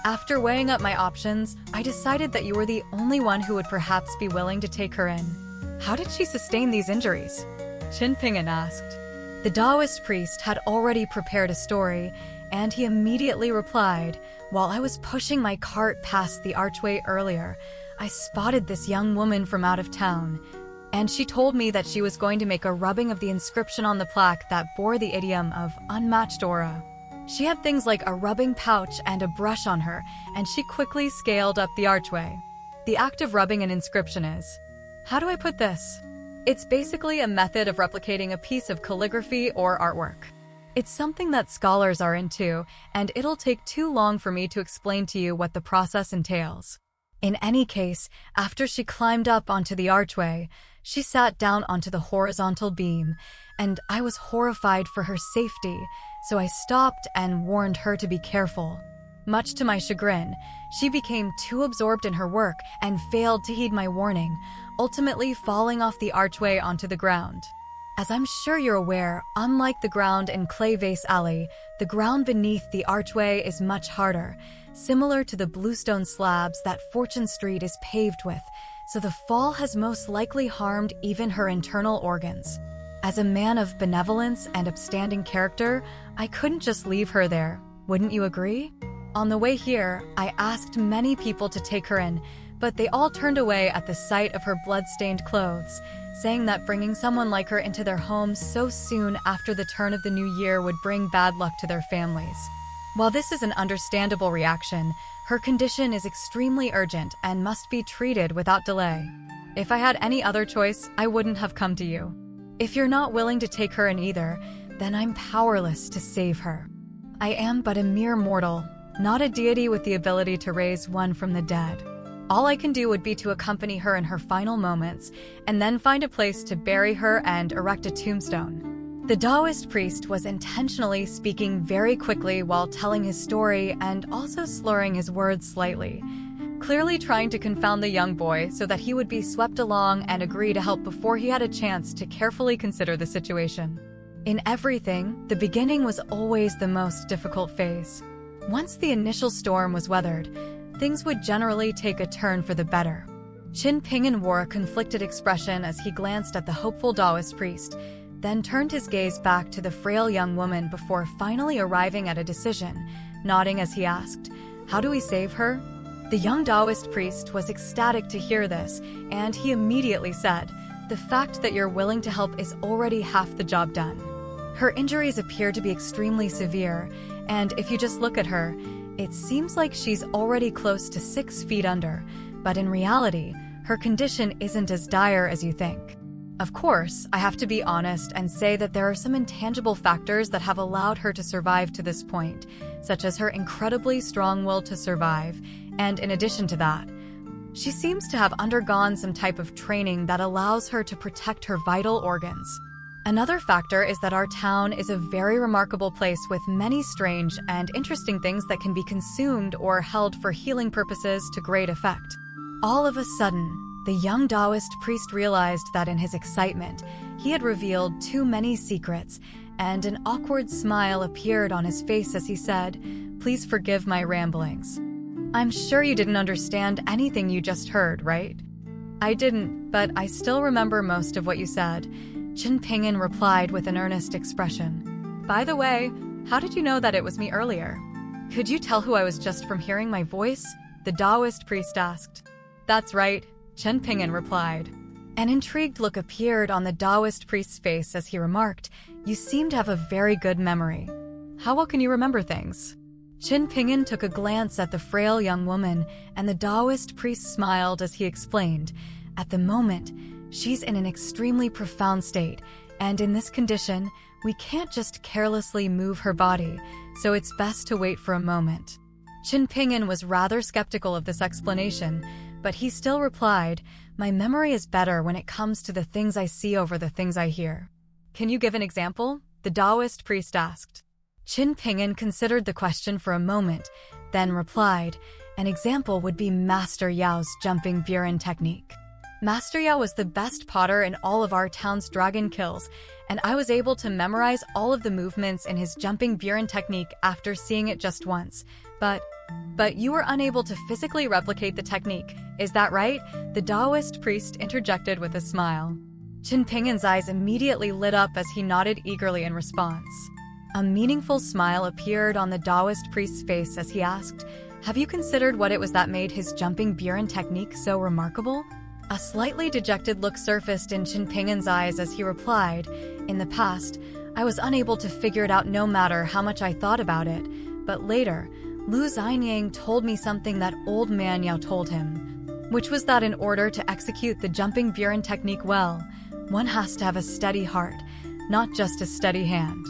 After weighing up my options, I decided that you were the only one who would perhaps be willing to take her in." "How did she sustain these injuries?" Qinpingen asked. The Taoist priest had already prepared a story, and he immediately replied, "While I was pushing my cart past the archway earlier, I spotted this young woman from out of town, and she told me that she was going to make a rubbing of the inscription on the plaque that bore the idiom of unmatched aura. She had things like a rubbing pouch and a brush on her, and she quickly scaled up the archway. The act of rubbing an inscription is, how do I put this? It's basically a method of replicating a piece of calligraphy or artwork. It's something that scholars are into, and it'll take too long for me to explain to you what the process entails. In any case, after she climbed up onto the archway, she sat down onto the horizontal beam, and I was horrified for her safety, so I stopped and warned her to be careful. Much to my chagrin, she became too absorbed in her work and failed to heed my warning, ultimately falling off the archway onto the ground. As I'm sure you're aware, unlike the ground in Clay Vase Alley, the ground beneath the archway is much harder, similar to the bluestone slabs that Fortune Street is paved with, so the fall has most likely harmed even her internal organs. As a man of benevolence and upstanding character, I couldn't just leave her there. Wouldn't you agree? On the way here, I asked many people to take her in, but they all turned away at the sight of her blood-stained clothes, saying that bringing someone like her into their homes so soon after the turn of the new year would bring bad luck to their families. While this is an understandable reaction, her condition is extremely urgent and must be treated without delay. If I had any other choice, I wouldn't have come to you. If you're not willing to take her in either, then I'm powerless to save her. I am but a mere mortal, not a deity with the ability to raise one from the dead. All I can do would be to accompany her in her final moments, and then find a place to bury her and erect a tombstone. The Taoist priest was intentionally speaking very quickly while telling his story and also slurring his words slightly, clearly trying to confound the young boy so that he would be swept along and agree to help before he had a chance to carefully consider the situation. In everything, the beginning was always the most difficult phase. Once the initial storm was weathered, things would generally take a turn for the better. Qin Pingan wore a conflicted expression as he glanced at the hopeful Taoist priest, then turned his gaze back to the frail young woman before finally arriving at a decision, nodding as he asked, "How do we save her?" The young Taoist priest was ecstatic to hear this, and he immediately said, "The fact that you're willing to help is already half the job done." Her injuries appear to be extremely severe, and if you just look at her, it seems like she's already close to 6 feet under, but in reality, her condition isn't as dire as you think. Of course, I have to be honest and say that there are some intangible factors that have allowed her to survive to this point, such as her incredibly strong will to survive, and in addition to that, she seems to have undergone some type of training that allows her to protect her vital organs. Another factor is that our town is a very remarkable place with many strange and interesting things that can be consumed or held for healing purposes to great effect. All of a sudden, the young Taoist priest realized that in his excitement, he had revealed too many secrets, and an awkward smile appeared on his face as he said, "Please forgive my ramblings. I'm sure you didn't understand anything you just heard, right?" "I didn't, but I still remember most of what you said," Qin Pingan replied with an earnest expression. "By the way, how did you know that it was me earlier? Could you tell who I was just from hearing my voice?" the Taoist priest asked. "That's right," Qin Pingan replied. An intrigued look appeared on the Taoist priest's face as he remarked, "You seem to have a very good memory. How well can you remember things?" Qin Pingan took a glance at the frail young woman, and the Taoist priest smiled as he explained, "At the moment, she's in an extremely profound state, and in this condition, we can't just carelessly move her body, so it's best to wait for a moment." Qin Pingan was rather skeptical of this explanation, but he still replied, "My memory is better when it comes to the things I see over the things I hear." "Can you give an example?" the Taoist priest asked. Qin Pingan considered the question for a moment, then replied, "An example would be Master Yao's jumping Burin technique. Master Yao was the best potter in all of our town's dragon kills, and I was able to memorize all of the movements in his jumping Burin technique after seeing it just once. But you were unable to physically replicate the technique, is that right?" the Taoist priest interjected with a smile. Qin Pingan's eyes immediately lit up as he nodded eagerly in response. A meaningful smile appeared on the Taoist priest's face as he asked, "Have you considered what it was that made his jumping Burin technique so remarkable?" A slightly dejected look surfaced in Qin Pingan's eyes as he replied, "In the past, I was unable to figure it out no matter how much I thought about it, but later, Lu Xianyang told me something that old man Yao told him, which was that in order to execute the jumping Burin technique well, one has to have a steady heart, not just a steady hand."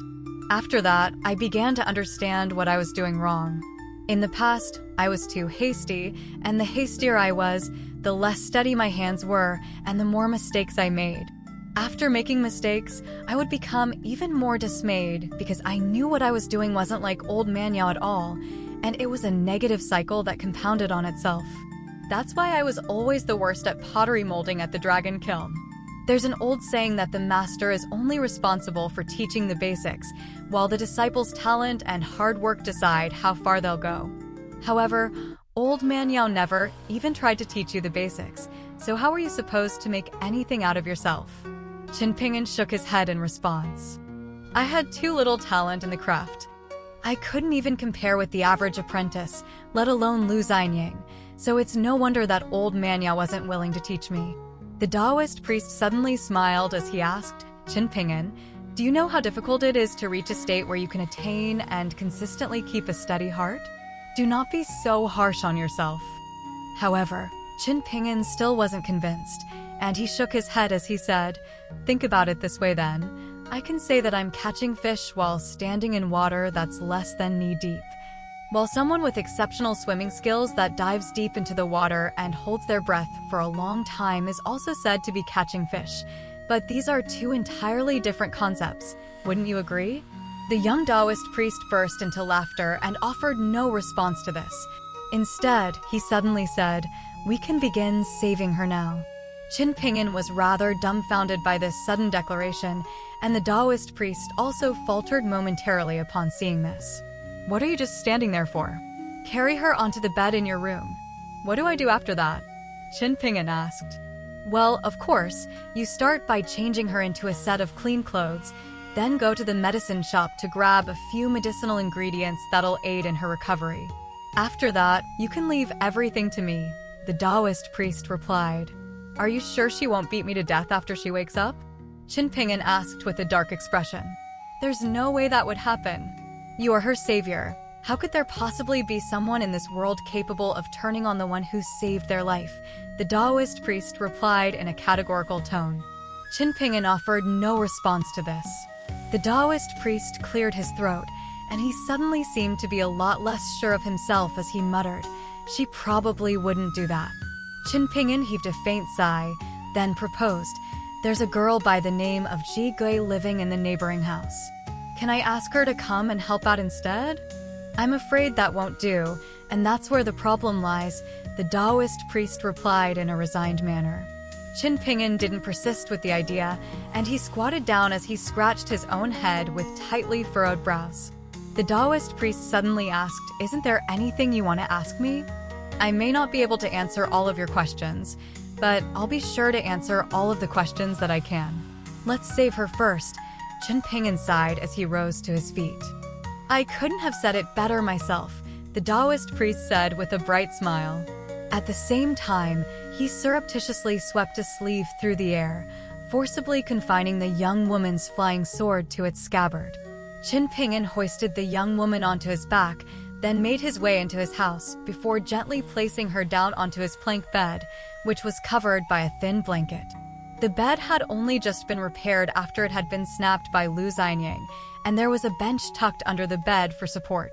After that, I began to understand what I was doing wrong. In the past, I was too hasty, and the hastier I was, the less steady my hands were, and the more mistakes I made. After making mistakes, I would become even more dismayed because I knew what I was doing wasn't like old man Yao at all, and it was a negative cycle that compounded on itself. That's why I was always the worst at pottery molding at the dragon kiln. There's an old saying that the master is only responsible for teaching the basics, while the disciples' talent and hard work decide how far they'll go. However, old man Yao never even tried to teach you the basics, so how are you supposed to make anything out of yourself? Qin Ping'an shook his head in response. I had too little talent in the craft. I couldn't even compare with the average apprentice, let alone Lu Xianying, so it's no wonder that old man Yao wasn't willing to teach me. The Taoist priest suddenly smiled as he asked, Qin Ping'an, do you know how difficult it is to reach a state where you can attain and consistently keep a steady heart? Do not be so harsh on yourself. However, Qin Ping'an still wasn't convinced, and he shook his head as he said, think about it this way then. I can say that I'm catching fish while standing in water that's less than knee-deep. While someone with exceptional swimming skills that dives deep into the water and holds their breath for a long time is also said to be catching fish. But these are two entirely different concepts. Wouldn't you agree? The young Taoist priest burst into laughter and offered no response to this. Instead, he suddenly said, we can begin saving her now. Qin Ping'an was rather dumbfounded by this sudden declaration, and the Taoist priest also faltered momentarily upon seeing this. What are you just standing there for? Carry her onto the bed in your room. What do I do after that? Qin Ping'an asked. Well, of course, you start by changing her into a set of clean clothes, then go to the medicine shop to grab a few medicinal ingredients that'll aid in her recovery. After that, you can leave everything to me, the Taoist priest replied. Are you sure she won't beat me to death after she wakes up? Qin Ping'an asked with a dark expression. There's no way that would happen. You are her savior. How could there possibly be someone in this world capable of turning on the one who saved their life? The Taoist priest replied in a categorical tone. Qin Ping'an offered no response to this. The Taoist priest cleared his throat, and he suddenly seemed to be a lot less sure of himself as he muttered, she probably wouldn't do that. Qin Ping'an heaved a faint sigh, then proposed, there's a girl by the name of Ji Gui living in the neighboring house. Can I ask her to come and help out instead? I'm afraid that won't do, and that's where the problem lies, the Taoist priest replied in a resigned manner. Qin Ping'an didn't persist with the idea, and he squatted down as he scratched his own head with tightly furrowed brows. The Taoist priest suddenly asked, isn't there anything you want to ask me? I may not be able to answer all of your questions, but I'll be sure to answer all of the questions that I can. Let's save her first. Qin Ping'an sighed as he rose to his feet. I couldn't have said it better myself, the Taoist priest said with a bright smile. At the same time, he surreptitiously swept a sleeve through the air, forcibly confining the young woman's flying sword to its scabbard. Qin Ping'an hoisted the young woman onto his back, then made his way into his house before gently placing her down onto his plank bed, which was covered by a thin blanket. The bed had only just been repaired after it had been snapped by Lu Xianying, and there was a bench tucked under the bed for support.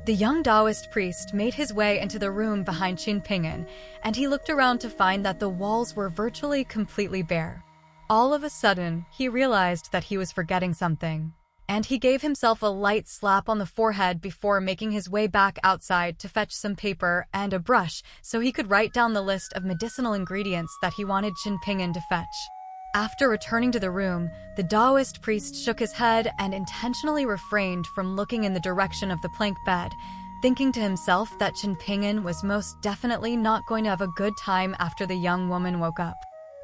The young Taoist priest made his way into the room behind Qin Ping'an, and he looked around to find that the walls were virtually completely bare. All of a sudden, he realized that he was forgetting something, and he gave himself a light slap on the forehead before making his way back outside to fetch some paper and a brush so he could write down the list of medicinal ingredients that he wanted Qin Ping'an to fetch. After returning to the room, the Taoist priest shook his head and intentionally refrained from looking in the direction of the plank bed, thinking to himself that Qin Ping'an was most definitely not going to have a good time after the young woman woke up.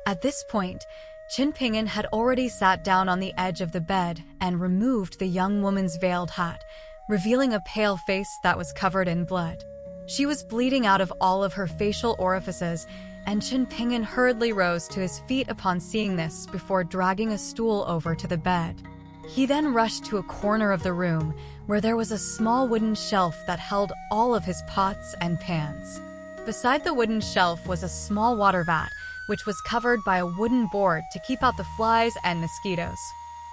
At this point, Qin Ping'an had already sat down on the edge of the bed and removed the young woman's veiled hat, revealing a pale face that was covered in blood. She was bleeding out of all of her facial orifices, and Qin Ping'an hurriedly rose to his feet upon seeing this before dragging a stool over to the bed. He then rushed to a corner of the room where there was a small wooden shelf that held all of his pots and pans. Beside the wooden shelf was a small water vat, which was covered by a wooden board to keep out the flies and mosquitoes.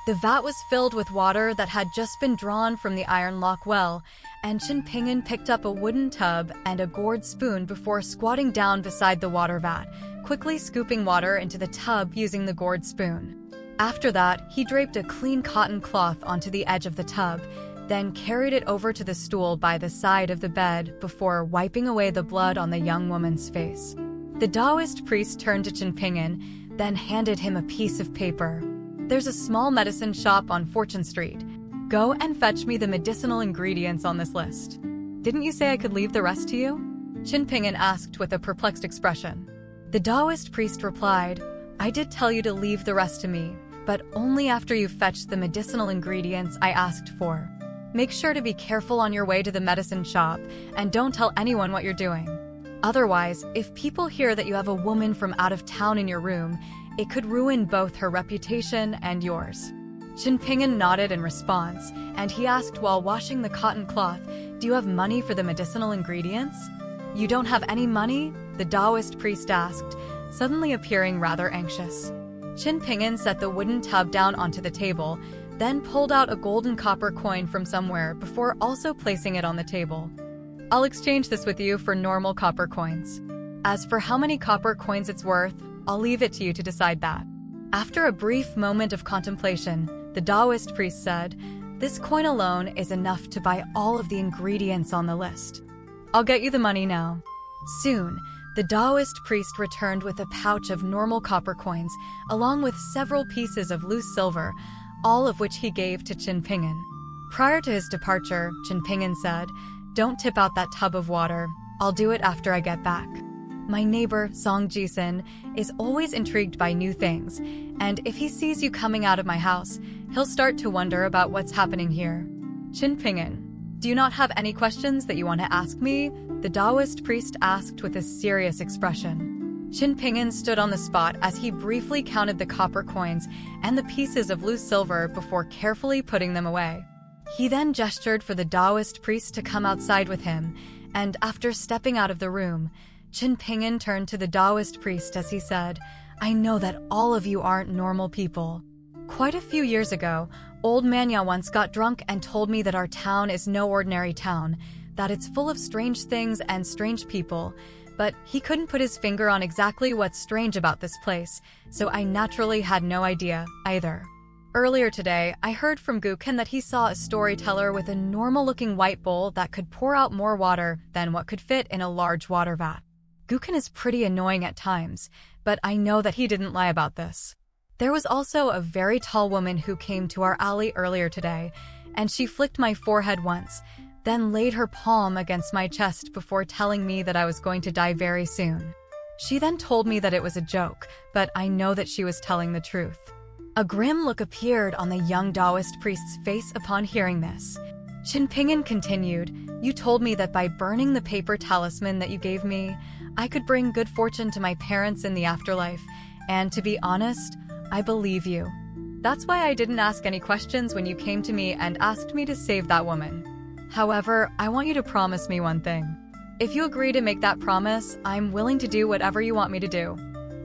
The vat was filled with water that had just been drawn from the iron lock well, and Qin Ping'an picked up a wooden tub and a gourd spoon before squatting down beside the water vat, quickly scooping water into the tub using the gourd spoon. After that, he draped a clean cotton cloth onto the edge of the tub, then carried it over to the stool by the side of the bed before wiping away the blood on the young woman's face. The Taoist priest turned to Qin Ping'an, then handed him a piece of paper. "There's a small medicine shop on Fortune Street. Go and fetch me the medicinal ingredients on this list." "Didn't you say I could leave the rest to you?" Qin Ping'an asked with a perplexed expression. The Taoist priest replied, "I did tell you to leave the rest to me, but only after you fetched the medicinal ingredients I asked for. Make sure to be careful on your way to the medicine shop and don't tell anyone what you're doing. Otherwise, if people hear that you have a woman from out of town in your room, it could ruin both her reputation and yours." Qin Ping'an nodded in response, and he asked while washing the cotton cloth, "Do you have money for the medicinal ingredients?" "You don't have any money?" the Taoist priest asked, suddenly appearing rather anxious. Qin Ping'an set the wooden tub down onto the table, then pulled out a golden copper coin from somewhere before also placing it on the table. "I'll exchange this with you for normal copper coins. As for how many copper coins it's worth, I'll leave it to you to decide that." After a brief moment of contemplation, the Taoist priest said, "This coin alone is enough to buy all of the ingredients on the list. I'll get you the money now." Soon, the Taoist priest returned with a pouch of normal copper coins, along with several pieces of loose silver, all of which he gave to Qin Ping'an. Prior to his departure, Qin Ping'an said, "Don't tip out that tub of water. I'll do it after I get back. My neighbor, Song Jisun, is always intrigued by new things, and if he sees you coming out of my house, he'll start to wonder about what's happening here." "Qin Ping'an, do you not have any questions that you want to ask me?" the Taoist priest asked with a serious expression. Qin Ping'an stood on the spot as he briefly counted the copper coins and the pieces of loose silver before carefully putting them away. He then gestured for the Taoist priest to come outside with him, and after stepping out of the room, Qin Ping'an turned to the Taoist priest as he said, "I know that all of you aren't normal people. Quite a few years ago, old Manya once got drunk and told me that our town is no ordinary town, that it's full of strange things and strange people, but he couldn't put his finger on exactly what's strange about this place, so I naturally had no idea either. Earlier today, I heard from Guken that he saw a storyteller with a normal-looking white bowl that could pour out more water than what could fit in a large water vat. Guken is pretty annoying at times, but I know that he didn't lie about this. There was also a very tall woman who came to our alley earlier today, and she flicked my forehead once, then laid her palm against my chest before telling me that I was going to die very soon. She then told me that it was a joke, but I know that she was telling the truth." A grim look appeared on the young Taoist priest's face upon hearing this. Qin Ping'an continued, "You told me that by burning the paper talisman that you gave me, I could bring good fortune to my parents in the afterlife, and to be honest, I believe you. That's why I didn't ask any questions when you came to me and asked me to save that woman. However, I want you to promise me one thing. If you agree to make that promise, I'm willing to do whatever you want me to do.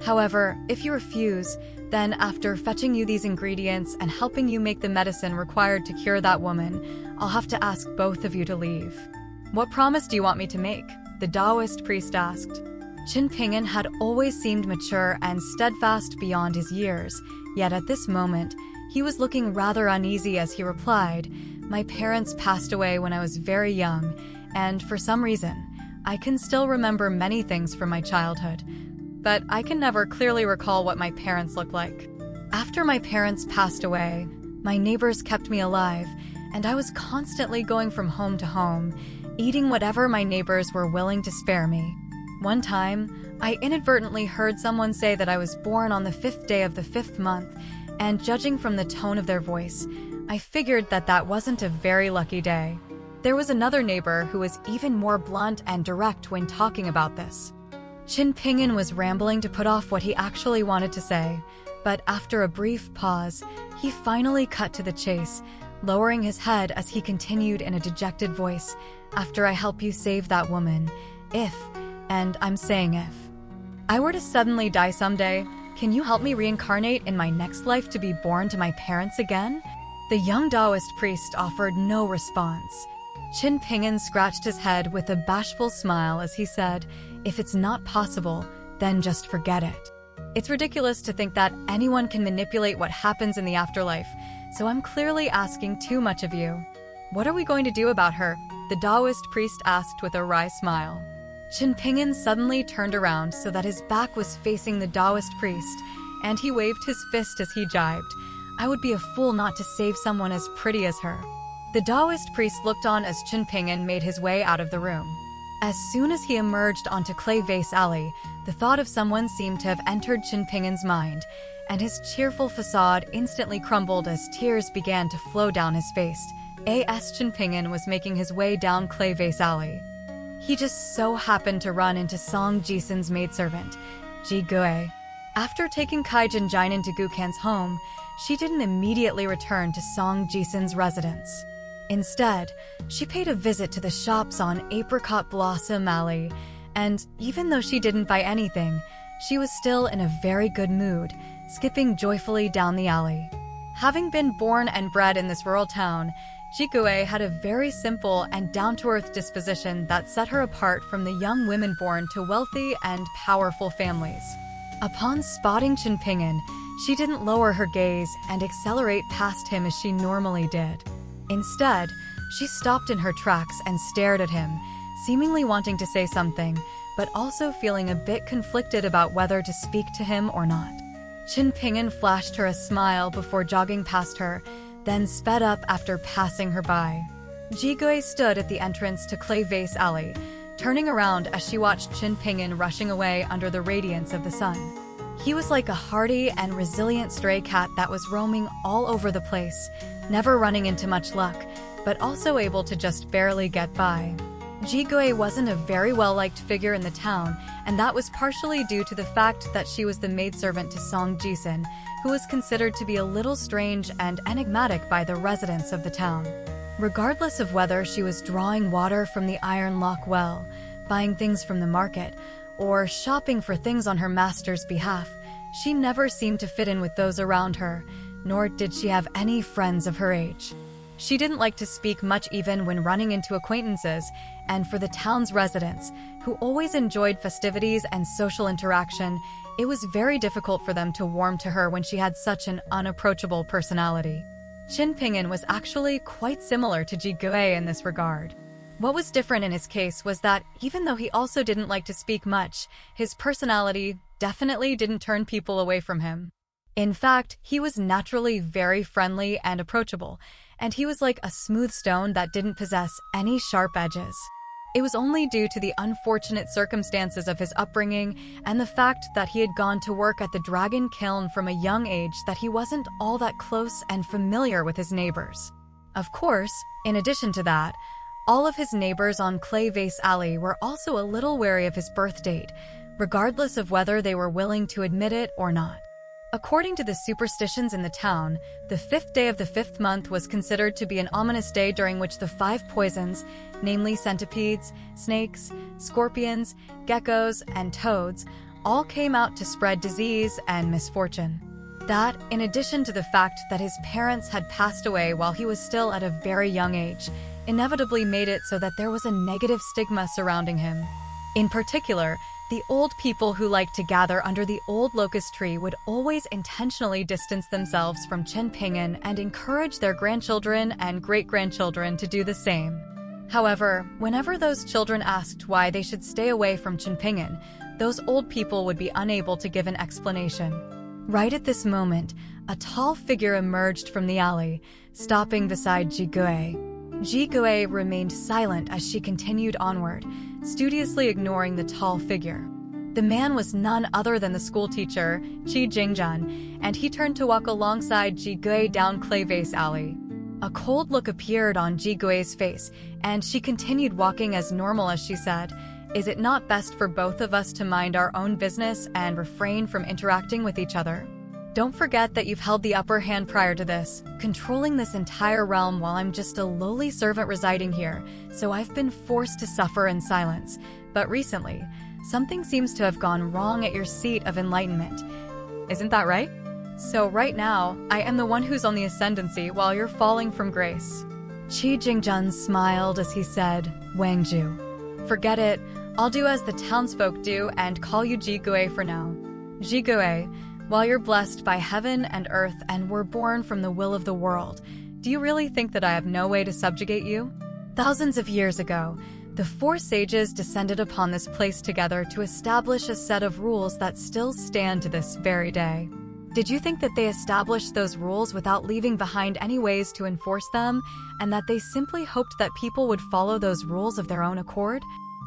However, if you refuse, then after fetching you these ingredients and helping you make the medicine required to cure that woman, I'll have to ask both of you to leave." "What promise do you want me to make?" the Taoist priest asked. Qin Ping'an had always seemed mature and steadfast beyond his years, yet at this moment, he was looking rather uneasy as he replied, "My parents passed away when I was very young, and for some reason, I can still remember many things from my childhood, but I can never clearly recall what my parents looked like. After my parents passed away, my neighbors kept me alive, and I was constantly going from home to home, eating whatever my neighbors were willing to spare me. One time, I inadvertently heard someone say that I was born on the 5th day of the 5th month, and judging from the tone of their voice, I figured that that wasn't a very lucky day." There was another neighbor who was even more blunt and direct when talking about this. Qin Ping'an was rambling to put off what he actually wanted to say, but after a brief pause, he finally cut to the chase, lowering his head as he continued in a dejected voice, "After I help you save that woman, if, and I'm saying if, I were to suddenly die someday, Can you help me reincarnate in my next life to be born to my parents again? The young Taoist priest offered no response. Qin Ping'an scratched his head with a bashful smile as he said, "If it's not possible, then just forget it. It's ridiculous to think that anyone can manipulate what happens in the afterlife, so I'm clearly asking too much of you." "What are we going to do about her?" the Taoist priest asked with a wry smile. Qin Ping'an suddenly turned around so that his back was facing the Taoist priest, and he waved his fist as he jibed. "I would be a fool not to save someone as pretty as her." The Taoist priest looked on as Qin Ping'an made his way out of the room. As soon as he emerged onto Clay Vase Alley, the thought of someone seemed to have entered Qin Ping'an's mind, and his cheerful facade instantly crumbled as tears began to flow down his face. As Qin Ping'an was making his way down Clay Vase Alley, he just so happened to run into Song Jisen's maidservant, Ji Gui. After taking Kai Jinjin to Gukan's home, she didn't immediately return to Song Jisen's residence. Instead, she paid a visit to the shops on Apricot Blossom Alley, and even though she didn't buy anything, she was still in a very good mood, skipping joyfully down the alley. Having been born and bred in this rural town, Ji Gui had a very simple and down-to-earth disposition that set her apart from the young women born to wealthy and powerful families. Upon spotting Qin Ping'an, she didn't lower her gaze and accelerate past him as she normally did. Instead, she stopped in her tracks and stared at him, seemingly wanting to say something, but also feeling a bit conflicted about whether to speak to him or not. Qin Ping'an flashed her a smile before jogging past her, then sped up after passing her by. Ji Gui stood at the entrance to Clay Vase Alley, turning around as she watched Qin Ping'an rushing away under the radiance of the sun. He was like a hardy and resilient stray cat that was roaming all over the place, never running into much luck, but also able to just barely get by. Ji Gui wasn't a very well-liked figure in the town, and that was partially due to the fact that she was the maidservant to Song Jisen, who was considered to be a little strange and enigmatic by the residents of the town. Regardless of whether she was drawing water from the Iron Lock well, buying things from the market, or shopping for things on her master's behalf, she never seemed to fit in with those around her, nor did she have any friends of her age. She didn't like to speak much even when running into acquaintances, and for the town's residents, who always enjoyed festivities and social interaction, it was very difficult for them to warm to her when she had such an unapproachable personality. Qin Ping'an was actually quite similar to Ji Gui in this regard. What was different in his case was that even though he also didn't like to speak much, his personality definitely didn't turn people away from him. In fact, he was naturally very friendly and approachable, and he was like a smooth stone that didn't possess any sharp edges. It was only due to the unfortunate circumstances of his upbringing and the fact that he had gone to work at the Dragon Kiln from a young age that he wasn't all that close and familiar with his neighbors. Of course, in addition to that, all of his neighbors on Clay Vase Alley were also a little wary of his birth date, regardless of whether they were willing to admit it or not. According to the superstitions in the town, the 5th day of the 5th month was considered to be an ominous day during which the 5 poisons, namely centipedes, snakes, scorpions, geckos, and toads, all came out to spread disease and misfortune. That, in addition to the fact that his parents had passed away while he was still at a very young age, inevitably made it so that there was a negative stigma surrounding him. In particular, the old people who liked to gather under the old locust tree would always intentionally distance themselves from Qin Ping'an and encourage their grandchildren and great-grandchildren to do the same. However, whenever those children asked why they should stay away from Qin Ping'an, those old people would be unable to give an explanation. Right at this moment, a tall figure emerged from the alley, stopping beside Ji Gui. Ji Gui remained silent as she continued onward, studiously ignoring the tall figure. The man was none other than the schoolteacher, Qi Jingzhan, and he turned to walk alongside Ji Gui down Clay Vase Alley. A cold look appeared on Ji Gui's face, and she continued walking as normal as she said, "Is it not best for both of us to mind our own business and refrain from interacting with each other? Don't forget that you've held the upper hand prior to this, controlling this entire realm while I'm just a lowly servant residing here, so I've been forced to suffer in silence. But recently, something seems to have gone wrong at your seat of enlightenment. isn't that right? So right now, I am the one who's on the ascendancy while you're falling from grace. Qi Jingjun smiled as he said, Wangju. Forget it, I'll do as the townsfolk do and call you Jigui for now. Jigui, while you're blessed by heaven and earth and were born from the will of the world, do you really think that I have no way to subjugate you? Thousands of years ago, the four sages descended upon this place together to establish a set of rules that still stand to this very day. Did you think that they established those rules without leaving behind any ways to enforce them, and that they simply hoped that people would follow those rules of their own accord?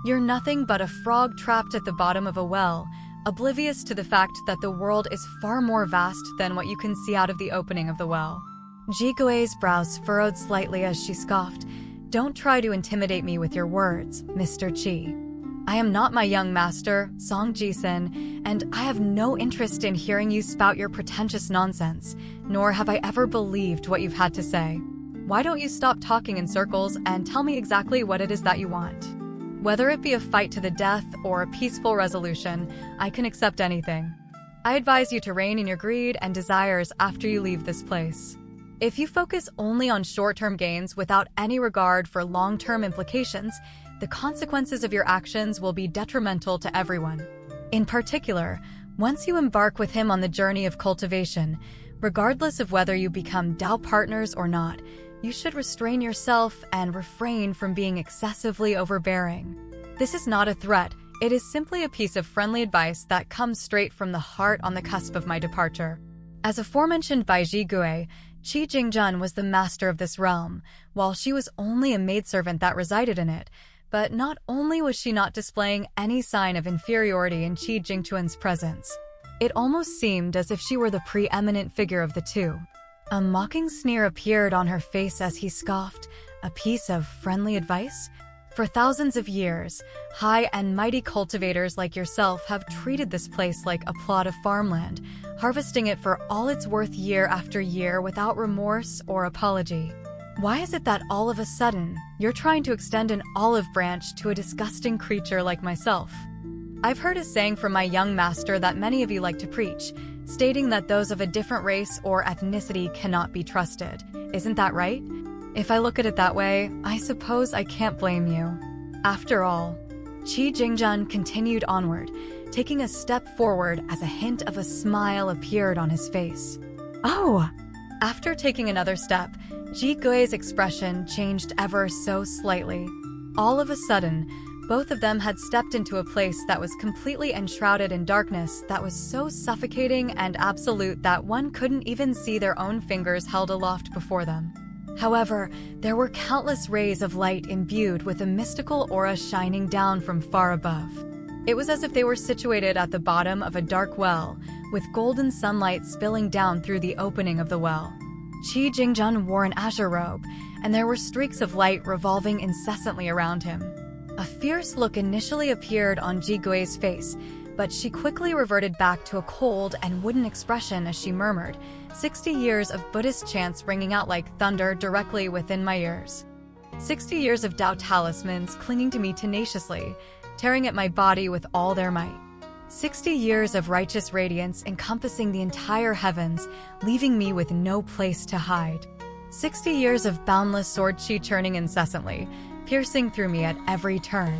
You're nothing but a frog trapped at the bottom of a well, oblivious to the fact that the world is far more vast than what you can see out of the opening of the well. Jigui's brows furrowed slightly as she scoffed. Don't try to intimidate me with your words, Mr. Qi. I am not my young master, Song Jisun, and I have no interest in hearing you spout your pretentious nonsense, nor have I ever believed what you've had to say. Why don't you stop talking in circles and tell me exactly what it is that you want? Whether it be a fight to the death or a peaceful resolution, I can accept anything. I advise you to rein in your greed and desires after you leave this place. If you focus only on short-term gains without any regard for long-term implications, the consequences of your actions will be detrimental to everyone. In particular, once you embark with him on the journey of cultivation, regardless of whether you become Dao partners or not, you should restrain yourself and refrain from being excessively overbearing. This is not a threat, it is simply a piece of friendly advice that comes straight from the heart on the cusp of my departure. As aforementioned by Jigui, Qi Jingjun was the master of this realm, while she was only a maidservant that resided in it. But not only was she not displaying any sign of inferiority in Qi Jingquan's presence, it almost seemed as if she were the preeminent figure of the two. A mocking sneer appeared on her face as he scoffed, a piece of friendly advice? For thousands of years, high and mighty cultivators like yourself have treated this place like a plot of farmland, harvesting it for all it's worth year after year without remorse or apology. Why is it that all of a sudden, you're trying to extend an olive branch to a disgusting creature like myself? I've heard a saying from my young master that many of you like to preach, stating that those of a different race or ethnicity cannot be trusted. Isn't that right? If I look at it that way, I suppose I can't blame you. After all, Qi Jingjun continued onward, taking a step forward as a hint of a smile appeared on his face. Oh! After taking another step, Ji Gui's expression changed ever so slightly. All of a sudden, both of them had stepped into a place that was completely enshrouded in darkness that was so suffocating and absolute that one couldn't even see their own fingers held aloft before them. However, there were countless rays of light imbued with a mystical aura shining down from far above. It was as if they were situated at the bottom of a dark well, with golden sunlight spilling down through the opening of the well. Qi Jingjun wore an azure robe, and there were streaks of light revolving incessantly around him. A fierce look initially appeared on Ji Gui's face, but she quickly reverted back to a cold and wooden expression as she murmured, 60 years of Buddhist chants ringing out like thunder directly within my ears. 60 years of Tao talismans clinging to me tenaciously, tearing at my body with all their might. 60 years of righteous radiance encompassing the entire heavens, leaving me with no place to hide. 60 years of boundless sword chi churning incessantly, piercing through me at every turn.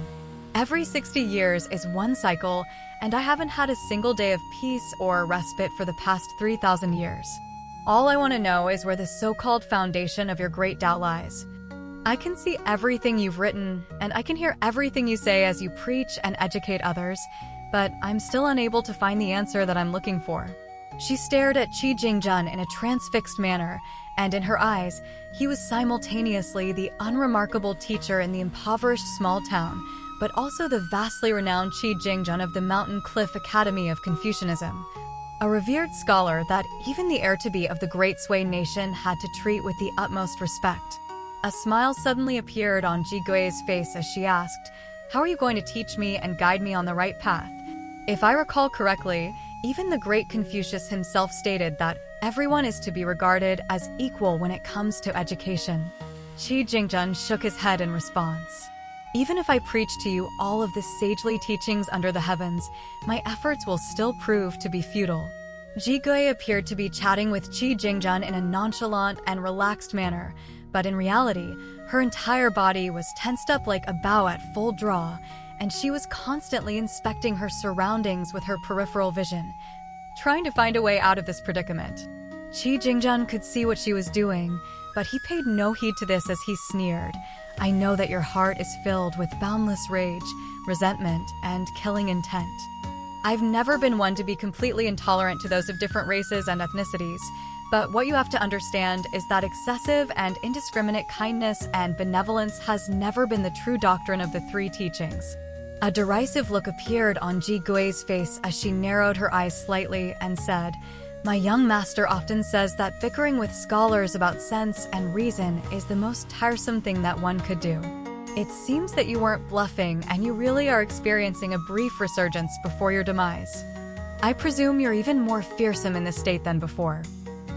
Every 60 years is one cycle, and I haven't had a single day of peace or respite for the past 3,000 years. All I want to know is where the so-called foundation of your great Tao lies. I can see everything you've written, and I can hear everything you say as you preach and educate others, but I'm still unable to find the answer that I'm looking for. She stared at Qi Jingjun in a transfixed manner, and in her eyes, he was simultaneously the unremarkable teacher in the impoverished small town, but also the vastly renowned Qi Jingjun of the Mountain Cliff Academy of Confucianism, a revered scholar that even the heir-to-be of the Great Sui nation had to treat with the utmost respect. A smile suddenly appeared on Ji Gui's face as she asked, "How are you going to teach me and guide me on the right path?" If I recall correctly, even the great Confucius himself stated that everyone is to be regarded as equal when it comes to education. Qi Jingjun shook his head in response. Even if I preach to you all of the sagely teachings under the heavens, my efforts will still prove to be futile. Jigui appeared to be chatting with Qi Jingjun in a nonchalant and relaxed manner, but in reality, her entire body was tensed up like a bow at full draw, and she was constantly inspecting her surroundings with her peripheral vision, trying to find a way out of this predicament. Qi Jingjun could see what she was doing, but he paid no heed to this as he sneered. "I know that your heart is filled with boundless rage, resentment, and killing intent. I've never been one to be completely intolerant to those of different races and ethnicities, but what you have to understand is that excessive and indiscriminate kindness and benevolence has never been the true doctrine of the three teachings." A derisive look appeared on Jigui's face as she narrowed her eyes slightly and said, "My young master often says that bickering with scholars about sense and reason is the most tiresome thing that one could do. It seems that you weren't bluffing and you really are experiencing a brief resurgence before your demise. I presume you're even more fearsome in this state than before."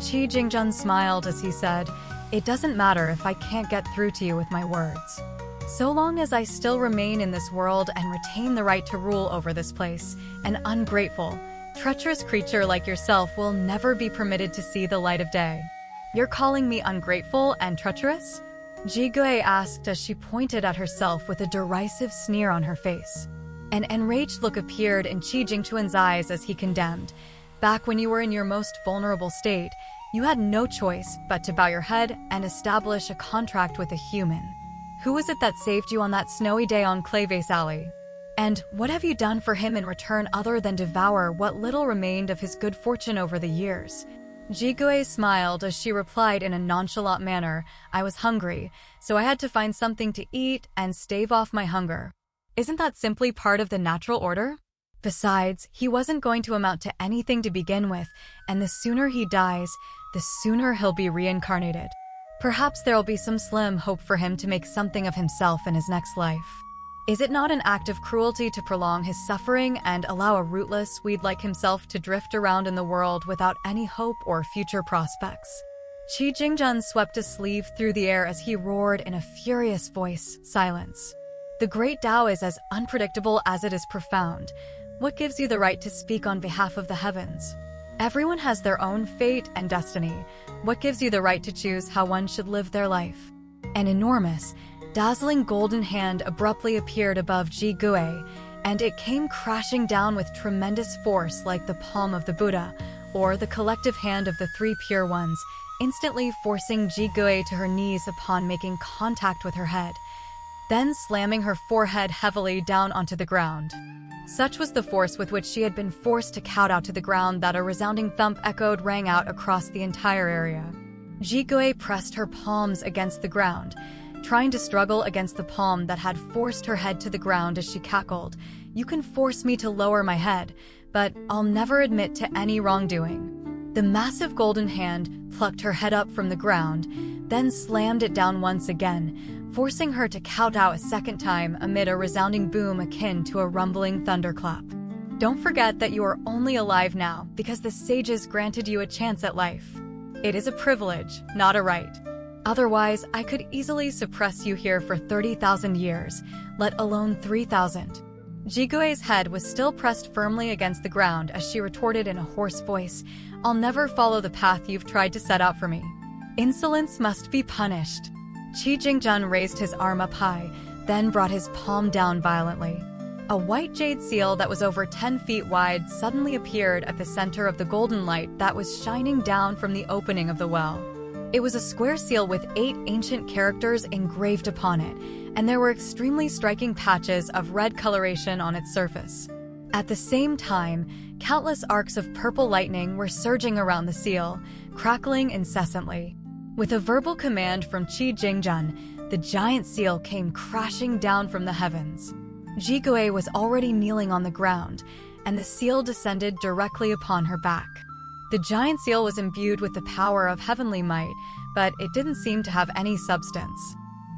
Qi Jingjun smiled as he said, "It doesn't matter if I can't get through to you with my words. So long as I still remain in this world and retain the right to rule over this place, an ungrateful, treacherous creature like yourself will never be permitted to see the light of day." "You're calling me ungrateful and treacherous?" Jigui asked as she pointed at herself with a derisive sneer on her face. An enraged look appeared in Qi Jingchuan's eyes as he condemned, "Back when you were in your most vulnerable state, you had no choice but to bow your head and establish a contract with a human. Who was it that saved you on that snowy day on Clayvase Alley? And what have you done for him in return other than devour what little remained of his good fortune over the years?" Jigui smiled as she replied in a nonchalant manner, "I was hungry, so I had to find something to eat and stave off my hunger. Isn't that simply part of the natural order? Besides, he wasn't going to amount to anything to begin with, and the sooner he dies, the sooner he'll be reincarnated. Perhaps there'll be some slim hope for him to make something of himself in his next life. Is it not an act of cruelty to prolong his suffering and allow a rootless weed like himself to drift around in the world without any hope or future prospects?" Qi Jingjun swept a sleeve through the air as he roared in a furious voice, "Silence. The great Tao is as unpredictable as it is profound. What gives you the right to speak on behalf of the heavens? Everyone has their own fate and destiny. What gives you the right to choose how one should live their life?" An enormous, dazzling golden hand abruptly appeared above Jigui, and it came crashing down with tremendous force like the palm of the Buddha, or the collective hand of the three pure ones, instantly forcing Jigui to her knees upon making contact with her head, then slamming her forehead heavily down onto the ground. Such was the force with which she had been forced to kowtow to the ground that a resounding thump rang out across the entire area. Jigui pressed her palms against the ground, trying to struggle against the palm that had forced her head to the ground as she cackled, "You can force me to lower my head, but I'll never admit to any wrongdoing." The massive golden hand plucked her head up from the ground, then slammed it down once again, forcing her to kowtow a second time amid a resounding boom akin to a rumbling thunderclap. "Don't forget that you are only alive now because the sages granted you a chance at life. It is a privilege, not a right. Otherwise, I could easily suppress you here for 30,000 years, let alone 3,000. Jigui's head was still pressed firmly against the ground as she retorted in a hoarse voice, "I'll never follow the path you've tried to set out for me. Insolence must be punished." Qi Jingjun raised his arm up high, then brought his palm down violently. A white jade seal that was over 10 feet wide suddenly appeared at the center of the golden light that was shining down from the opening of the well. It was a square seal with 8 ancient characters engraved upon it, and there were extremely striking patches of red coloration on its surface. At the same time, countless arcs of purple lightning were surging around the seal, crackling incessantly. With a verbal command from Qi Jingjun, the giant seal came crashing down from the heavens. Jigui was already kneeling on the ground, and the seal descended directly upon her back. The giant seal was imbued with the power of heavenly might, but it didn't seem to have any substance.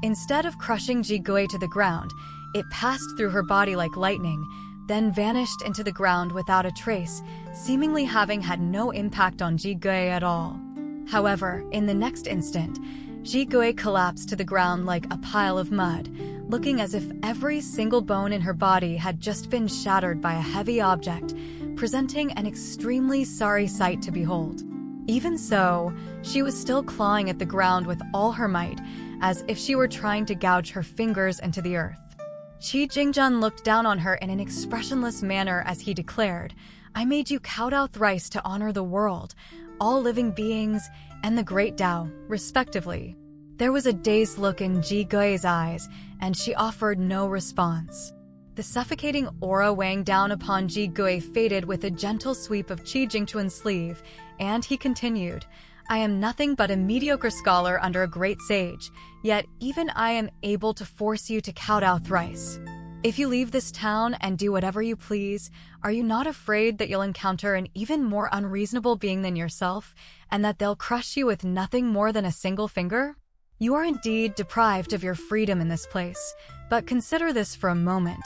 Instead of crushing Jigui to the ground, it passed through her body like lightning, then vanished into the ground without a trace, seemingly having had no impact on Jigui at all. However, in the next instant, Jigui collapsed to the ground like a pile of mud, looking as if every single bone in her body had just been shattered by a heavy object, presenting an extremely sorry sight to behold. Even so, she was still clawing at the ground with all her might, as if she were trying to gouge her fingers into the earth. Qi Jingjun looked down on her in an expressionless manner as he declared, "I made you kowtow thrice to honor the world, all living beings, and the great Tao, respectively." There was a dazed look in Ji Gui's eyes, and she offered no response. The suffocating aura weighing down upon Ji Gui faded with a gentle sweep of Qi Jingchun's sleeve, and he continued, "I am nothing but a mediocre scholar under a great sage, yet even I am able to force you to kowtow thrice. If you leave this town and do whatever you please, are you not afraid that you'll encounter an even more unreasonable being than yourself, and that they'll crush you with nothing more than a single finger? You are indeed deprived of your freedom in this place, but consider this for a moment.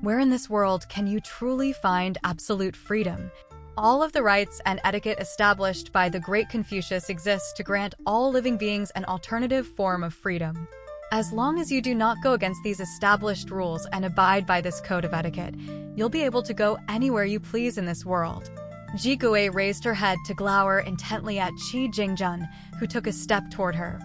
Where in this world can you truly find absolute freedom? All of the rights and etiquette established by the great Confucius exist to grant all living beings an alternative form of freedom. As long as you do not go against these established rules and abide by this code of etiquette, you'll be able to go anywhere you please in this world." Ji Gui raised her head to glower intently at Qi Jingjun, who took a step toward her.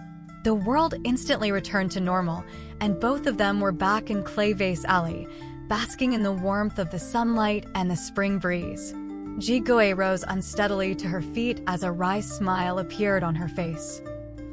The world instantly returned to normal, and both of them were back in Clay Vase Alley, basking in the warmth of the sunlight and the spring breeze. Ji Gui rose unsteadily to her feet as a wry smile appeared on her face.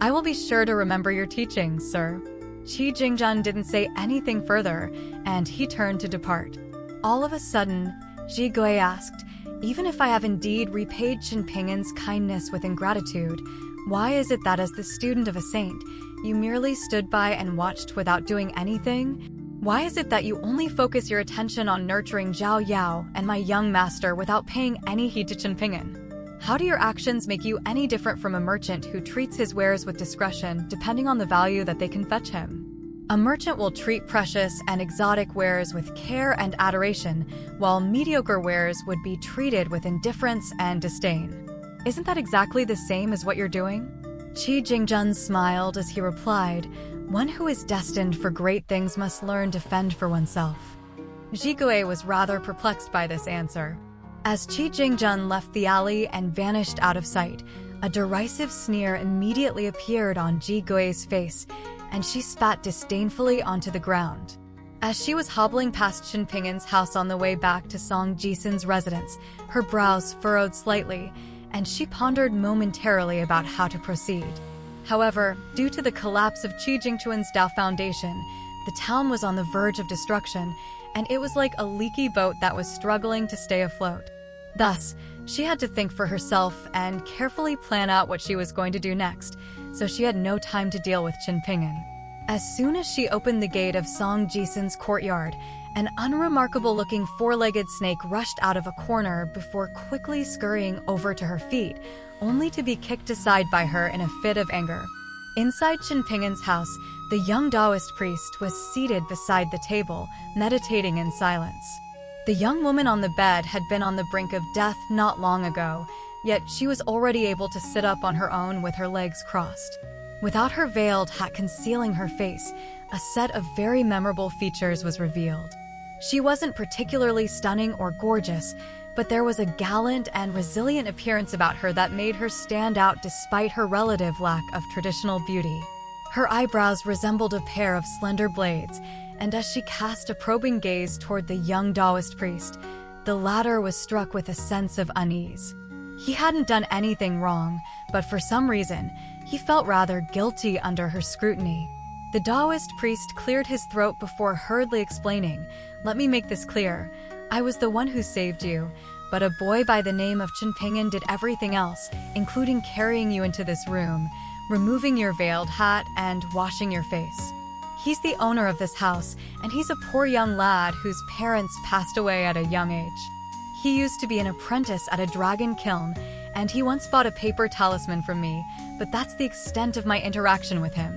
"I will be sure to remember your teachings, sir." Qi Jingjun didn't say anything further, and he turned to depart. All of a sudden, Ji Gui asked, "Even if I have indeed repaid Qin Pingin's kindness with ingratitude, why is it that as the student of a saint, you merely stood by and watched without doing anything? Why is it that you only focus your attention on nurturing Zhao Yao and my young master without paying any heed to Qin Pingin? How do your actions make you any different from a merchant who treats his wares with discretion depending on the value that they can fetch him? A merchant will treat precious and exotic wares with care and adoration, while mediocre wares would be treated with indifference and disdain. Isn't that exactly the same as what you're doing?" Qi Jingjun smiled as he replied, "One who is destined for great things must learn to fend for oneself." Ji Gui was rather perplexed by this answer. As Qi Jingjun left the alley and vanished out of sight, a derisive sneer immediately appeared on Ji Gui's face, and she spat disdainfully onto the ground. As she was hobbling past Qin Pingin's house on the way back to Song Jisun's residence, her brows furrowed slightly, and she pondered momentarily about how to proceed. However, due to the collapse of Qi Jingchun's Dao Foundation, the town was on the verge of destruction, and it was like a leaky boat that was struggling to stay afloat. Thus, she had to think for herself and carefully plan out what she was going to do next, so she had no time to deal with Qin Pingin. As soon as she opened the gate of Song Jisun's courtyard, an unremarkable-looking four-legged snake rushed out of a corner before quickly scurrying over to her feet, only to be kicked aside by her in a fit of anger. Inside Qin Pingin's house, the young Taoist priest was seated beside the table, meditating in silence. The young woman on the bed had been on the brink of death not long ago, yet she was already able to sit up on her own with her legs crossed. Without her veiled hat concealing her face, a set of very memorable features was revealed. She wasn't particularly stunning or gorgeous, but there was a gallant and resilient appearance about her that made her stand out despite her relative lack of traditional beauty. Her eyebrows resembled a pair of slender blades, and as she cast a probing gaze toward the young Taoist priest, the latter was struck with a sense of unease. He hadn't done anything wrong, but for some reason, he felt rather guilty under her scrutiny. The Taoist priest cleared his throat before hurriedly explaining, "Let me make this clear. I was the one who saved you, but a boy by the name of Qin Pingin did everything else, including carrying you into this room, removing your veiled hat, and washing your face. He's the owner of this house, and he's a poor young lad whose parents passed away at a young age. He used to be an apprentice at a dragon kiln, and he once bought a paper talisman from me, but that's the extent of my interaction with him.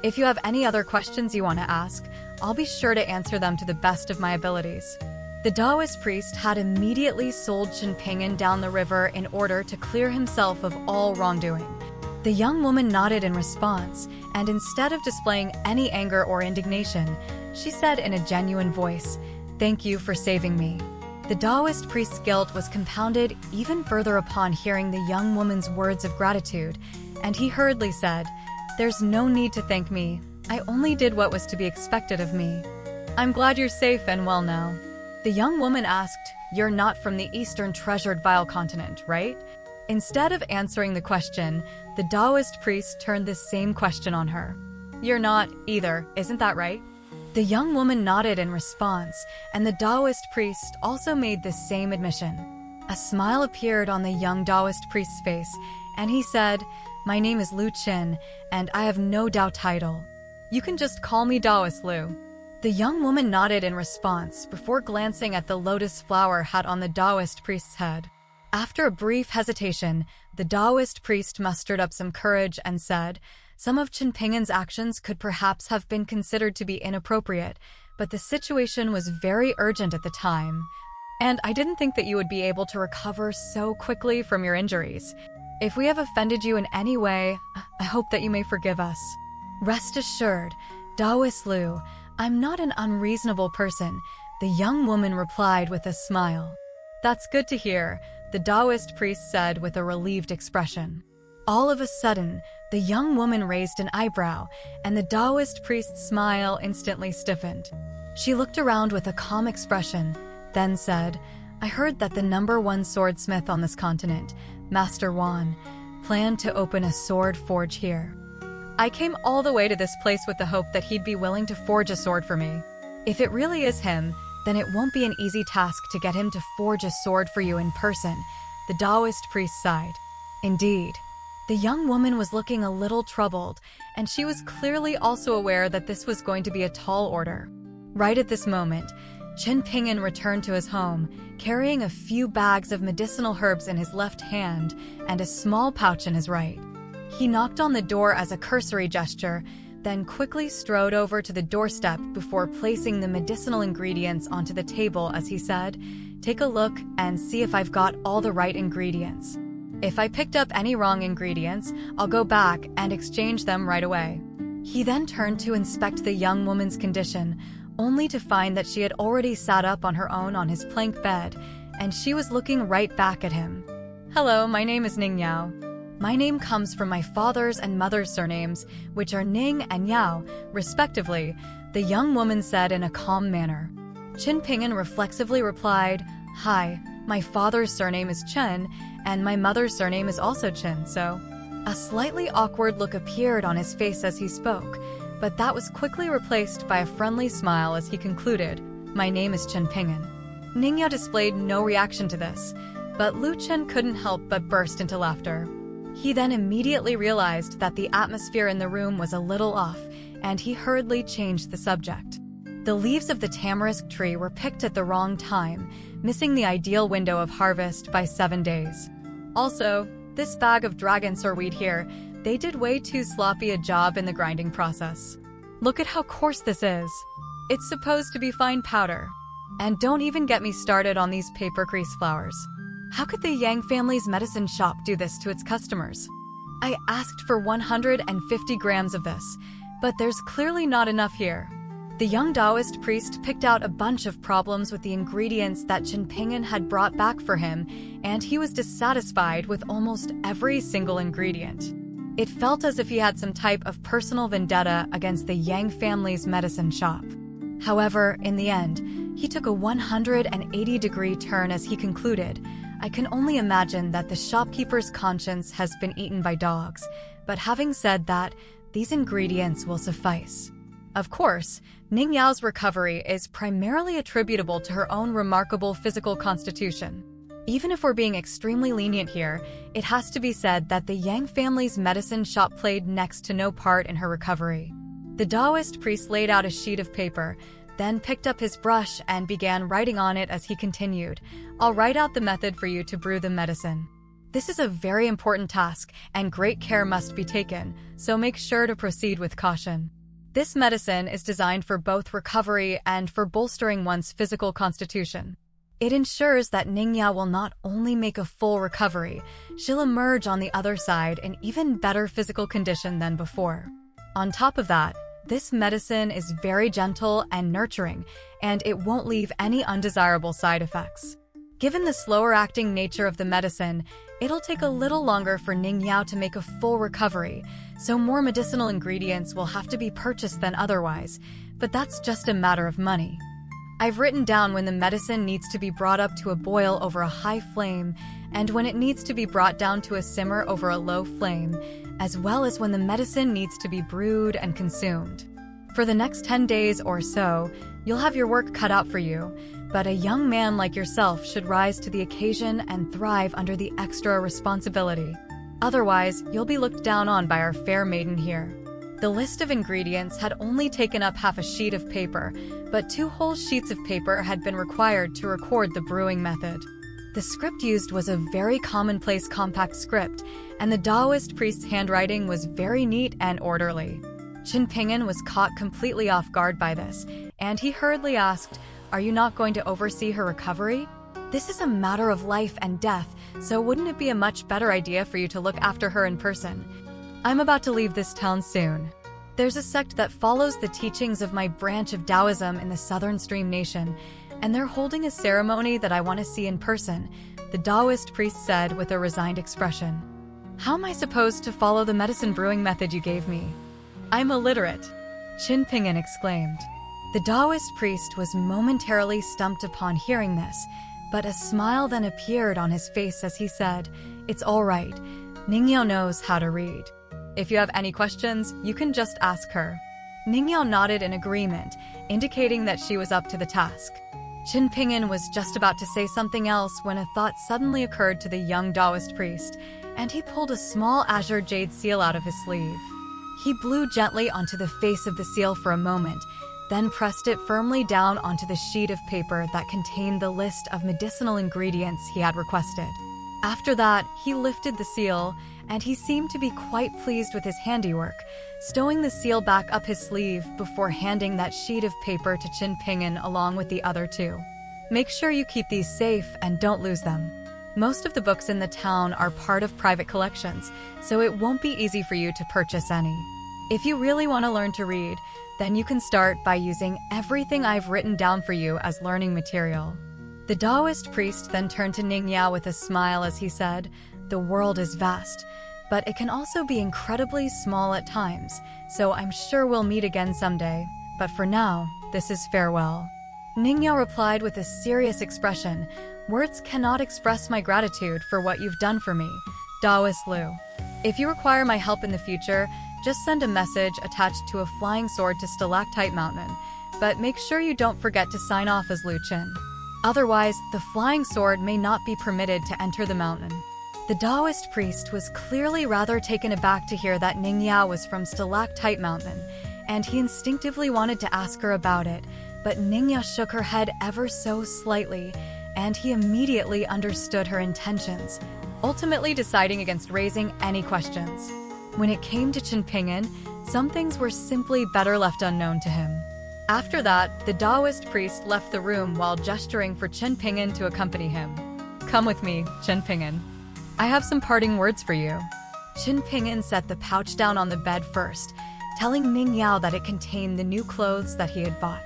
If you have any other questions you want to ask, I'll be sure to answer them to the best of my abilities." The Taoist priest had immediately sold Qin Pingin down the river in order to clear himself of all wrongdoing. The young woman nodded in response, and instead of displaying any anger or indignation, she said in a genuine voice, "Thank you for saving me." The Taoist priest's guilt was compounded even further upon hearing the young woman's words of gratitude, and he hurriedly said, "There's no need to thank me. I only did what was to be expected of me. I'm glad you're safe and well now." The young woman asked, "You're not from the Eastern Treasured Vile continent, right?" Instead of answering the question, the Taoist priest turned the same question on her. "You're not either, isn't that right?" The young woman nodded in response, and the Taoist priest also made the same admission. A smile appeared on the young Taoist priest's face, and he said, "My name is Lu Qin, and I have no Dao title. You can just call me Taoist Lu." The young woman nodded in response before glancing at the lotus flower hat on the Taoist priest's head. After a brief hesitation, the Taoist priest mustered up some courage and said, "Some of Chen Ping'an's actions could perhaps have been considered to be inappropriate, but the situation was very urgent at the time, and I didn't think that you would be able to recover so quickly from your injuries. If we have offended you in any way, I hope that you may forgive us." "Rest assured, Taoist Lu, I'm not an unreasonable person," the young woman replied with a smile. "That's good to hear," the Taoist priest said with a relieved expression. All of a sudden, the young woman raised an eyebrow, and the Taoist priest's smile instantly stiffened. She looked around with a calm expression, then said, "I heard that the #1 swordsmith on this continent, Master Wan, planned to open a sword forge here. I came all the way to this place with the hope that he'd be willing to forge a sword for me. If it really is him, then it won't be an easy task to get him to forge a sword for you in person," the Taoist priest sighed. Indeed. The young woman was looking a little troubled, and she was clearly also aware that this was going to be a tall order. Right at this moment, Chen Ping'an returned to his home, carrying a few bags of medicinal herbs in his left hand and a small pouch in his right. He knocked on the door as a cursory gesture, then quickly strode over to the doorstep before placing the medicinal ingredients onto the table as he said, "Take a look and see if I've got all the right ingredients. If I picked up any wrong ingredients, I'll go back and exchange them right away." He then turned to inspect the young woman's condition, only to find that she had already sat up on her own on his plank bed, and she was looking right back at him. "Hello, my name is Ning Yao. My name comes from my father's and mother's surnames, which are Ning and Yao, respectively," the young woman said in a calm manner. Chen Ping'an reflexively replied, "Hi, my father's surname is Chen, and my mother's surname is also Chen, so..." A slightly awkward look appeared on his face as he spoke, but that was quickly replaced by a friendly smile as he concluded, "My name is Chen Ping'an." Ning Yao displayed no reaction to this, but Lu Chen couldn't help but burst into laughter. He then immediately realized that the atmosphere in the room was a little off, and he hurriedly changed the subject. The leaves of the tamarisk tree were picked at the wrong time, missing the ideal window of harvest by 7 days. Also, this bag of dragon sorweed here, they did way too sloppy a job in the grinding process. Look at how coarse this is. It's supposed to be fine powder. And don't even get me started on these paper crease flowers. How could the Yang family's medicine shop do this to its customers? I asked for 150 grams of this, but there's clearly not enough here." The young Taoist priest picked out a bunch of problems with the ingredients that Chen Ping'an had brought back for him, and he was dissatisfied with almost every single ingredient. It felt as if he had some type of personal vendetta against the Yang family's medicine shop. However, in the end, he took a 180-degree turn as he concluded, "I can only imagine that the shopkeeper's conscience has been eaten by dogs, but having said that, these ingredients will suffice." Of course, Ning Yao's recovery is primarily attributable to her own remarkable physical constitution. Even if we're being extremely lenient here, it has to be said that the Yang family's medicine shop played next to no part in her recovery. The Taoist priest laid out a sheet of paper, then picked up his brush and began writing on it as he continued, "I'll write out the method for you to brew the medicine. This is a very important task, and great care must be taken, so make sure to proceed with caution. This medicine is designed for both recovery and for bolstering one's physical constitution. It ensures that Ning Yao will not only make a full recovery, she'll emerge on the other side in even better physical condition than before. On top of that, This medicine is very gentle and nurturing, and it won't leave any undesirable side effects. Given the slower-acting nature of the medicine, it'll take a little longer for Ningyao to make a full recovery, so more medicinal ingredients will have to be purchased than otherwise, but that's just a matter of money. I've written down when the medicine needs to be brought up to a boil over a high flame, and when it needs to be brought down to a simmer over a low flame, as well as when the medicine needs to be brewed and consumed. For the next 10 days or so, you'll have your work cut out for you, but a young man like yourself should rise to the occasion and thrive under the extra responsibility. Otherwise, you'll be looked down on by our fair maiden here. The list of ingredients had only taken up half a sheet of paper, but 2 whole sheets of paper had been required to record the brewing method. The script used was a very commonplace compact script, and the Taoist priest's handwriting was very neat and orderly. Qin Ping'an was caught completely off guard by this, and he hurriedly asked, "Are you not going to oversee her recovery? This is a matter of life and death, so wouldn't it be a much better idea for you to look after her in person? I'm about to leave this town soon. There's a sect that follows the teachings of my branch of Taoism in the Southern Stream Nation, and they're holding a ceremony that I want to see in person," the Taoist priest said with a resigned expression. "How am I supposed to follow the medicine brewing method you gave me? I'm illiterate," Qin Ping'an exclaimed. The Taoist priest was momentarily stumped upon hearing this, but a smile then appeared on his face as he said, "It's all right. Ningyao knows how to read. If you have any questions, you can just ask her." Ningyao nodded in agreement, indicating that she was up to the task. Qin Ping'an was just about to say something else when a thought suddenly occurred to the young Taoist priest, and he pulled a small azure jade seal out of his sleeve. He blew gently onto the face of the seal for a moment, then pressed it firmly down onto the sheet of paper that contained the list of medicinal ingredients he had requested. After that, he lifted the seal, and he seemed to be quite pleased with his handiwork, stowing the seal back up his sleeve before handing that sheet of paper to Qin Ping'an along with the other 2. "Make sure you keep these safe and don't lose them. Most of the books in the town are part of private collections, so it won't be easy for you to purchase any. If you really want to learn to read, then you can start by using everything I've written down for you as learning material." The Taoist priest then turned to Ningyao with a smile as he said, "The world is vast, but it can also be incredibly small at times, so I'm sure we'll meet again someday, but for now, this is farewell." Ningyao replied with a serious expression, "Words cannot express my gratitude for what you've done for me, Taoist Lu. If you require my help in the future, just send a message attached to a flying sword to Stalactite Mountain, but make sure you don't forget to sign off as Lu Qin. Otherwise, the flying sword may not be permitted to enter the mountain." The Taoist priest was clearly rather taken aback to hear that Ningyao was from Stalactite Mountain, and he instinctively wanted to ask her about it, but Ningyao shook her head ever so slightly, and he immediately understood her intentions, ultimately deciding against raising any questions. When it came to Qin Ping'an, some things were simply better left unknown to him. After that, the Taoist priest left the room while gesturing for Qin Ping'an to accompany him. "Come with me, Qin Ping'an. I have some parting words for you." Qin Ping'an set the pouch down on the bed first, telling Ningyao that it contained the new clothes that he had bought.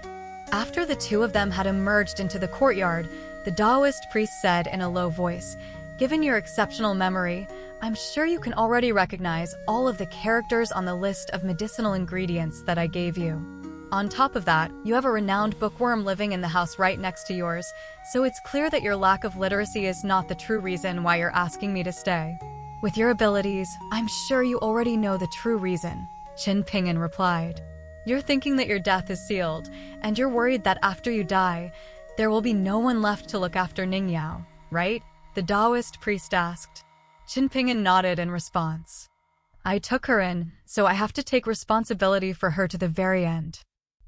After the 2 of them had emerged into the courtyard, the Taoist priest said in a low voice, "Given your exceptional memory, I'm sure you can already recognize all of the characters on the list of medicinal ingredients that I gave you. On top of that, you have a renowned bookworm living in the house right next to yours, so it's clear that your lack of literacy is not the true reason why you're asking me to stay. With your abilities, I'm sure you already know the true reason," Qin Ping'an replied. "You're thinking that your death is sealed, and you're worried that after you die, there will be no one left to look after Ningyao, right?" the Taoist priest asked. Qin Ping'an nodded in response. "I took her in, so I have to take responsibility for her to the very end."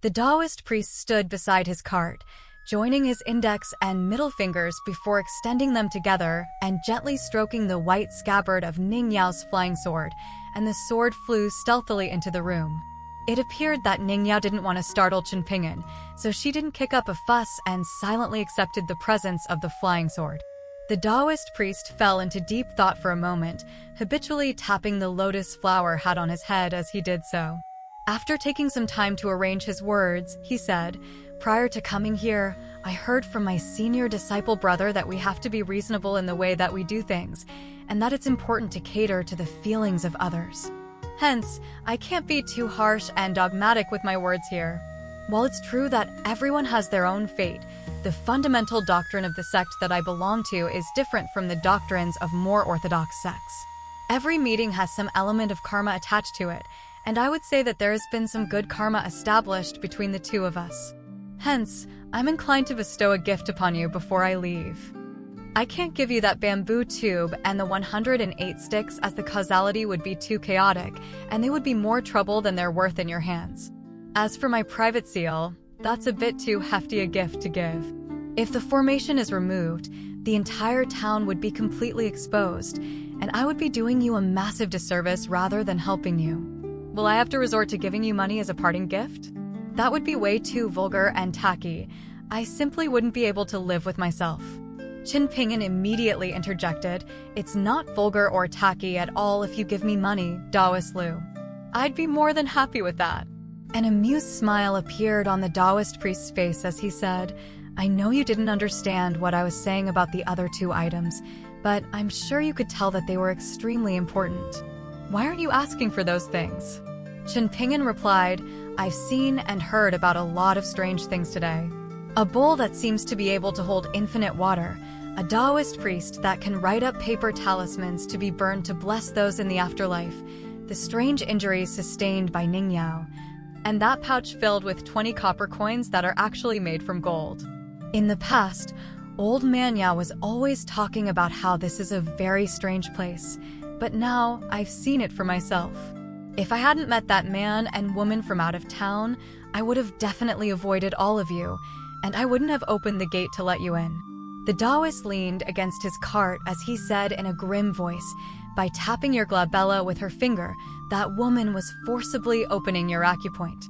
The Taoist priest stood beside his cart, joining his index and middle fingers before extending them together and gently stroking the white scabbard of Ningyao's flying sword, and the sword flew stealthily into the room. It appeared that Ningyao didn't want to startle Qin Ping'an, so she didn't kick up a fuss and silently accepted the presence of the flying sword. The Taoist priest fell into deep thought for a moment, habitually tapping the lotus flower hat on his head as he did so. After taking some time to arrange his words, he said, "Prior to coming here, I heard from my senior disciple brother that we have to be reasonable in the way that we do things, and that it's important to cater to the feelings of others. Hence, I can't be too harsh and dogmatic with my words here. While it's true that everyone has their own fate, the fundamental doctrine of the sect that I belong to is different from the doctrines of more orthodox sects. Every meeting has some element of karma attached to it, and I would say that there has been some good karma established between the two of us. Hence, I'm inclined to bestow a gift upon you before I leave. I can't give you that bamboo tube and the 108 sticks, as the causality would be too chaotic, and they would be more trouble than they're worth in your hands. As for my private seal, that's a bit too hefty a gift to give. If the formation is removed, the entire town would be completely exposed, and I would be doing you a massive disservice rather than helping you. Will I have to resort to giving you money as a parting gift? That would be way too vulgar and tacky. I simply wouldn't be able to live with myself." Qin Pinyin immediately interjected, "It's not vulgar or tacky at all if you give me money, Taoist Lu. I'd be more than happy with that." An amused smile appeared on the Taoist priest's face as he said, "I know you didn't understand what I was saying about the other two items, but I'm sure you could tell that they were extremely important. Why aren't you asking for those things?" Qin Pinyin replied, "I've seen and heard about a lot of strange things today. A bowl that seems to be able to hold infinite water, a Taoist priest that can write up paper talismans to be burned to bless those in the afterlife, the strange injuries sustained by Ning Yao, and that pouch filled with 20 copper coins that are actually made from gold. In the past, old man Yao was always talking about how this is a very strange place, but now I've seen it for myself. If I hadn't met that man and woman from out of town, I would have definitely avoided all of you, and I wouldn't have opened the gate to let you in." The Taoist leaned against his cart as he said in a grim voice, "By tapping your glabella with her finger, that woman was forcibly opening your acupoint.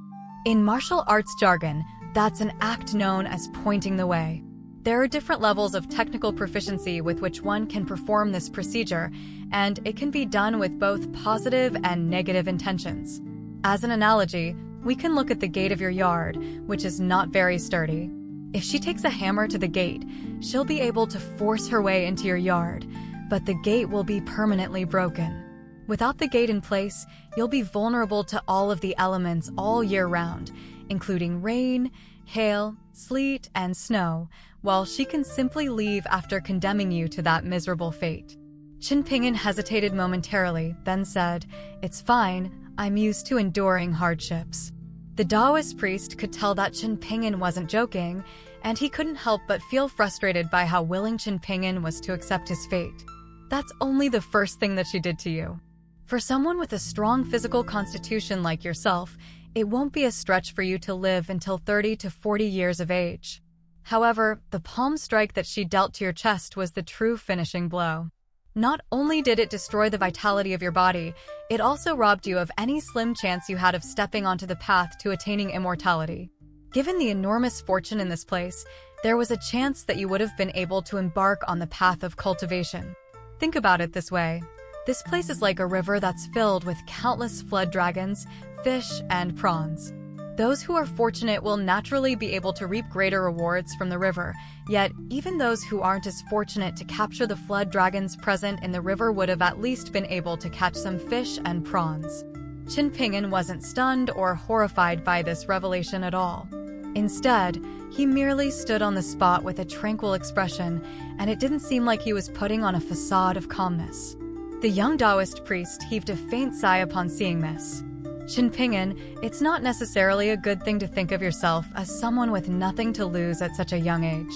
In martial arts jargon, that's an act known as pointing the way. There are different levels of technical proficiency with which one can perform this procedure, and it can be done with both positive and negative intentions. As an analogy, we can look at the gate of your yard, which is not very sturdy. If she takes a hammer to the gate, she'll be able to force her way into your yard, but the gate will be permanently broken. Without the gate in place, you'll be vulnerable to all of the elements all year round, including rain, hail, sleet, and snow, while she can simply leave after condemning you to that miserable fate." Qin Pinyin hesitated momentarily, then said, "It's fine, I'm used to enduring hardships." The Taoist priest could tell that Qin Pinyin wasn't joking, and he couldn't help but feel frustrated by how willing Qin Pinyin was to accept his fate. That's only the first thing that she did to you. For someone with a strong physical constitution like yourself, it won't be a stretch for you to live until 30 to 40 years of age. However, the palm strike that she dealt to your chest was the true finishing blow. Not only did it destroy the vitality of your body, it also robbed you of any slim chance you had of stepping onto the path to attaining immortality. Given the enormous fortune in this place, there was a chance that you would have been able to embark on the path of cultivation. Think about it this way. This place is like a river that's filled with countless flood dragons, fish, and prawns. Those who are fortunate will naturally be able to reap greater rewards from the river, yet even those who aren't as fortunate to capture the flood dragons present in the river would have at least been able to catch some fish and prawns. Qin Pinyin wasn't stunned or horrified by this revelation at all. Instead, he merely stood on the spot with a tranquil expression, and it didn't seem like he was putting on a facade of calmness. The young Taoist priest heaved a faint sigh upon seeing this. Qin Pinyin, it's not necessarily a good thing to think of yourself as someone with nothing to lose at such a young age.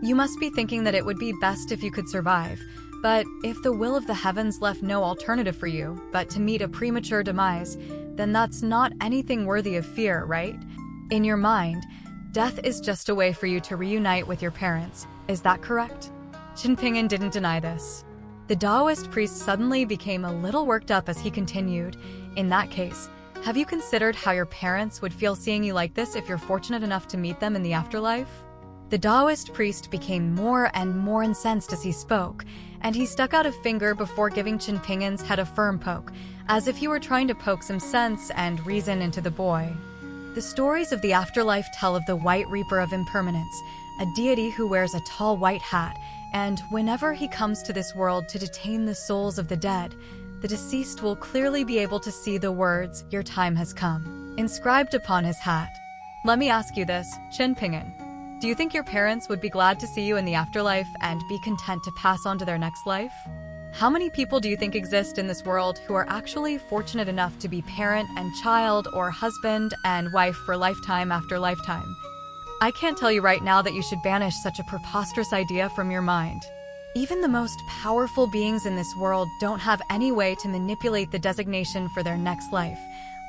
You must be thinking that it would be best if you could survive, but if the will of the heavens left no alternative for you but to meet a premature demise, then that's not anything worthy of fear, right? In your mind, death is just a way for you to reunite with your parents. Is that correct? Qin Pinyin didn't deny this. The Taoist priest suddenly became a little worked up as he continued, "In that case, have you considered how your parents would feel seeing you like this if you're fortunate enough to meet them in the afterlife?" The Taoist priest became more and more incensed as he spoke, and he stuck out a finger before giving Qin Pingin's head a firm poke, as if he were trying to poke some sense and reason into the boy. The stories of the afterlife tell of the White Reaper of Impermanence, a deity who wears a tall white hat, and whenever he comes to this world to detain the souls of the dead, the deceased will clearly be able to see the words, "Your time has come," inscribed upon his hat. Let me ask you this, Qin Pingin. Do you think your parents would be glad to see you in the afterlife and be content to pass on to their next life? How many people do you think exist in this world who are actually fortunate enough to be parent and child or husband and wife for lifetime after lifetime? I can't tell you right now that you should banish such a preposterous idea from your mind. Even the most powerful beings in this world don't have any way to manipulate the designation for their next life,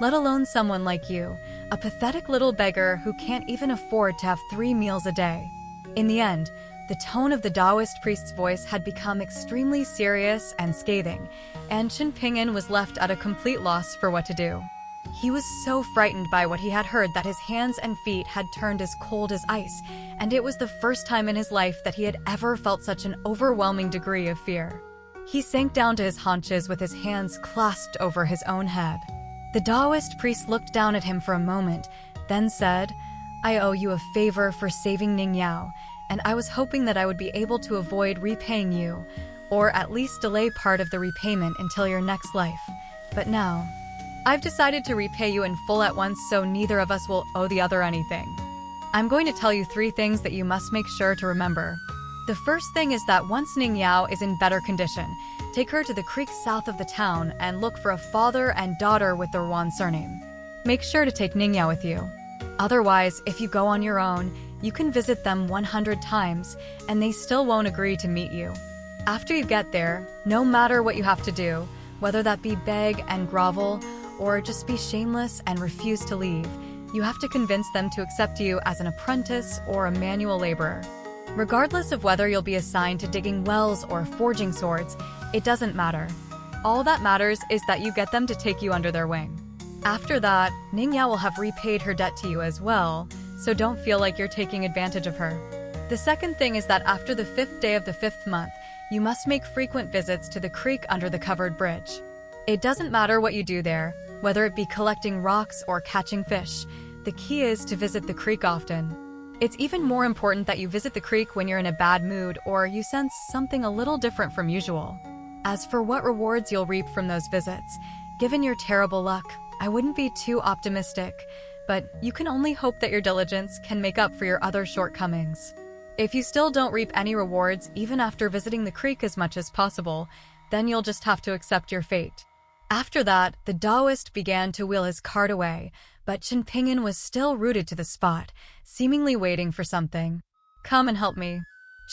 let alone someone like you, a pathetic little beggar who can't even afford to have 3 meals a day. In the end, the tone of the Taoist priest's voice had become extremely serious and scathing, and Qin Pingin was left at a complete loss for what to do. He was so frightened by what he had heard that his hands and feet had turned as cold as ice, and it was the first time in his life that he had ever felt such an overwhelming degree of fear. He sank down to his haunches with his hands clasped over his own head. The Taoist priest looked down at him for a moment, then said, "I owe you a favor for saving Ning Yao, and I was hoping that I would be able to avoid repaying you, or at least delay part of the repayment until your next life. But now, I've decided to repay you in full at once so neither of us will owe the other anything. I'm going to tell you 3 things that you must make sure to remember. The first thing is that once Ning Yao is in better condition, take her to the creek south of the town and look for a father and daughter with the Ruan surname. Make sure to take Ning Yao with you. Otherwise, if you go on your own, you can visit them 100 times, and they still won't agree to meet you. After you get there, no matter what you have to do, whether that be beg and grovel, or just be shameless and refuse to leave, you have to convince them to accept you as an apprentice or a manual laborer. Regardless of whether you'll be assigned to digging wells or forging swords, it doesn't matter. All that matters is that you get them to take you under their wing. After that, Ning Yao will have repaid her debt to you as well, so don't feel like you're taking advantage of her. The second thing is that after the 5th day of the 5th month, you must make frequent visits to the creek under the covered bridge. It doesn't matter what you do there, whether it be collecting rocks or catching fish. The key is to visit the creek often. It's even more important that you visit the creek when you're in a bad mood or you sense something a little different from usual. As for what rewards you'll reap from those visits, given your terrible luck, I wouldn't be too optimistic, but you can only hope that your diligence can make up for your other shortcomings. If you still don't reap any rewards even after visiting the creek as much as possible, then you'll just have to accept your fate. After that, the Taoist began to wheel his cart away, but Qin Pingin was still rooted to the spot, seemingly waiting for something. "Come and help me."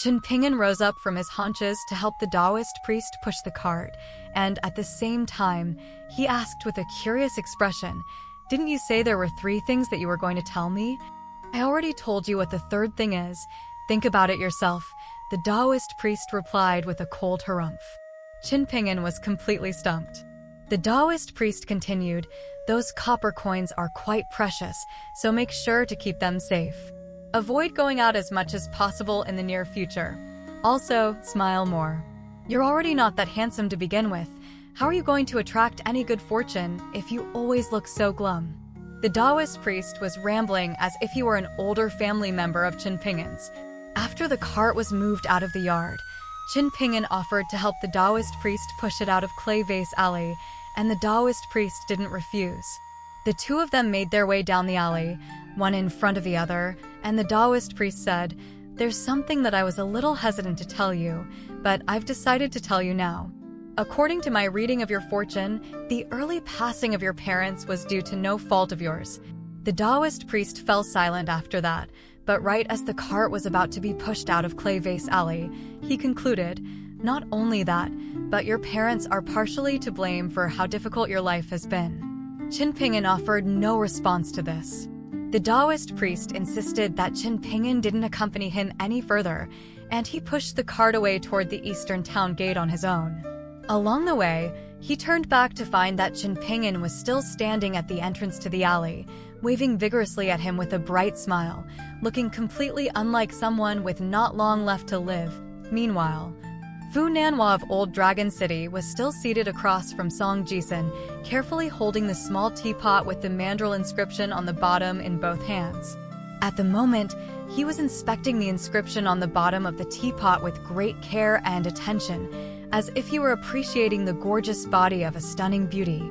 Qin Pingin rose up from his haunches to help the Taoist priest push the cart, and at the same time, he asked with a curious expression, "Didn't you say there were 3 things that you were going to tell me? I already told you what the 3rd thing is. Think about it yourself," the Taoist priest replied with a cold harumph. Qin Pingin was completely stumped. The Taoist priest continued, "Those copper coins are quite precious, so make sure to keep them safe. Avoid going out as much as possible in the near future. Also, smile more. You're already not that handsome to begin with. How are you going to attract any good fortune if you always look so glum?" The Taoist priest was rambling as if he were an older family member of Qin Pingin's. After the cart was moved out of the yard, Qin Pingin offered to help the Taoist priest push it out of Clay Vase Alley, and the Taoist priest didn't refuse. The 2 of them made their way down the alley, one in front of the other, and the Taoist priest said, "There's something that I was a little hesitant to tell you, but I've decided to tell you now. According to my reading of your fortune, the early passing of your parents was due to no fault of yours." The Taoist priest fell silent after that, but right as the cart was about to be pushed out of Clay Vase Alley, he concluded, "Not only that, but your parents are partially to blame for how difficult your life has been." Qin Pingin offered no response to this. The Taoist priest insisted that Qin Pingin didn't accompany him any further, and he pushed the cart away toward the eastern town gate on his own. Along the way, he turned back to find that Qin Pingin was still standing at the entrance to the alley, waving vigorously at him with a bright smile, looking completely unlike someone with not long left to live. Meanwhile, Fu Nanhua of Old Dragon City was still seated across from Song Jisun, carefully holding the small teapot with the mandrel inscription on the bottom in both hands. At the moment, he was inspecting the inscription on the bottom of the teapot with great care and attention, as if he were appreciating the gorgeous body of a stunning beauty.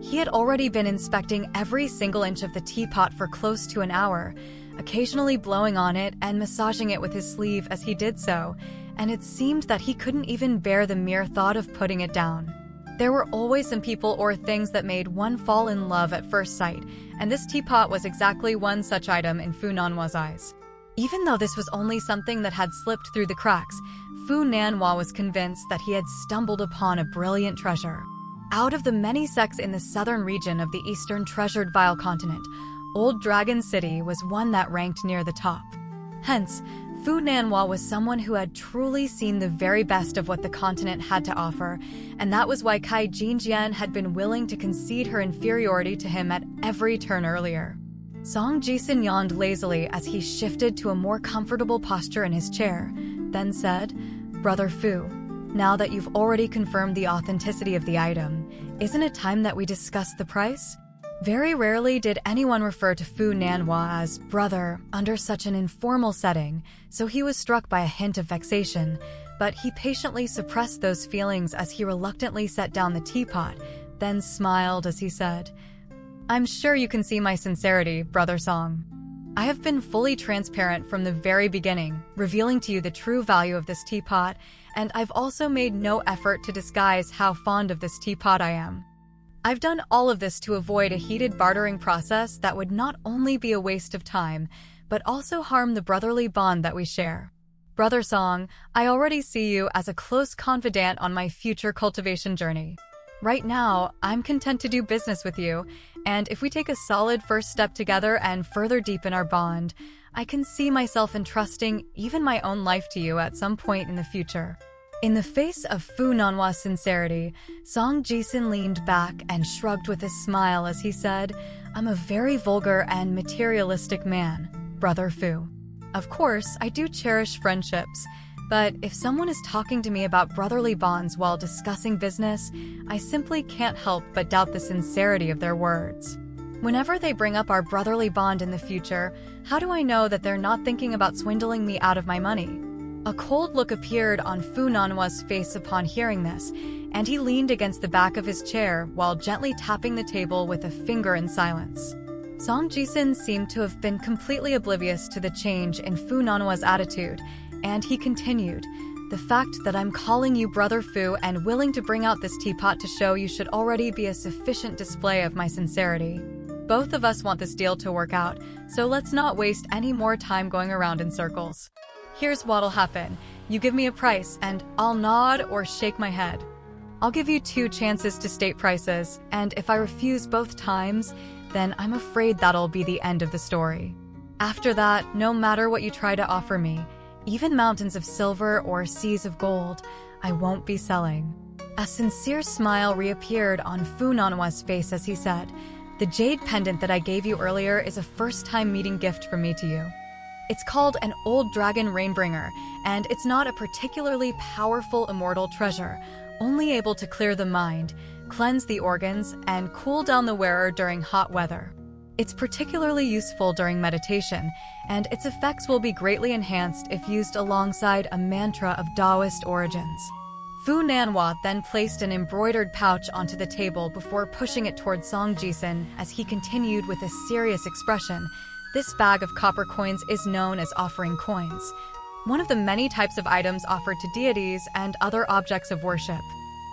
He had already been inspecting every single inch of the teapot for close to an hour, occasionally blowing on it and massaging it with his sleeve as he did so, and it seemed that he couldn't even bear the mere thought of putting it down. There were always some people or things that made one fall in love at first sight, and this teapot was exactly one such item in Fu Nanhua's eyes. Even though this was only something that had slipped through the cracks, Fu Nanhua was convinced that he had stumbled upon a brilliant treasure. Out of the many sects in the southern region of the Eastern Treasured Vile Continent, Old Dragon City was one that ranked near the top. Hence, Fu Nanhua was someone who had truly seen the very best of what the continent had to offer, and that was why Kai Jinjian had been willing to concede her inferiority to him at every turn earlier. Song Jisun yawned lazily as he shifted to a more comfortable posture in his chair, then said, "Brother Fu, now that you've already confirmed the authenticity of the item, isn't it time that we discuss the price?" Very rarely did anyone refer to Fu Nanhua as brother under such an informal setting, so he was struck by a hint of vexation, but he patiently suppressed those feelings as he reluctantly set down the teapot, then smiled as he said, "I'm sure you can see my sincerity, Brother Song. I have been fully transparent from the very beginning, revealing to you the true value of this teapot, and I've also made no effort to disguise how fond of this teapot I am. I've done all of this to avoid a heated bartering process that would not only be a waste of time, but also harm the brotherly bond that we share. Brother Song, I already see you as a close confidant on my future cultivation journey. Right now, I'm content to do business with you, and if we take a solid first step together and further deepen our bond, I can see myself entrusting even my own life to you at some point in the future." In the face of Fu Nanhua's sincerity, Song Jisun leaned back and shrugged with a smile as he said, "I'm a very vulgar and materialistic man, Brother Fu. Of course, I do cherish friendships, but if someone is talking to me about brotherly bonds while discussing business, I simply can't help but doubt the sincerity of their words. Whenever they bring up our brotherly bond in the future, how do I know that they're not thinking about swindling me out of my money?" A cold look appeared on Fu Nanhua's face upon hearing this, and he leaned against the back of his chair while gently tapping the table with a finger in silence. Song Jisun seemed to have been completely oblivious to the change in Fu Nanhua's attitude, and he continued, "The fact that I'm calling you Brother Fu and willing to bring out this teapot to show you should already be a sufficient display of my sincerity. Both of us want this deal to work out, so let's not waste any more time going around in circles. Here's what'll happen. You give me a price, and I'll nod or shake my head. I'll give you 2 chances to state prices, and if I refuse both times, then I'm afraid that'll be the end of the story. After that, no matter what you try to offer me, even mountains of silver or seas of gold, I won't be selling." A sincere smile reappeared on Fu Nanhua's face as he said, "The jade pendant that I gave you earlier is a first-time meeting gift from me to you. It's called an Old Dragon Rainbringer, and it's not a particularly powerful immortal treasure, only able to clear the mind, cleanse the organs, and cool down the wearer during hot weather. It's particularly useful during meditation, and its effects will be greatly enhanced if used alongside a mantra of Taoist origins." Fu Nanhua then placed an embroidered pouch onto the table before pushing it toward Song Jisun as he continued with a serious expression, "This bag of copper coins is known as offering coins, one of the many types of items offered to deities and other objects of worship.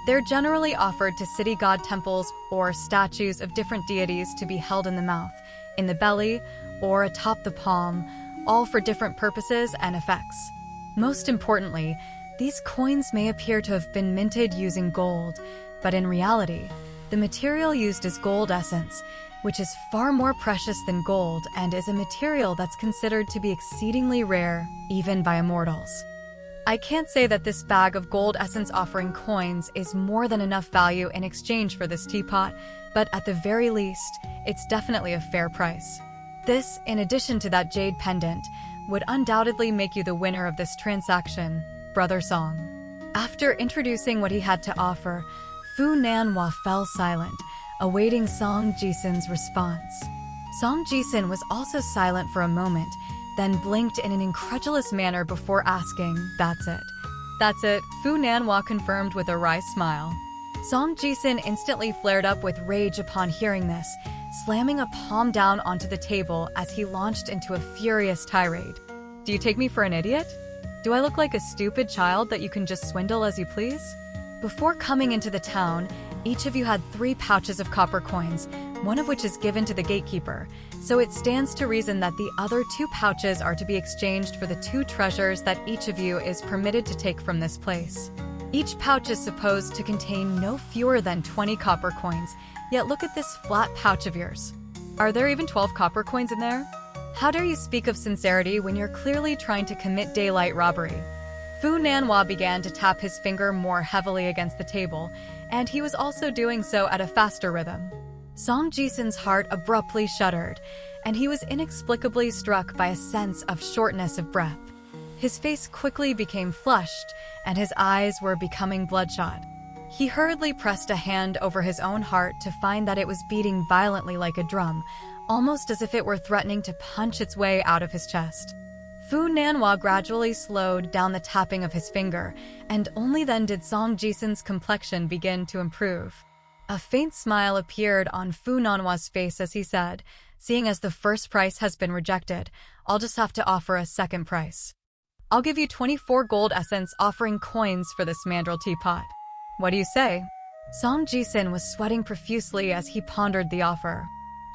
They're generally offered to city god temples or statues of different deities to be held in the mouth, in the belly, or atop the palm, all for different purposes and effects. Most importantly, these coins may appear to have been minted using gold, but in reality, the material used is gold essence, which is far more precious than gold and is a material that's considered to be exceedingly rare, even by immortals. I can't say that this bag of gold essence offering coins is more than enough value in exchange for this teapot, but at the very least, it's definitely a fair price." This, in addition to that jade pendant, would undoubtedly make you the winner of this transaction, Brother Song. After introducing what he had to offer, Fu Nanhua fell silent, awaiting Song Jisun's response. Song Jisun was also silent for a moment, then blinked in an incredulous manner before asking, "That's it." "That's it," Fu Nanhua confirmed with a wry smile. Song Jisun instantly flared up with rage upon hearing this, slamming a palm down onto the table as he launched into a furious tirade. "Do you take me for an idiot? Do I look like a stupid child that you can just swindle as you please? Before coming into the town, each of you had 3 pouches of copper coins, one of which is given to the gatekeeper, so it stands to reason that the other 2 pouches are to be exchanged for the 2 treasures that each of you is permitted to take from this place. Each pouch is supposed to contain no fewer than 20 copper coins, yet look at this flat pouch of yours. Are there even 12 copper coins in there? How dare you speak of sincerity when you're clearly trying to commit daylight robbery?" Fu Nanhua began to tap his finger more heavily against the table, and he was also doing so at a faster rhythm. Song Jisun's heart abruptly shuddered, and he was inexplicably struck by a sense of shortness of breath. His face quickly became flushed, and his eyes were becoming bloodshot. He hurriedly pressed a hand over his own heart to find that it was beating violently like a drum, almost as if it were threatening to punch its way out of his chest. Fu Nanhua gradually slowed down the tapping of his finger, and only then did Song Jisun's complexion begin to improve. A faint smile appeared on Fu Nanhua's face as he said, "Seeing as the first price has been rejected, I'll just have to offer a second price. I'll give you 24 gold essence offering coins for this mandrel teapot. What do you say?" Song Jisun was sweating profusely as he pondered the offer.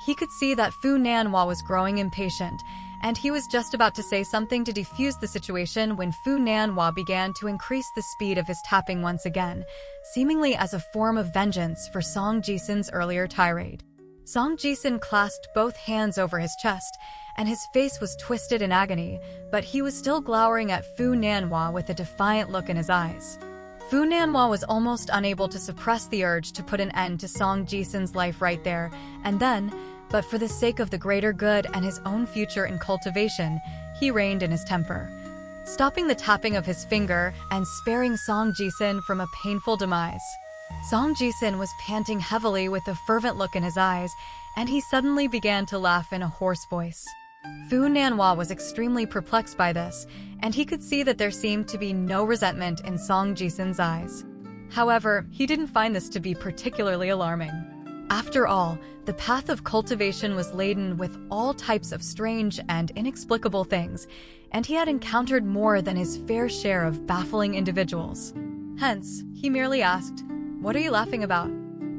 He could see that Fu Nanhua was growing impatient, and he was just about to say something to defuse the situation when Fu Nanhua began to increase the speed of his tapping once again, seemingly as a form of vengeance for Song Jisun's earlier tirade. Song Jisun clasped both hands over his chest, and his face was twisted in agony, but he was still glowering at Fu Nanhua with a defiant look in his eyes. Fu Nanhua was almost unable to suppress the urge to put an end to Song Jisun's life right there and then, but for the sake of the greater good and his own future in cultivation, he reined in his temper, stopping the tapping of his finger and sparing Song Jisun from a painful demise. Song Jisun was panting heavily with a fervent look in his eyes, and he suddenly began to laugh in a hoarse voice. Fu Nanhua was extremely perplexed by this, and he could see that there seemed to be no resentment in Song Jisun's eyes. However, he didn't find this to be particularly alarming. After all, the path of cultivation was laden with all types of strange and inexplicable things, and he had encountered more than his fair share of baffling individuals. Hence, he merely asked, "What are you laughing about?"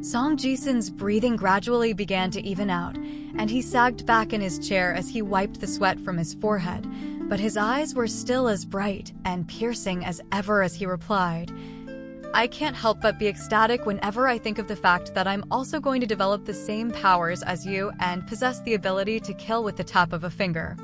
Song Jisun's breathing gradually began to even out, and he sagged back in his chair as he wiped the sweat from his forehead, but his eyes were still as bright and piercing as ever as he replied, "I can't help but be ecstatic whenever I think of the fact that I'm also going to develop the same powers as you and possess the ability to kill with the tap of a finger."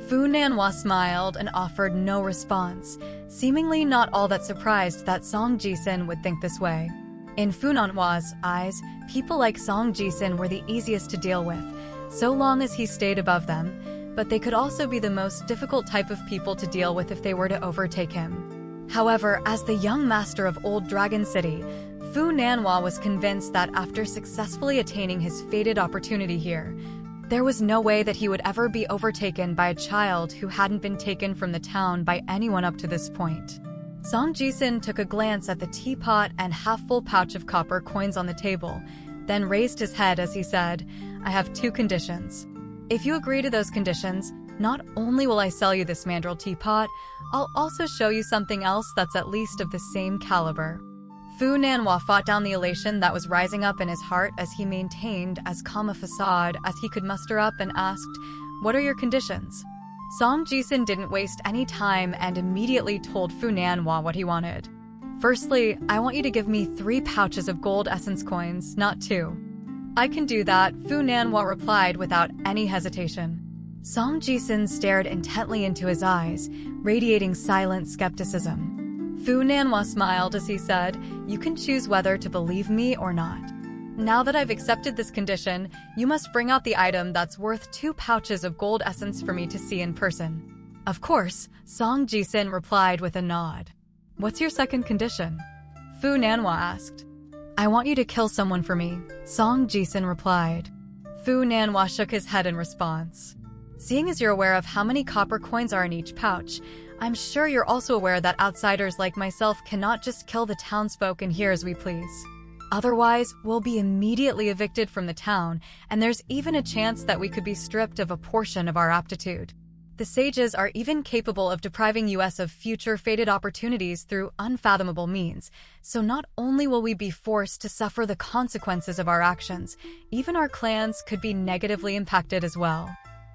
Fu Nanhua smiled and offered no response, seemingly not all that surprised that Song Jisun would think this way. In Fu Nanhua's eyes, people like Song Jisun were the easiest to deal with, so long as he stayed above them, but they could also be the most difficult type of people to deal with if they were to overtake him. However, as the young master of Old Dragon City, Fu Nanhua was convinced that after successfully attaining his fated opportunity here, there was no way that he would ever be overtaken by a child who hadn't been taken from the town by anyone up to this point. Song Jisun took a glance at the teapot and half-full pouch of copper coins on the table, then raised his head as he said, "I have 2 conditions. If you agree to those conditions, not only will I sell you this mandrel teapot, I'll also show you something else that's at least of the same caliber." Fu Nanhua fought down the elation that was rising up in his heart as he maintained as calm a facade as he could muster up and asked, "What are your conditions?" Song Jisun didn't waste any time and immediately told Fu Nanhua what he wanted. "Firstly, I want you to give me 3 pouches of gold essence coins, not 2. "I can do that," Fu Nanhua replied without any hesitation. Song Jisun stared intently into his eyes, radiating silent skepticism. Fu Nanhua smiled as he said, "You can choose whether to believe me or not." Now that I've accepted this condition, you must bring out the item that's worth 2 pouches of gold essence for me to see in person. Of course, Song Jisin replied with a nod. What's your second condition? Fu Nanhua asked. I want you to kill someone for me, Song Jisin replied. Fu Nanhua shook his head in response. Seeing as you're aware of how many copper coins are in each pouch, I'm sure you're also aware that outsiders like myself cannot just kill the townsfolk in here as we please. Otherwise, we'll be immediately evicted from the town, and there's even a chance that we could be stripped of a portion of our aptitude. The sages are even capable of depriving us of future fated opportunities through unfathomable means, so not only will we be forced to suffer the consequences of our actions, even our clans could be negatively impacted as well.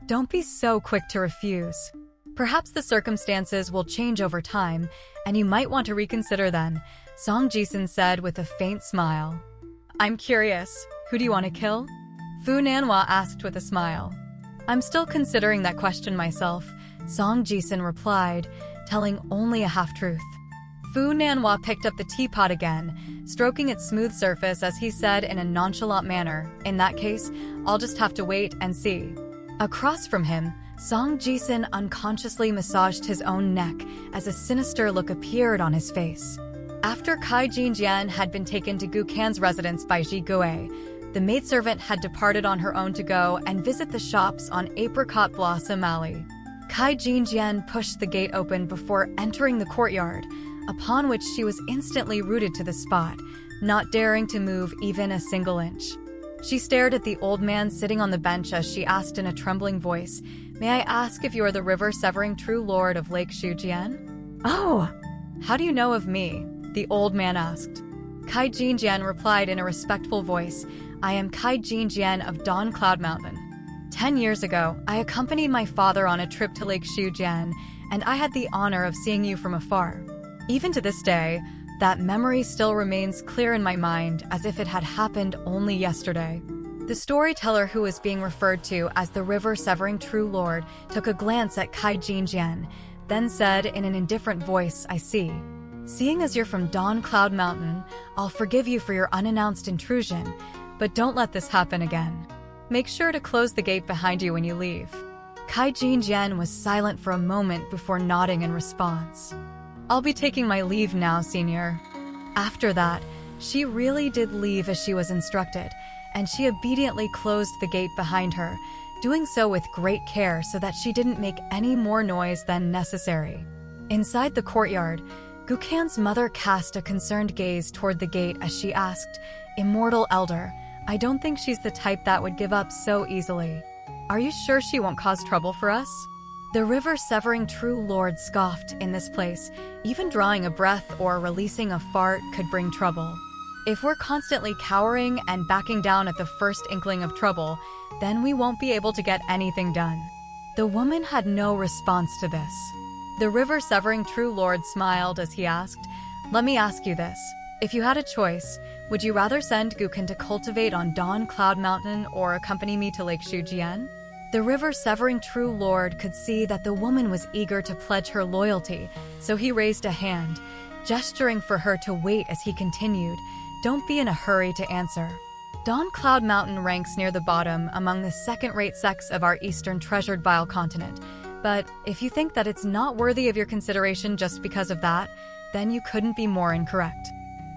Don't be so quick to refuse. Perhaps the circumstances will change over time, and you might want to reconsider then, Song Jisin said with a faint smile. I'm curious, who do you want to kill? Fu Nanhua asked with a smile. I'm still considering that question myself, Song Jisin replied, telling only a half-truth. Fu Nanhua picked up the teapot again, stroking its smooth surface as he said in a nonchalant manner, in that case, I'll just have to wait and see. Across from him, Song Jisin unconsciously massaged his own neck as a sinister look appeared on his face. After Kai Jinjian had been taken to Gukan's residence by Ji Gui, the maidservant had departed on her own to go and visit the shops on Apricot Blossom Alley. Kai Jinjian pushed the gate open before entering the courtyard, upon which she was instantly rooted to the spot, not daring to move even a single inch. She stared at the old man sitting on the bench as she asked in a trembling voice, May I ask if you are the river-severing true lord of Lake Shujian? Oh! How do you know of me? The old man asked. Kai Jinjian replied in a respectful voice, I am Kai Jinjian of Dawn Cloud Mountain. 10 years ago, I accompanied my father on a trip to Lake Shujian, and I had the honor of seeing you from afar. Even to this day, that memory still remains clear in my mind as if it had happened only yesterday. The storyteller who was being referred to as the river-severing true lord took a glance at Kai Jinjian, then said in an indifferent voice, I see. Seeing as you're from Dawn Cloud Mountain, I'll forgive you for your unannounced intrusion, but don't let this happen again. Make sure to close the gate behind you when you leave. Kai Jinjian was silent for a moment before nodding in response. I'll be taking my leave now, senior. After that, she really did leave as she was instructed, and she obediently closed the gate behind her, doing so with great care so that she didn't make any more noise than necessary. Inside the courtyard, Gukan's mother cast a concerned gaze toward the gate as she asked, Immortal Elder, I don't think she's the type that would give up so easily. Are you sure she won't cause trouble for us? The river-severing true lord scoffed in this place. Even drawing a breath or releasing a fart could bring trouble. If we're constantly cowering and backing down at the first inkling of trouble, then we won't be able to get anything done. The woman had no response to this. The river-severing true lord smiled as he asked, Let me ask you this. If you had a choice, would you rather send Gukan to cultivate on Dawn Cloud Mountain or accompany me to Lake Shujian? The river-severing true lord could see that the woman was eager to pledge her loyalty, so he raised a hand, gesturing for her to wait as he continued, Don't be in a hurry to answer. Dawn Cloud Mountain ranks near the bottom among the second-rate sects of our eastern treasured vile continent, but if you think that it's not worthy of your consideration just because of that, then you couldn't be more incorrect.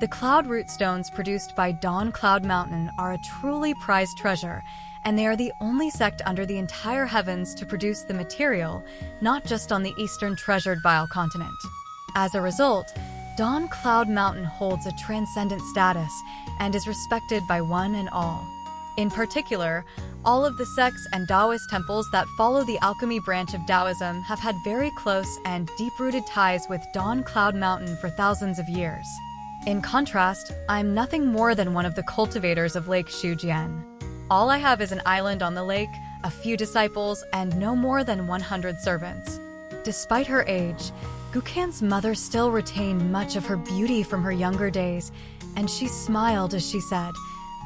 The cloud root stones produced by Dawn Cloud Mountain are a truly prized treasure, and they are the only sect under the entire heavens to produce the material, not just on the eastern treasured vile continent. As a result, Dawn Cloud Mountain holds a transcendent status and is respected by one and all. In particular, all of the sects and Taoist temples that follow the alchemy branch of Taoism have had very close and deep-rooted ties with Dawn Cloud Mountain for thousands of years. In contrast, I'm nothing more than one of the cultivators of Lake Shujian. All I have is an island on the lake, a few disciples, and no more than 100 servants. Despite her age, Gukan's mother still retained much of her beauty from her younger days, and she smiled as she said,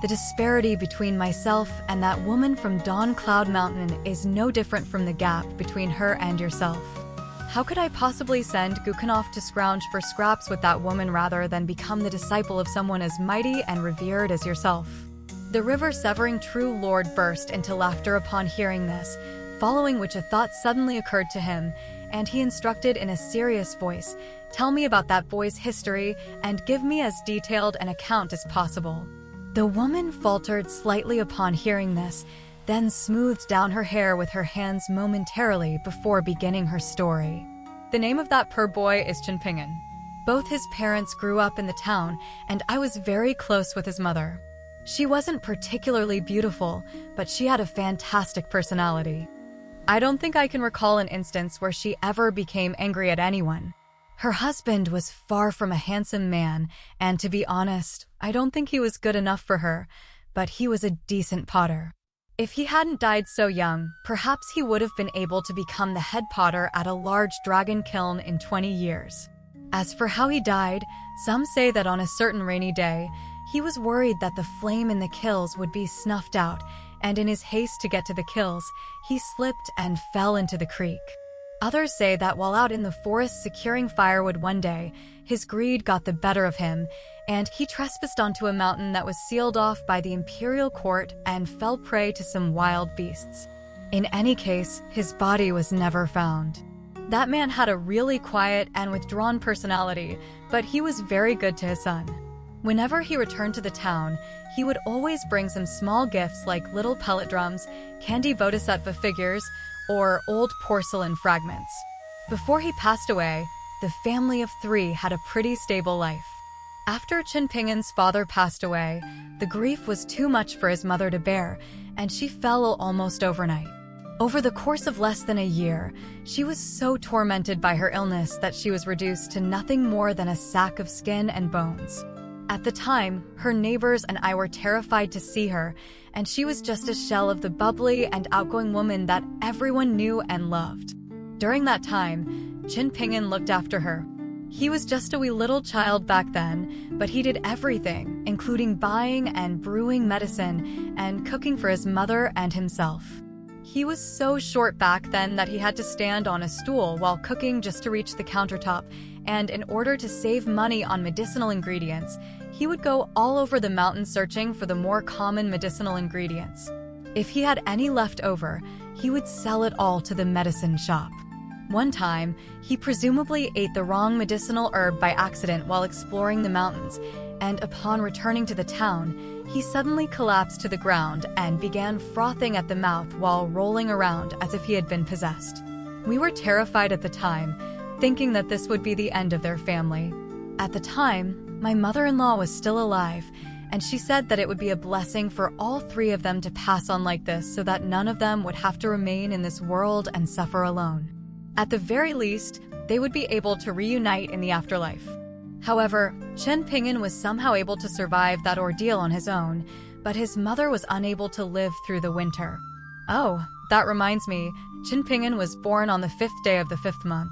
The disparity between myself and that woman from Dawn Cloud Mountain is no different from the gap between her and yourself. How could I possibly send Gukan off to scrounge for scraps with that woman rather than become the disciple of someone as mighty and revered as yourself? The river-severing true lord burst into laughter upon hearing this, following which a thought suddenly occurred to him, and he instructed in a serious voice, "Tell me about that boy's history and give me as detailed an account as possible." The woman faltered slightly upon hearing this, then smoothed down her hair with her hands momentarily before beginning her story. The name of that poor boy is Chinpingen. Both his parents grew up in the town, and I was very close with his mother. She wasn't particularly beautiful, but she had a fantastic personality. I don't think I can recall an instance where she ever became angry at anyone. Her husband was far from a handsome man, and to be honest, I don't think he was good enough for her, but he was a decent potter. If he hadn't died so young, perhaps he would have been able to become the head potter at a large dragon kiln in 20 years. As for how he died, some say that on a certain rainy day, he was worried that the flame in the kilns would be snuffed out, and in his haste to get to the kilns, he slipped and fell into the creek. Others say that while out in the forest securing firewood one day, his greed got the better of him, and he trespassed onto a mountain that was sealed off by the imperial court and fell prey to some wild beasts. In any case, his body was never found. That man had a really quiet and withdrawn personality, but he was very good to his son. Whenever he returned to the town, he would always bring some small gifts like little pellet drums, candy bodhisattva figures, or old porcelain fragments. Before he passed away, the family of 3 had a pretty stable life. After Chinpingen's father passed away, the grief was too much for his mother to bear, and she fell almost overnight. Over the course of less than a year, she was so tormented by her illness that she was reduced to nothing more than a sack of skin and bones. At the time, her neighbors and I were terrified to see her, and she was just a shell of the bubbly and outgoing woman that everyone knew and loved. During that time, Chinpingen looked after her. He was just a wee little child back then, but he did everything, including buying and brewing medicine and cooking for his mother and himself. He was so short back then that he had to stand on a stool while cooking just to reach the countertop, and in order to save money on medicinal ingredients, he would go all over the mountain searching for the more common medicinal ingredients. If he had any left over, he would sell it all to the medicine shop. One time, he presumably ate the wrong medicinal herb by accident while exploring the mountains, and upon returning to the town, he suddenly collapsed to the ground and began frothing at the mouth while rolling around as if he had been possessed. We were terrified at the time, thinking that this would be the end of their family. At the time, my mother-in-law was still alive, and she said that it would be a blessing for all 3 of them to pass on like this so that none of them would have to remain in this world and suffer alone. At the very least, they would be able to reunite in the afterlife. However, Chinpingen was somehow able to survive that ordeal on his own, but his mother was unable to live through the winter. Oh, that reminds me, Chinpingen was born on the 5th day of the 5th month.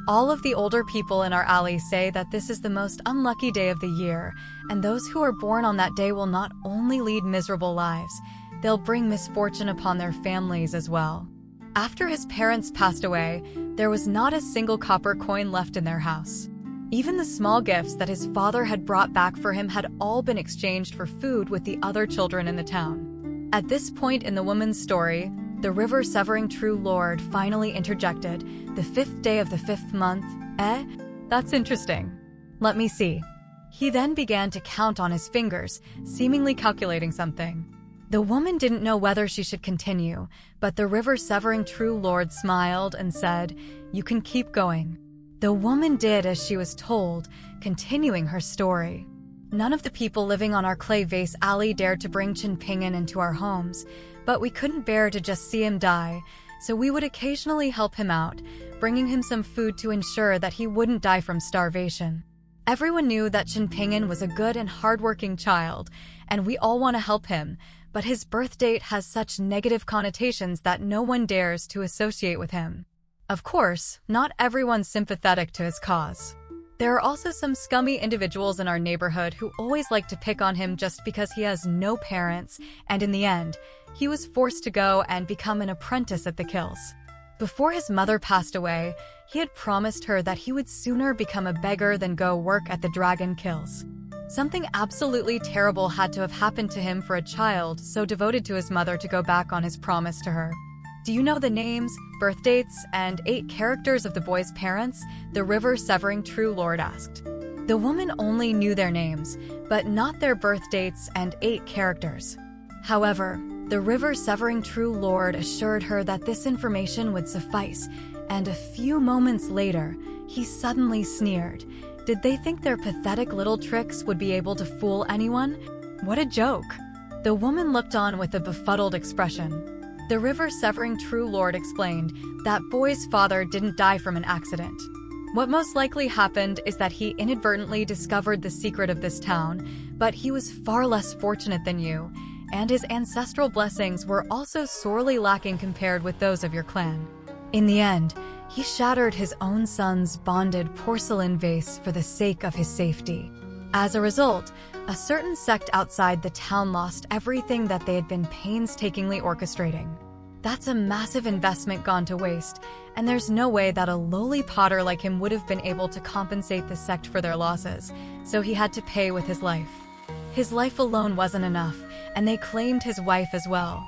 All of the older people in our alley say that this is the most unlucky day of the year, and those who are born on that day will not only lead miserable lives, they'll bring misfortune upon their families as well. After his parents passed away, there was not a single copper coin left in their house. Even the small gifts that his father had brought back for him had all been exchanged for food with the other children in the town. At this point in the woman's story, the river-severing true lord finally interjected, "The 5th day of the 5th month, eh? That's interesting. Let me see." He then began to count on his fingers, seemingly calculating something. The woman didn't know whether she should continue, but the river-severing true lord smiled and said, "You can keep going." The woman did as she was told, continuing her story. None of the people living on our clay vase alley dared to bring Chinpingen into our homes, but we couldn't bear to just see him die, so we would occasionally help him out, bringing him some food to ensure that he wouldn't die from starvation. Everyone knew that Chinpingen was a good and hardworking child, and we all want to help him, but his birth date has such negative connotations that no one dares to associate with him. Of course, not everyone's sympathetic to his cause. There are also some scummy individuals in our neighborhood who always like to pick on him just because he has no parents, and in the end, he was forced to go and become an apprentice at the kilns. Before his mother passed away, he had promised her that he would sooner become a beggar than go work at the dragon kilns. Something absolutely terrible had to have happened to him for a child so devoted to his mother to go back on his promise to her. Do you know the names, birth dates, and 8 characters of the boy's parents? The river-severing true lord asked. The woman only knew their names, but not their birth dates and 8 characters. However, the river-severing true lord assured her that this information would suffice, and a few moments later, he suddenly sneered. Did they think their pathetic little tricks would be able to fool anyone? What a joke! The woman looked on with a befuddled expression. The river-severing true lord explained that boy's father didn't die from an accident. What most likely happened is that he inadvertently discovered the secret of this town, but he was far less fortunate than you, and his ancestral blessings were also sorely lacking compared with those of your clan. In the end, he shattered his own son's bonded porcelain vase for the sake of his safety. As a result, a certain sect outside the town lost everything that they had been painstakingly orchestrating. That's a massive investment gone to waste, and there's no way that a lowly potter like him would have been able to compensate the sect for their losses, so he had to pay with his life. His life alone wasn't enough, and they claimed his wife as well.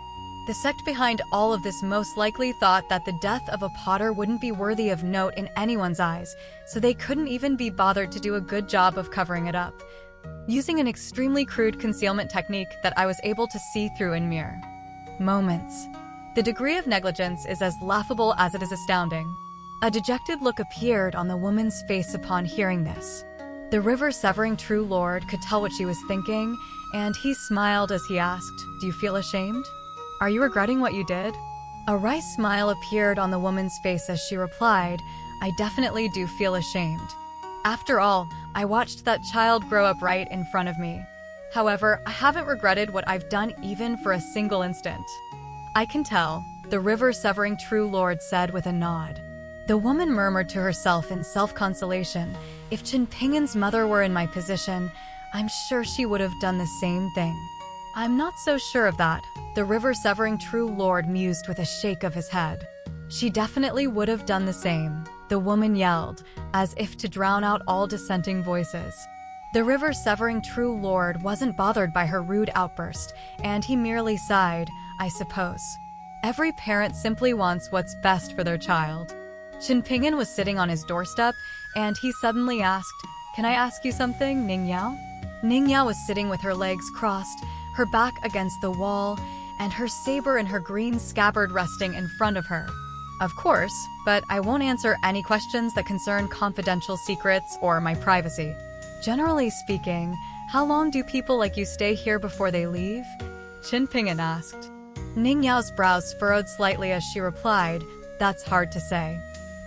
The sect behind all of this most likely thought that the death of a potter wouldn't be worthy of note in anyone's eyes, so they couldn't even be bothered to do a good job of covering it up, using an extremely crude concealment technique that I was able to see through in mere moments. The degree of negligence is as laughable as it is astounding. A dejected look appeared on the woman's face upon hearing this. The river-severing true lord could tell what she was thinking, and he smiled as he asked, "Do you feel ashamed? Are you regretting what you did?" A wry smile appeared on the woman's face as she replied, "I definitely do feel ashamed. After all, I watched that child grow up right in front of me. However, I haven't regretted what I've done even for a single instant." "I can tell," the river-severing true lord said with a nod. The woman murmured to herself in self-consolation, "If Qin Pingin's mother were in my position, I'm sure she would have done the same thing." "I'm not so sure of that," the river-severing true lord mused with a shake of his head. "She definitely would have done the same," the woman yelled, as if to drown out all dissenting voices. The river-severing true lord wasn't bothered by her rude outburst, and he merely sighed, "I suppose. Every parent simply wants what's best for their child." Qin Pingin was sitting on his doorstep, and he suddenly asked, "Can I ask you something, Ning Yao?" Ning Yao was sitting with her legs crossed, her back against the wall, and her saber and her green scabbard resting in front of her. "Of course, but I won't answer any questions that concern confidential secrets or my privacy. Generally speaking, how long do people like you stay here before they leave?" Qin Pingin asked. Ning Yao's brows furrowed slightly as she replied, "That's hard to say.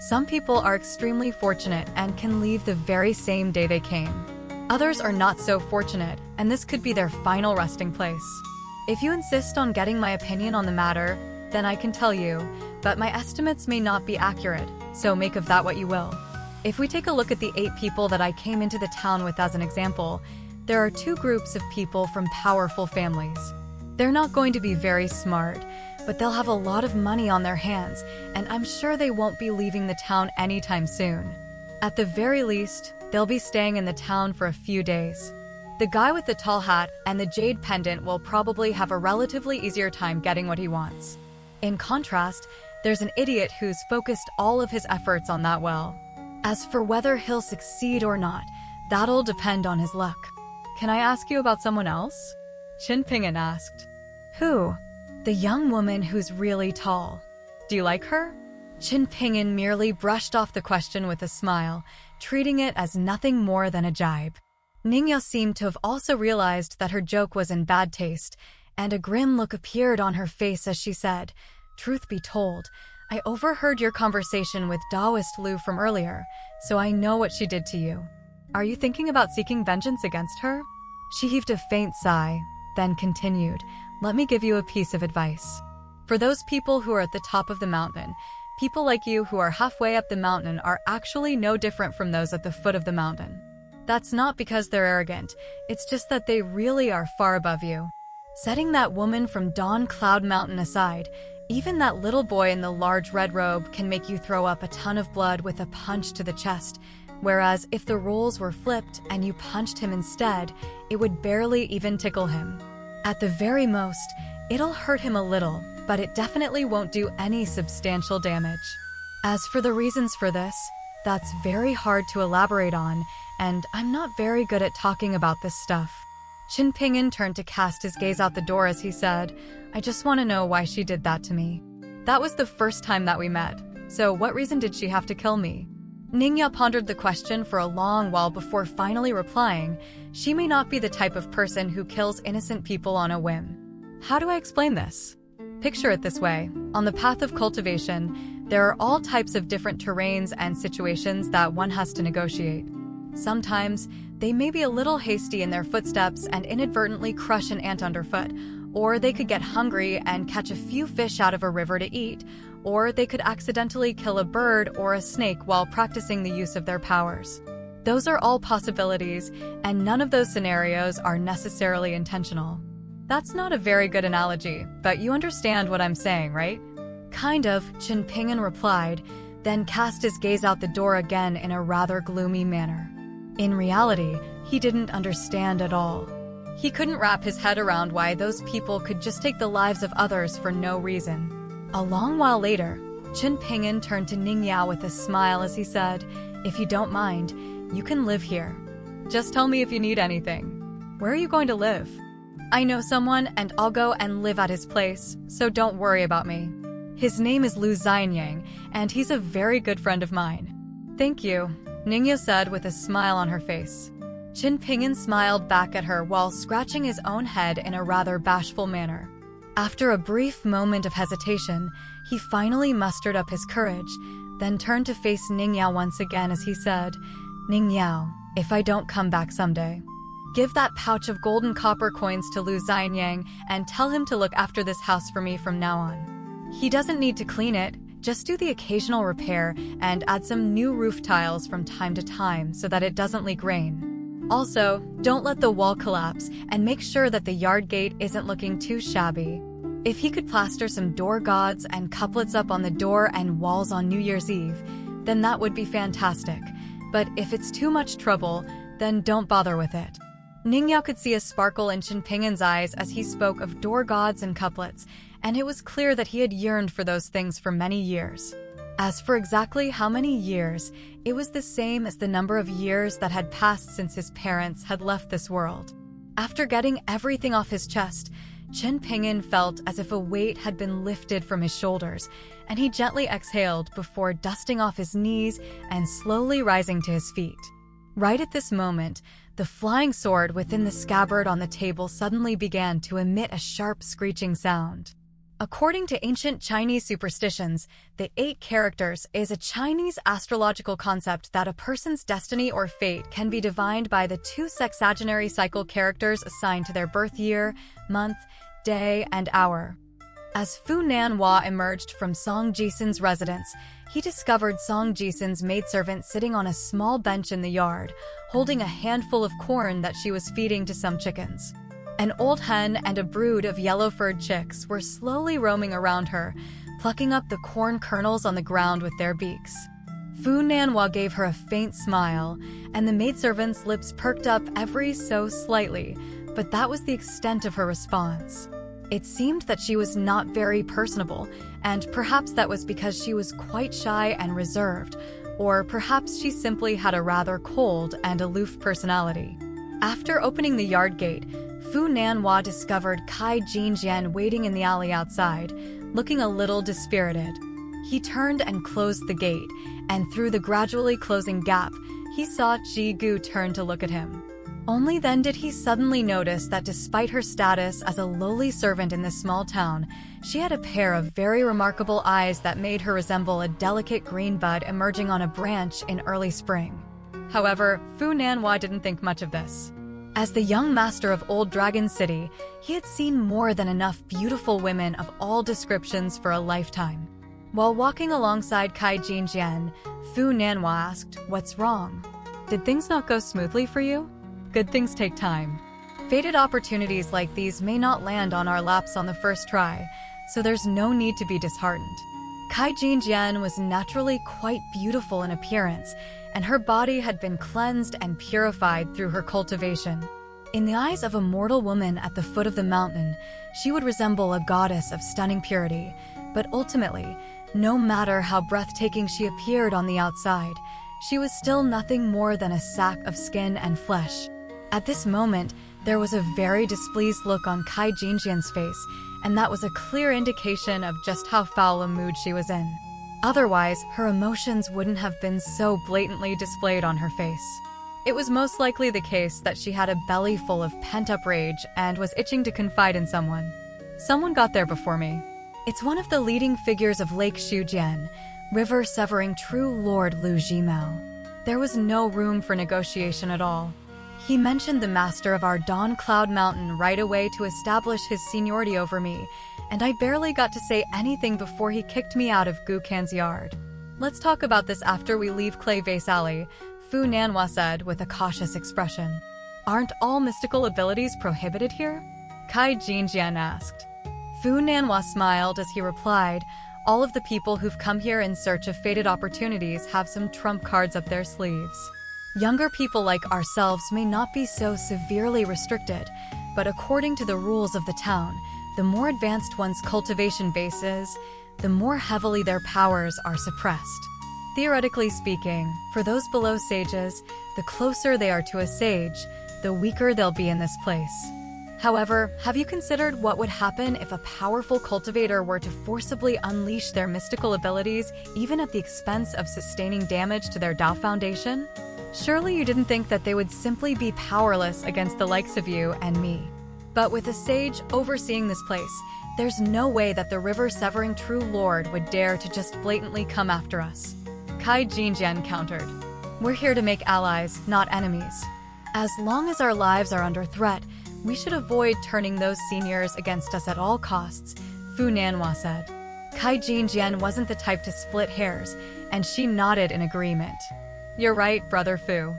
Some people are extremely fortunate and can leave the very same day they came. Others are not so fortunate, and this could be their final resting place. If you insist on getting my opinion on the matter, then I can tell you, but my estimates may not be accurate, so make of that what you will. If we take a look at the 8 people that I came into the town with as an example, there are 2 groups of people from powerful families. They're not going to be very smart, but they'll have a lot of money on their hands, and I'm sure they won't be leaving the town anytime soon. At the very least, they'll be staying in the town for a few days. The guy with the tall hat and the jade pendant will probably have a relatively easier time getting what he wants. In contrast, there's an idiot who's focused all of his efforts on that well. As for whether he'll succeed or not, that'll depend on his luck." "Can I ask you about someone else?" Qin Pingin asked. "Who?" "The young woman who's really tall. Do you like her?" Qin Pingin merely brushed off the question with a smile, treating it as nothing more than a jibe. Ning Yao seemed to have also realized that her joke was in bad taste, and a grim look appeared on her face as she said, "Truth be told, I overheard your conversation with Taoist Lu from earlier, so I know what she did to you. Are you thinking about seeking vengeance against her?" She heaved a faint sigh, then continued, "Let me give you a piece of advice. For those people who are at the top of the mountain, people like you who are halfway up the mountain are actually no different from those at the foot of the mountain. That's not because they're arrogant, it's just that they really are far above you. Setting that woman from Dawn Cloud Mountain aside, even that little boy in the large red robe can make you throw up a ton of blood with a punch to the chest, Whereas if the roles were flipped and you punched him instead, it would barely even tickle him. At the very most, it'll hurt him a little, but it definitely won't do any substantial damage. As for the reasons for this, that's very hard to elaborate on, and I'm not very good at talking about this stuff. Qin Ping'an turned to cast his gaze out the door as he said, I just want to know why she did that to me. That was the first time that we met, so what reason did she have to kill me? Ningya pondered the question for a long while before finally replying, she may not be the type of person who kills innocent people on a whim. How do I explain this? Picture it this way. On the path of cultivation, there are all types of different terrains and situations that one has to negotiate. Sometimes, they may be a little hasty in their footsteps and inadvertently crush an ant underfoot, or they could get hungry and catch a few fish out of a river to eat, or they could accidentally kill a bird or a snake while practicing the use of their powers. Those are all possibilities, and none of those scenarios are necessarily intentional. That's not a very good analogy, but you understand what I'm saying, right? Kind of, Qin Ping'an replied, then cast his gaze out the door again in a rather gloomy manner. In reality, he didn't understand at all. He couldn't wrap his head around why those people could just take the lives of others for no reason. A long while later, Qin Ping'an turned to Ningya with a smile as he said, if you don't mind, you can live here. Just tell me if you need anything. Where are you going to live? I know someone and I'll go and live at his place, so don't worry about me. His name is Lu Xianyang, and he's a very good friend of mine. Thank you, Ningya said with a smile on her face. Qin Ping'an smiled back at her while scratching his own head in a rather bashful manner. After a brief moment of hesitation, he finally mustered up his courage, then turned to face Ningya once again as he said, Ningyao, if I don't come back someday, give that pouch of golden copper coins to Lu Xianyang and tell him to look after this house for me from now on. He doesn't need to clean it, just do the occasional repair and add some new roof tiles from time to time so that it doesn't leak rain. Also, don't let the wall collapse and make sure that the yard gate isn't looking too shabby. If he could plaster some door gods and couplets up on the door and walls on New Year's Eve, then that would be fantastic. But if it's too much trouble, then don't bother with it. Ningya could see a sparkle in Qin Ping'an's eyes as he spoke of door gods and couplets, and it was clear that he had yearned for those things for many years. As for exactly how many years, it was the same as the number of years that had passed since his parents had left this world. After getting everything off his chest, Qin Ping'an felt as if a weight had been lifted from his shoulders, and he gently exhaled before dusting off his knees and slowly rising to his feet. Right at this moment, the flying sword within the scabbard on the table suddenly began to emit a sharp screeching sound. According to ancient Chinese superstitions, the 8 characters is a Chinese astrological concept that a person's destiny or fate can be divined by the 2 sexagenary cycle characters assigned to their birth year, month, day, and hour. As Fu Nanhua emerged from Song Jisen's residence, he discovered Song Jisen's maidservant sitting on a small bench in the yard, holding a handful of corn that she was feeding to some chickens. An old hen and a brood of yellow-furred chicks were slowly roaming around her, plucking up the corn kernels on the ground with their beaks. Fu Nanhua gave her a faint smile, and the maidservant's lips perked up every so slightly, but that was the extent of her response. It seemed that she was not very personable, and perhaps that was because she was quite shy and reserved, or perhaps she simply had a rather cold and aloof personality. After opening the yard gate, Fu Nanhua discovered Kai Jinjian waiting in the alley outside, looking a little dispirited. He turned and closed the gate, and through the gradually closing gap, he saw Ji Gu turn to look at him. Only then did he suddenly notice that despite her status as a lowly servant in this small town, she had a pair of very remarkable eyes that made her resemble a delicate green bud emerging on a branch in early spring. However, Fu Nanhua didn't think much of this. As the young master of Old Dragon City, he had seen more than enough beautiful women of all descriptions for a lifetime. While walking alongside Kai Jinjian, Fu Nanhua asked, "What's wrong? Did things not go smoothly for you? Good things take time. Fated opportunities like these may not land on our laps on the first try, so there's no need to be disheartened." Kai Jinjian was naturally quite beautiful in appearance, and her body had been cleansed and purified through her cultivation. In the eyes of a mortal woman at the foot of the mountain, she would resemble a goddess of stunning purity, but ultimately, no matter how breathtaking she appeared on the outside, she was still nothing more than a sack of skin and flesh. At this moment, there was a very displeased look on Kai Jinjian's face, and that was a clear indication of just how foul a mood she was in. Otherwise, her emotions wouldn't have been so blatantly displayed on her face. It was most likely the case that she had a belly full of pent-up rage and was itching to confide in someone. Someone got there before me. It's one of the leading figures of Lake Shujian, river-severing true Lord Lu Jimao. There was no room for negotiation at all. He mentioned the master of our Dawn Cloud Mountain right away to establish his seniority over me, and I barely got to say anything before he kicked me out of Gu Kan's yard. Let's talk about this after we leave Clay Vase Alley, Fu Nanhua said with a cautious expression. Aren't all mystical abilities prohibited here? Kai Jinjian asked. Fu Nanhua smiled as he replied, all of the people who've come here in search of fated opportunities have some trump cards up their sleeves. Younger people like ourselves may not be so severely restricted, but according to the rules of the town, the more advanced one's cultivation base is, the more heavily their powers are suppressed. Theoretically speaking, for those below sages, the closer they are to a sage, the weaker they'll be in this place. However, have you considered what would happen if a powerful cultivator were to forcibly unleash their mystical abilities, even at the expense of sustaining damage to their Dao Foundation? Surely you didn't think that they would simply be powerless against the likes of you and me. But with a sage overseeing this place, there's no way that the river-severing true lord would dare to just blatantly come after us. Kai Jinjian countered. We're here to make allies, not enemies. As long as our lives are under threat, we should avoid turning those seniors against us at all costs, Fu Nanhua said. Kai Jinjian wasn't the type to split hairs, and she nodded in agreement. You're right, Brother Fu.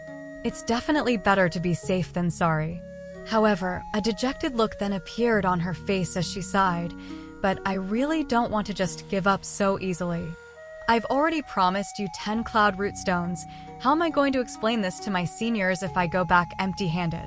It's definitely better to be safe than sorry. However, a dejected look then appeared on her face as she sighed, but I really don't want to just give up so easily. I've already promised you 10 cloud root stones. How am I going to explain this to my seniors if I go back empty-handed?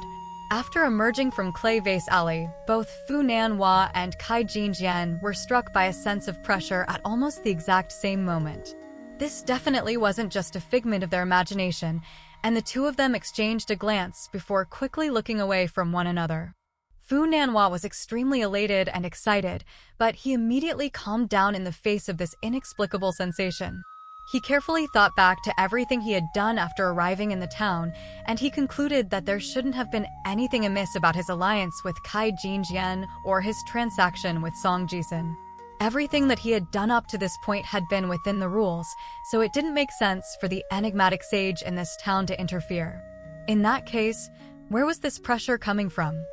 After emerging from Clay Vase Alley, both Fu Nanhua and Kai Jinjian were struck by a sense of pressure at almost the exact same moment. This definitely wasn't just a figment of their imagination, and the two of them exchanged a glance before quickly looking away from one another. Fu Nanhua was extremely elated and excited, but he immediately calmed down in the face of this inexplicable sensation. He carefully thought back to everything he had done after arriving in the town, and he concluded that there shouldn't have been anything amiss about his alliance with Kai Jinjian or his transaction with Song Jisun. Everything that he had done up to this point had been within the rules, so it didn't make sense for the enigmatic sage in this town to interfere. In that case, where was this pressure coming from?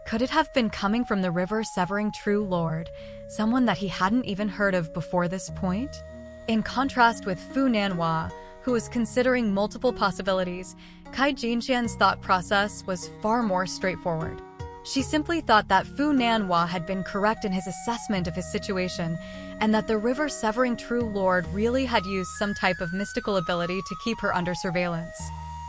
Could it have been coming from the river-severing true lord, someone that he hadn't even heard of before this point? In contrast with Fu Nanhua, who was considering multiple possibilities, Kai Jinjian's thought process was far more straightforward. She simply thought that Fu Nanhua had been correct in his assessment of his situation, and that the river-severing true lord really had used some type of mystical ability to keep her under surveillance.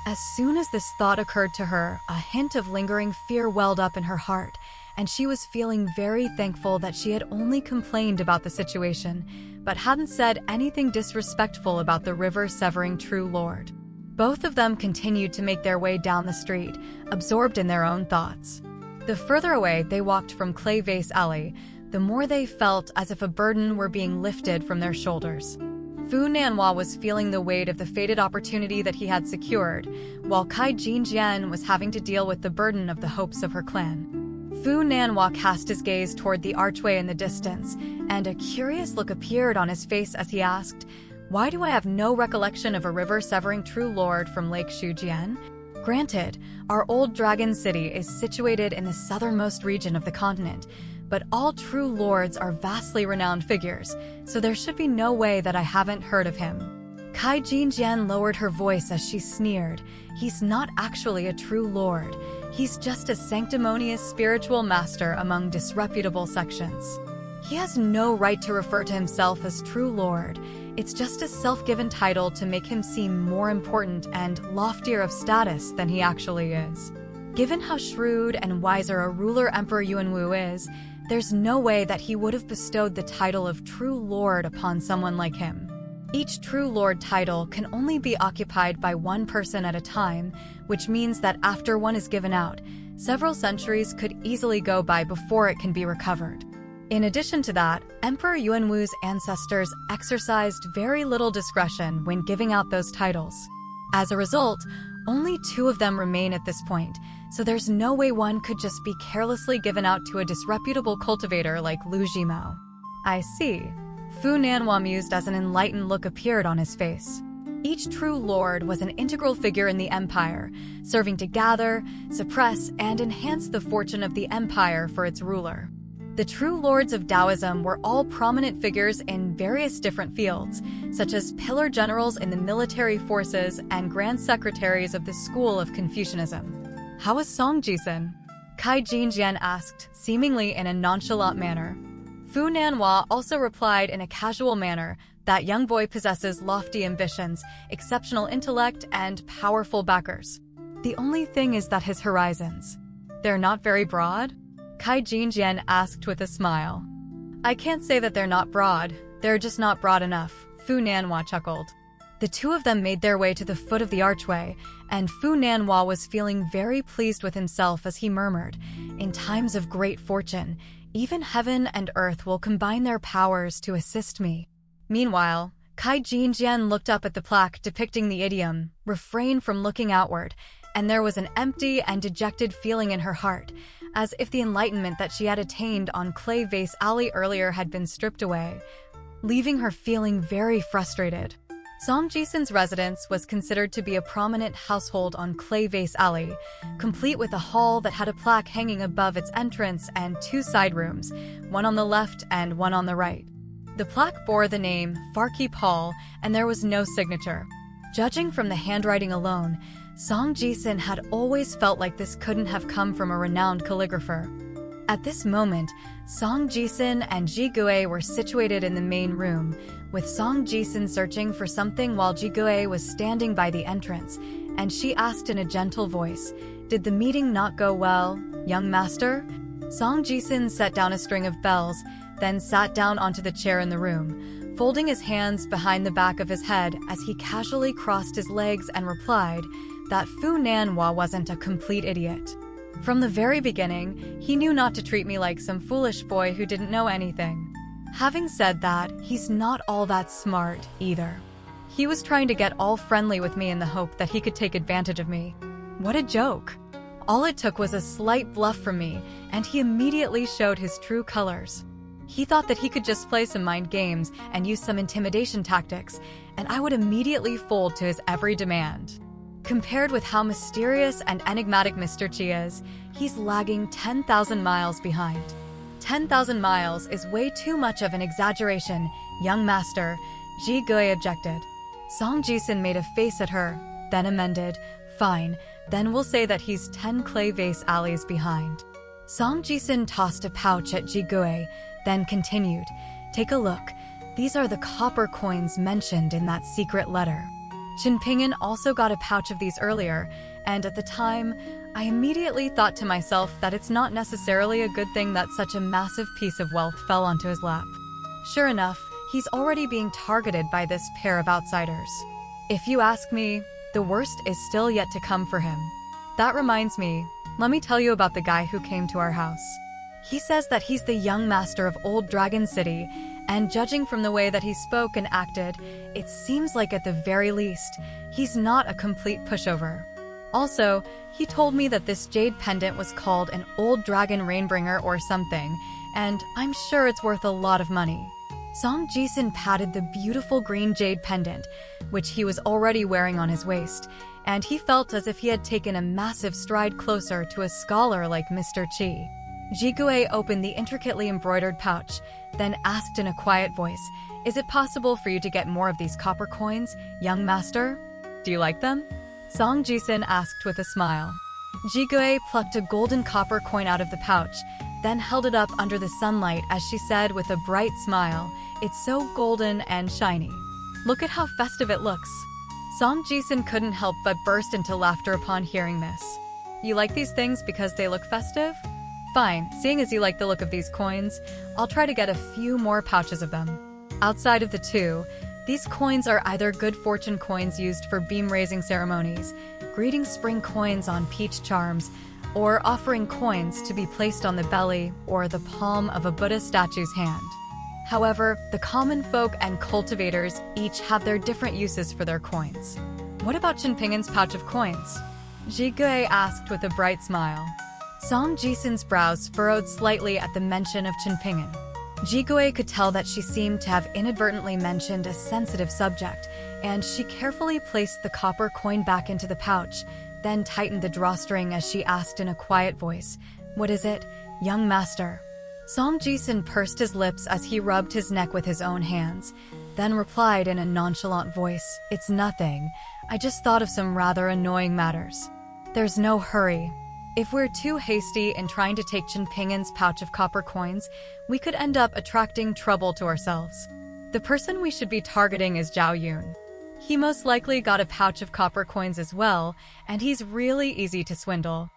As soon as this thought occurred to her, a hint of lingering fear welled up in her heart, and she was feeling very thankful that she had only complained about the situation, but hadn't said anything disrespectful about the river-severing true lord. Both of them continued to make their way down the street, absorbed in their own thoughts. The further away they walked from Clay Vase Alley, the more they felt as if a burden were being lifted from their shoulders. Fu Nanhua was feeling the weight of the fated opportunity that he had secured, while Kai Jinjian was having to deal with the burden of the hopes of her clan. Fu Nanhua cast his gaze toward the archway in the distance, and a curious look appeared on his face as he asked, "Why do I have no recollection of a river-severing true lord from Lake Shujian?" Granted, our old dragon city is situated in the southernmost region of the continent, but all true lords are vastly renowned figures, so there should be no way that I haven't heard of him. Kai Jinjian lowered her voice as she sneered. He's not actually a true lord. He's just a sanctimonious spiritual master among disreputable sections. He has no right to refer to himself as true lord. It's just a self-given title to make him seem more important and loftier of status than he actually is. Given how shrewd and wiser a ruler Emperor Yuanwu is, there's no way that he would have bestowed the title of True Lord upon someone like him. Each True Lord title can only be occupied by one person at a time, which means that after one is given out, several centuries could easily go by before it can be recovered. In addition to that, Emperor Yuanwu's ancestors exercised very little discretion when giving out those titles. As a result, only 2 of them remain at this point, so there's no way one could just be carelessly given out to a disreputable cultivator like Lu Jimao. I see. Fu Nanhua mused as an enlightened look appeared on his face. Each true lord was an integral figure in the empire, serving to gather, suppress, and enhance the fortune of the empire for its ruler. The true lords of Taoism were all prominent figures in various different fields, such as pillar generals in the military forces and grand secretaries of the school of Confucianism. How was Song Jisun? Kai Jinjian asked, seemingly in a nonchalant manner. Fu Nanhua also replied in a casual manner that young boy possesses lofty ambitions, exceptional intellect, and powerful backers. The only thing is that his horizons, they're not very broad? Kai Jinjian asked with a smile. I can't say that they're not broad, they're just not broad enough, Fu Nanhua chuckled. The 2 of them made their way to the foot of the archway, and Fu Nanhua was feeling very pleased with himself as he murmured, in times of great fortune, even heaven and earth will combine their powers to assist me. Meanwhile, Kai Jinjian looked up at the plaque depicting the idiom, refrain from looking outward, and there was an empty and dejected feeling in her heart, as if the enlightenment that she had attained on Clay Vase Alley earlier had been stripped away, leaving her feeling very frustrated. Song Jisun's residence was considered to be a prominent household on Clay Vase Alley, complete with a hall that had a plaque hanging above its entrance and 2 side rooms, one on the left and one on the right. The plaque bore the name Farkeep Hall, and there was no signature. Judging from the handwriting alone, Song Jisun had always felt like this couldn't have come from a renowned calligrapher. At this moment, Song Jisun and Ji Gue were situated in the main room, with Song Jisun searching for something while Ji Gue was standing by the entrance, and she asked in a gentle voice, "Did the meeting not go well, young master?" Song Jisun set down a string of bells, then sat down onto the chair in the room, folding his hands behind the back of his head as he casually crossed his legs and replied that Fu Nanhua wasn't a complete idiot. From the very beginning, he knew not to treat me like some foolish boy who didn't know anything. Having said that, he's not all that smart either. He was trying to get all friendly with me in the hope that he could take advantage of me. What a joke. All it took was a slight bluff from me, and he immediately showed his true colors. He thought that he could just play some mind games and use some intimidation tactics, and I would immediately fold to his every demand. Compared with how mysterious and enigmatic Mr. Qi is, he's lagging 10,000 miles behind. 10,000 miles is way too much of an exaggeration, young master, Ji Gue objected. Song Jisun made a face at her, then amended, "Fine, then we'll say that he's 10 clay vase alleys behind." Song Jisun tossed a pouch at Ji Gue, then continued, "Take a look. These are the copper coins mentioned in that secret letter." Qin Pingyan also got a pouch of these earlier, and at the time, I immediately thought to myself that it's not necessarily a good thing that such a massive piece of wealth fell onto his lap. Sure enough, he's already being targeted by this pair of outsiders. If you ask me, the worst is still yet to come for him. That reminds me, let me tell you about the guy who came to our house. He says that he's the young master of Old Dragon City, and judging from the way that he spoke and acted, it seems like at the very least, he's not a complete pushover. Also, he told me that this jade pendant was called an Old Dragon Rainbringer or something, and I'm sure it's worth a lot of money. Song Jisun patted the beautiful green jade pendant, which he was already wearing on his waist, and he felt as if he had taken a massive stride closer to a scholar like Mr. Qi. Ji Gue opened the intricately embroidered pouch, then asked in a quiet voice, "Is it possible for you to get more of these copper coins, young master? Do you like them?" Song Jisun asked with a smile. Ji Gue plucked a golden copper coin out of the pouch, then held it up under the sunlight as she said with a bright smile, "It's so golden and shiny." Look at how festive it looks. Song Jisun couldn't help but burst into laughter upon hearing this. You like these things because they look festive? Fine, seeing as you like the look of these coins, I'll try to get a few more pouches of them. Outside of the two, these coins are either good fortune coins used for beam-raising ceremonies, greeting spring coins on peach charms, or offering coins to be placed on the belly or the palm of a Buddha statue's hand. However, the common folk and cultivators each have their different uses for their coins. What about Chinpingan's pouch of coins? Jigui asked with a bright smile. Song Jisun's brows furrowed slightly at the mention of Chinpingan. Jigui could tell that she seemed to have inadvertently mentioned a sensitive subject, and she carefully placed the copper coin back into the pouch, then tightened the drawstring as she asked in a quiet voice, "What is it, young master?" Song Jisun pursed his lips as he rubbed his neck with his own hands, then replied in a nonchalant voice, "It's nothing. I just thought of some rather annoying matters. There's no hurry. If we're too hasty in trying to take Chinpingan's pouch of copper coins, we could end up attracting trouble to ourselves. The person we should be targeting is Zhao Yun. He most likely got a pouch of copper coins as well, and he's really easy to swindle.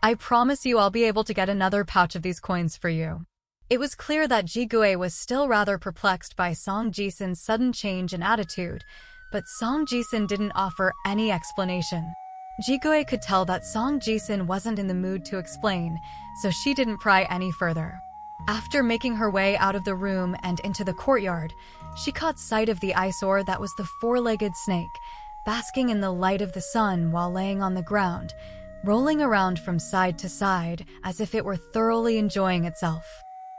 I promise you I'll be able to get another pouch of these coins for you." It was clear that Jigui was still rather perplexed by Song Jisun's sudden change in attitude, but Song Jisun didn't offer any explanation. Jigui could tell that Song Jisun wasn't in the mood to explain, so she didn't pry any further. After making her way out of the room and into the courtyard, she caught sight of the eyesore that was the four-legged snake, basking in the light of the sun while laying on the ground, rolling around from side to side as if it were thoroughly enjoying itself.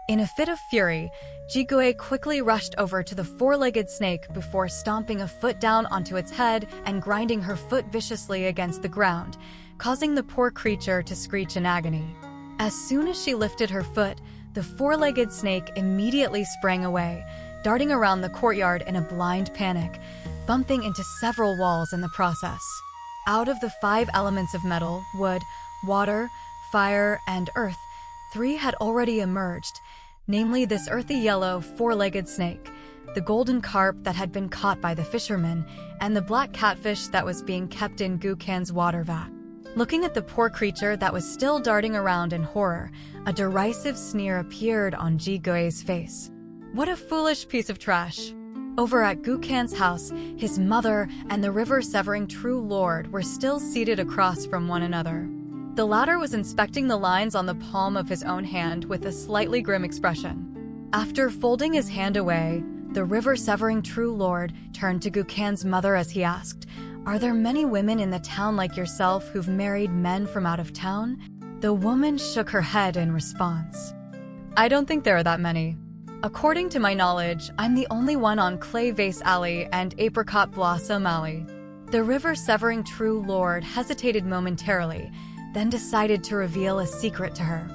In a fit of fury, Jigui quickly rushed over to the four-legged snake before stomping a foot down onto its head and grinding her foot viciously against the ground, causing the poor creature to screech in agony. As soon as she lifted her foot, the four-legged snake immediately sprang away, darting around the courtyard in a blind panic, bumping into several walls in the process. Out of the 5 elements of metal, wood, water, fire, and earth, 3 had already emerged, namely this earthy yellow four-legged snake, the golden carp that had been caught by the fishermen, and the black catfish that was being kept in Gukan's water vat. Looking at the poor creature that was still darting around in horror, a derisive sneer appeared on Jigui's face. What a foolish piece of trash! Over at Gukan's house, his mother and the river-severing true lord were still seated across from one another. The latter was inspecting the lines on the palm of his own hand with a slightly grim expression. After folding his hand away, the river-severing true lord turned to Gukan's mother as he asked, "Are there many women in the town like yourself who've married men from out of town?" The woman shook her head in response. "I don't think there are that many. According to my knowledge, I'm the only one on Clay Vase Alley and Apricot Blossom Alley." The river-severing true lord hesitated momentarily, then decided to reveal a secret to her.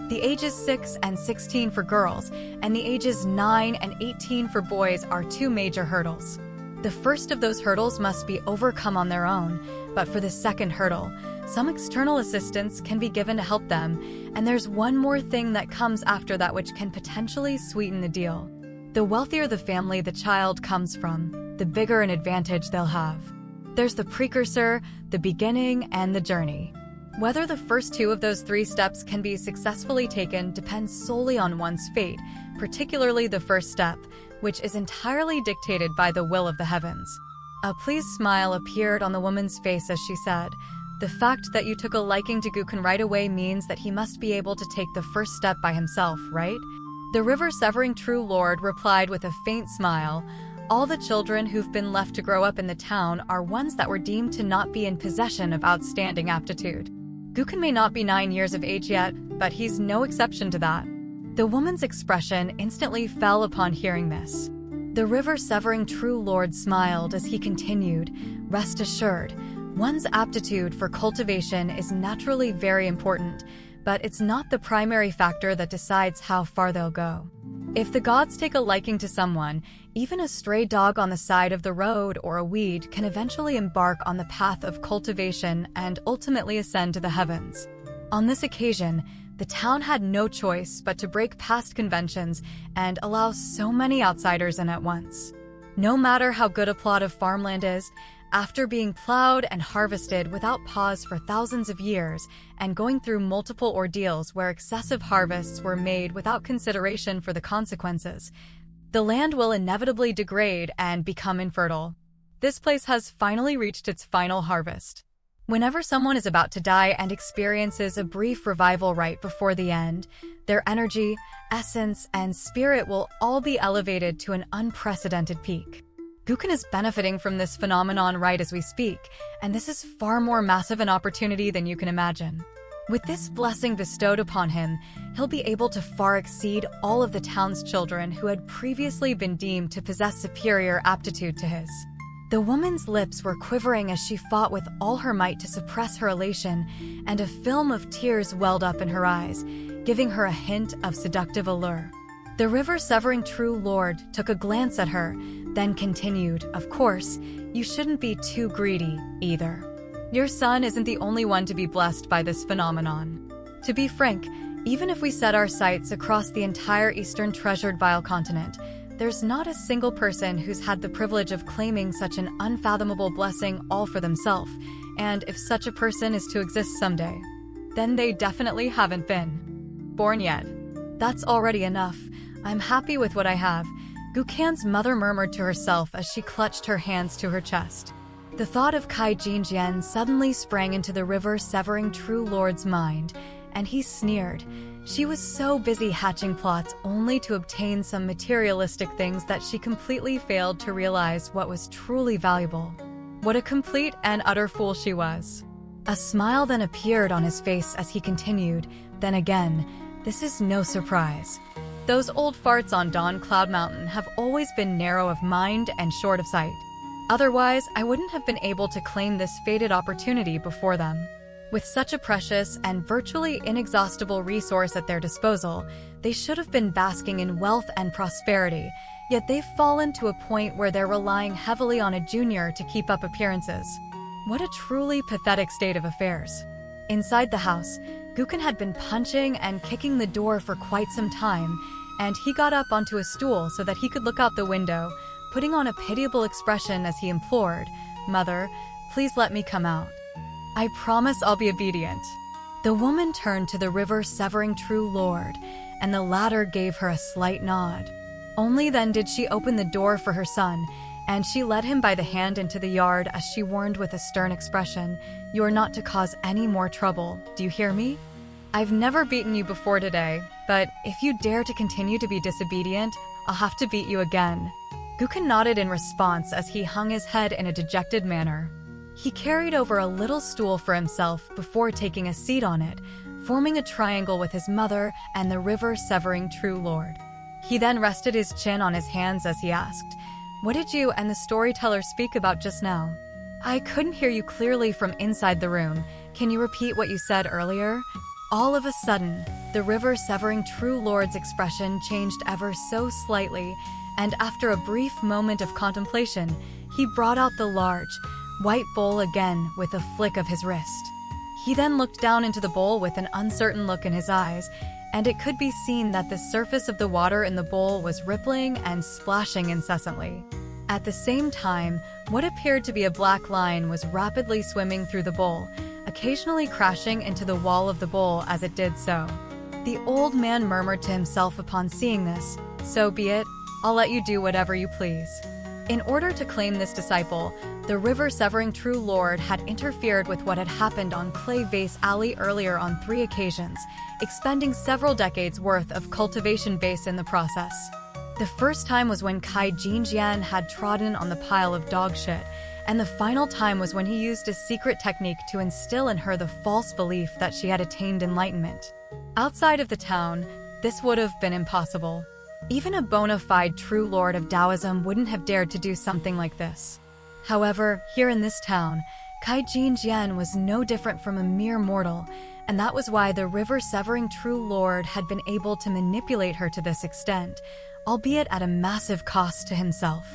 The ages 6 and 16 for girls, and the ages 9 and 18 for boys are 2 major hurdles. The first of those hurdles must be overcome on their own, but for the second hurdle, some external assistance can be given to help them, and there's one more thing that comes after that which can potentially sweeten the deal. The wealthier the family the child comes from, the bigger an advantage they'll have. There's the precursor, the beginning, and the journey. Whether the first 2 of those 3 steps can be successfully taken depends solely on one's fate, particularly the first step, which is entirely dictated by the will of the heavens. A pleased smile appeared on the woman's face as she said, "The fact that you took a liking to Gukan right away means that he must be able to take the first step by himself, right?" The river-severing true lord replied with a faint smile, "All the children who've been left to grow up in the town are ones that were deemed to not be in possession of outstanding aptitude. Gukan may not be 9 years of age yet, but he's no exception to that." The woman's expression instantly fell upon hearing this. The river-severing true lord smiled as he continued, "Rest assured, one's aptitude for cultivation is naturally very important, but it's not the primary factor that decides how far they'll go. If the gods take a liking to someone, even a stray dog on the side of the road or a weed can eventually embark on the path of cultivation and ultimately ascend to the heavens. On this occasion, the town had no choice but to break past conventions and allow so many outsiders in at once. No matter how good a plot of farmland is, after being plowed and harvested without pause for thousands of years and going through multiple ordeals where excessive harvests were made without consideration for the consequences, the land will inevitably degrade and become infertile. This place has finally reached its final harvest. Whenever someone is about to die and experiences a brief revival right before the end, their energy, essence, and spirit will all be elevated to an unprecedented peak. Guken is benefiting from this phenomenon right as we speak, and this is far more massive an opportunity than you can imagine. With this blessing bestowed upon him, he'll be able to far exceed all of the town's children who had previously been deemed to possess superior aptitude to his. The woman's lips were quivering as she fought with all her might to suppress her elation, and a film of tears welled up in her eyes, giving her a hint of seductive allure. The river-severing true lord took a glance at her, then continued, "Of course, you shouldn't be too greedy, either. Your son isn't the only one to be blessed by this phenomenon. To be frank, even if we set our sights across the entire Eastern Treasured Vile continent, there's not a single person who's had the privilege of claiming such an unfathomable blessing all for themselves, and if such a person is to exist someday, then they definitely haven't been born yet. That's already enough. I'm happy with what I have," Gukan's mother murmured to herself as she clutched her hands to her chest. The thought of Kai Jinjian suddenly sprang into the river-severing true lord's mind, and he sneered. She was so busy hatching plots only to obtain some materialistic things that she completely failed to realize what was truly valuable. What a complete and utter fool she was. A smile then appeared on his face as he continued, "Then again, this is no surprise. Those old farts on Dawn Cloud Mountain have always been narrow of mind and short of sight. Otherwise, I wouldn't have been able to claim this fated opportunity before them. With such a precious and virtually inexhaustible resource at their disposal, they should have been basking in wealth and prosperity, yet they've fallen to a point where they're relying heavily on a junior to keep up appearances. What a truly pathetic state of affairs." Inside the house, Guken had been punching and kicking the door for quite some time, and he got up onto a stool so that he could look out the window, putting on a pitiable expression as he implored, "Mother, please let me come out. I promise I'll be obedient." The woman turned to the river-severing true lord, and the latter gave her a slight nod. Only then did she open the door for her son, and she led him by the hand into the yard as she warned with a stern expression, "You're not to cause any more trouble, do you hear me? I've never beaten you before today, but if you dare to continue to be disobedient, I'll have to beat you again." Guken nodded in response as he hung his head in a dejected manner. He carried over a little stool for himself before taking a seat on it, forming a triangle with his mother and the river-severing true lord. He then rested his chin on his hands as he asked, "What did you and the storyteller speak about just now? I couldn't hear you clearly from inside the room. Can you repeat what you said earlier?" All of a sudden, the river-severing true lord's expression changed ever so slightly, and after a brief moment of contemplation, he brought out the large, white bowl again with a flick of his wrist. He then looked down into the bowl with an uncertain look in his eyes, and it could be seen that the surface of the water in the bowl was rippling and splashing incessantly. At the same time, what appeared to be a black line was rapidly swimming through the bowl, occasionally crashing into the wall of the bowl as it did so. The old man murmured to himself upon seeing this, "So be it, I'll let you do whatever you please." In order to claim this disciple, the river-severing true lord had interfered with what had happened on Clay Vase Alley earlier on 3 occasions, expending several decades' worth of cultivation base in the process. The first time was when Kai Jinjian had trodden on the pile of dog shit, and the final time was when he used a secret technique to instill in her the false belief that she had attained enlightenment. Outside of the town, this would have been impossible. Even a bona fide true lord of Taoism wouldn't have dared to do something like this. However, here in this town, Kai Jinjian was no different from a mere mortal, and that was why the river-severing true lord had been able to manipulate her to this extent, albeit at a massive cost to himself.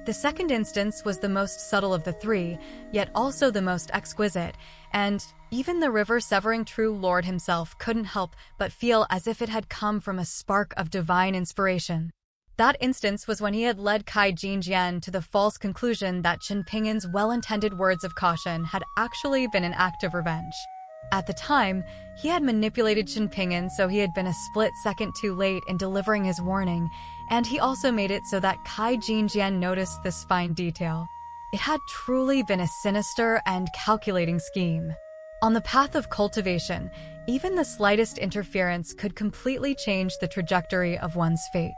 The second instance was the most subtle of the 3, yet also the most exquisite, and even the river-severing true lord himself couldn't help but feel as if it had come from a spark of divine inspiration. That instance was when he had led Kai Jinjian to the false conclusion that Chen Pingin's well-intended words of caution had actually been an act of revenge. At the time, he had manipulated Chen Pingin so he had been a split second too late in delivering his warning, and he also made it so that Kai Jinjian noticed this fine detail. It had truly been a sinister and calculating scheme. On the path of cultivation, even the slightest interference could completely change the trajectory of one's fate.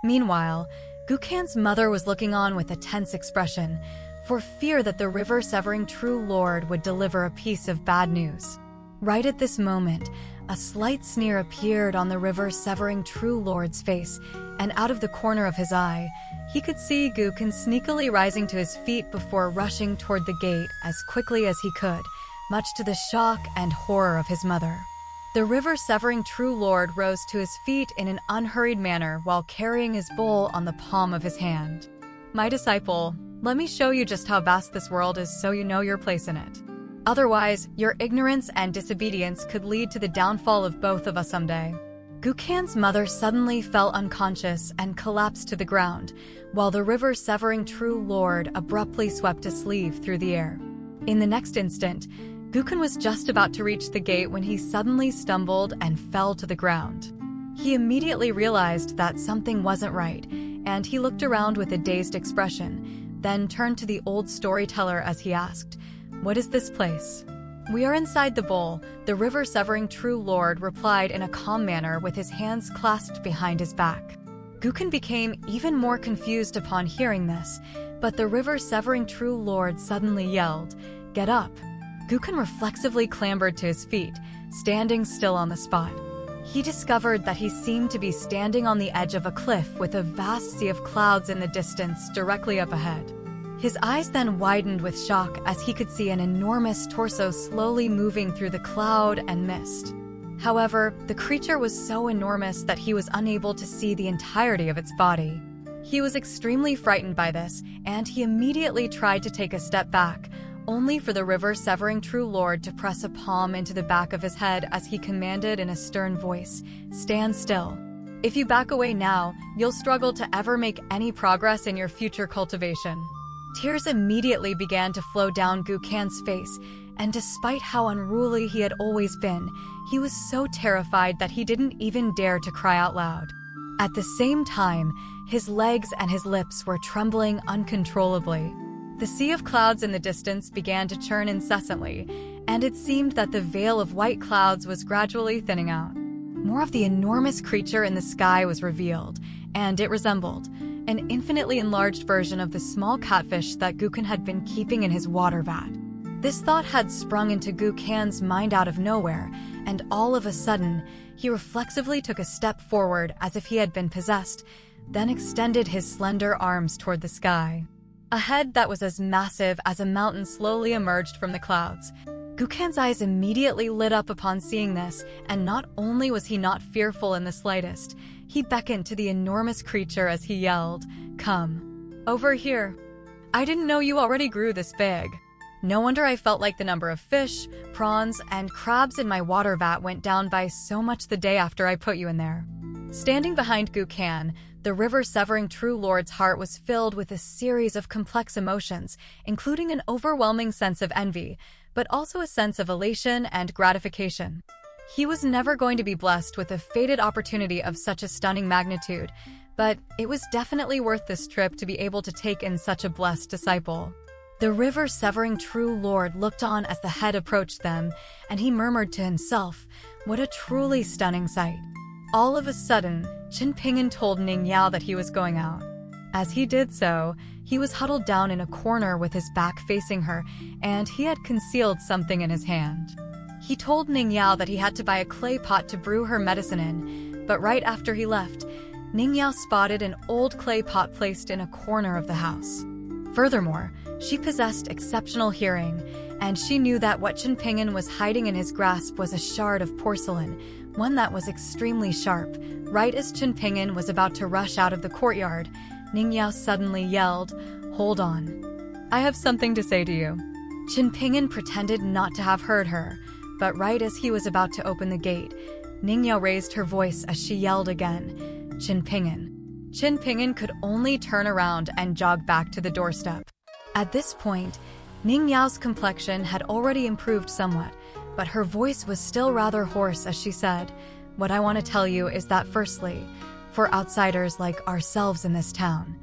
Meanwhile, Gukan's mother was looking on with a tense expression, for fear that the river-severing true lord would deliver a piece of bad news. Right at this moment, a slight sneer appeared on the river-severing true lord's face, and out of the corner of his eye, he could see Gukan sneakily rising to his feet before rushing toward the gate as quickly as he could, much to the shock and horror of his mother. The river-severing true lord rose to his feet in an unhurried manner while carrying his bowl on the palm of his hand. "My disciple, let me show you just how vast this world is so you know your place in it. Otherwise, your ignorance and disobedience could lead to the downfall of both of us someday." Gukan's mother suddenly fell unconscious and collapsed to the ground, while the river-severing true lord abruptly swept a sleeve through the air. In the next instant, Gukan was just about to reach the gate when he suddenly stumbled and fell to the ground. He immediately realized that something wasn't right, and he looked around with a dazed expression, then turned to the old storyteller as he asked, "What is this place?" "We are inside the bowl," the river-severing true lord replied in a calm manner with his hands clasped behind his back. Gukan became even more confused upon hearing this, but the river-severing true lord suddenly yelled, "Get up!" Gukan reflexively clambered to his feet, standing still on the spot. He discovered that he seemed to be standing on the edge of a cliff with a vast sea of clouds in the distance directly up ahead. His eyes then widened with shock as he could see an enormous torso slowly moving through the cloud and mist. However, the creature was so enormous that he was unable to see the entirety of its body. He was extremely frightened by this, and he immediately tried to take a step back, only for the river-severing true lord to press a palm into the back of his head as he commanded in a stern voice, "Stand still. If you back away now, you'll struggle to ever make any progress in your future cultivation." Tears immediately began to flow down Gukan's face, and despite how unruly he had always been, he was so terrified that he didn't even dare to cry out loud. At the same time, his legs and his lips were trembling uncontrollably. The sea of clouds in the distance began to churn incessantly, and it seemed that the veil of white clouds was gradually thinning out. More of the enormous creature in the sky was revealed, and it resembled an infinitely enlarged version of the small catfish that Gukan had been keeping in his water vat. This thought had sprung into Gukan's mind out of nowhere, and all of a sudden, he reflexively took a step forward as if he had been possessed, then extended his slender arms toward the sky. A head that was as massive as a mountain slowly emerged from the clouds. Gukan's eyes immediately lit up upon seeing this, and not only was he not fearful in the slightest, he beckoned to the enormous creature as he yelled, "Come over here. I didn't know you already grew this big." No wonder I felt like the number of fish, prawns, and crabs in my water vat went down by so much the day after I put you in there. Standing behind Gukan, the river-severing true lord's heart was filled with a series of complex emotions, including an overwhelming sense of envy, but also a sense of elation and gratification. He was never going to be blessed with a fated opportunity of such a stunning magnitude, but it was definitely worth this trip to be able to take in such a blessed disciple. The river-severing true lord looked on as the head approached them, and he murmured to himself, "What a truly stunning sight." All of a sudden, Chen Pingin told Ning Yao that he was going out. As he did so, he was huddled down in a corner with his back facing her, and he had concealed something in his hand. He told Ning Yao that he had to buy a clay pot to brew her medicine in, but right after he left, Ning Yao spotted an old clay pot placed in a corner of the house. Furthermore, she possessed exceptional hearing, and she knew that what Chen Pingin was hiding in his grasp was a shard of porcelain, one that was extremely sharp. Right as Chen Pingin was about to rush out of the courtyard, Ning Yao suddenly yelled, "Hold on. I have something to say to you." Chen Pingin pretended not to have heard her, but right as he was about to open the gate, Ning Yao raised her voice as she yelled again, "Chen Pingin, Qin Ping'an could only turn around and jog back to the doorstep. At this point, Ning Yao's complexion had already improved somewhat, but her voice was still rather hoarse as she said, "What I want to tell you is that firstly, for outsiders like ourselves in this town,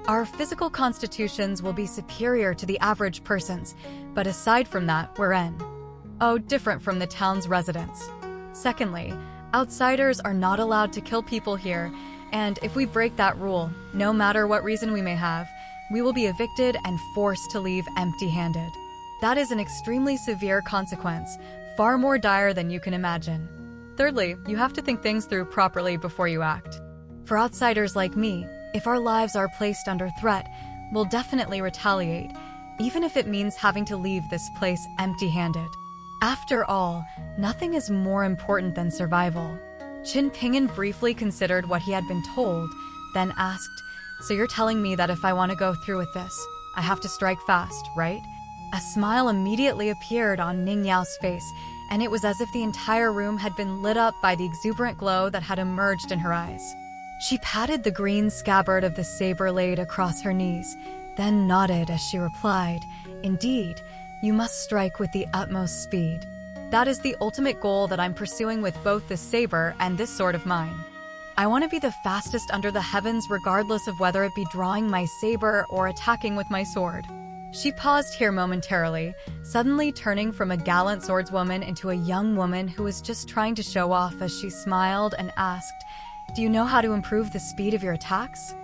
our physical constitutions will be superior to the average person's, but aside from that, we're different from the town's residents. Secondly, outsiders are not allowed to kill people here, and if we break that rule, no matter what reason we may have, we will be evicted and forced to leave empty-handed. That is an extremely severe consequence, far more dire than you can imagine. Thirdly, you have to think things through properly before you act. For outsiders like me, if our lives are placed under threat, we'll definitely retaliate, even if it means having to leave this place empty-handed. After all, nothing is more important than survival." Qin Ping'an briefly considered what he had been told, then asked, "So you're telling me that if I want to go through with this, I have to strike fast, right?" A smile immediately appeared on Ning Yao's face, and it was as if the entire room had been lit up by the exuberant glow that had emerged in her eyes. She patted the green scabbard of the saber laid across her knees, then nodded as she replied, "Indeed, you must strike with the utmost speed. That is the ultimate goal that I'm pursuing with both this saber and this sword of mine. I want to be the fastest under the heavens regardless of whether it be drawing my saber or attacking with my sword." She paused here momentarily, suddenly turning from a gallant swordswoman into a young woman who was just trying to show off as she smiled and asked, "Do you know how to improve the speed of your attacks?"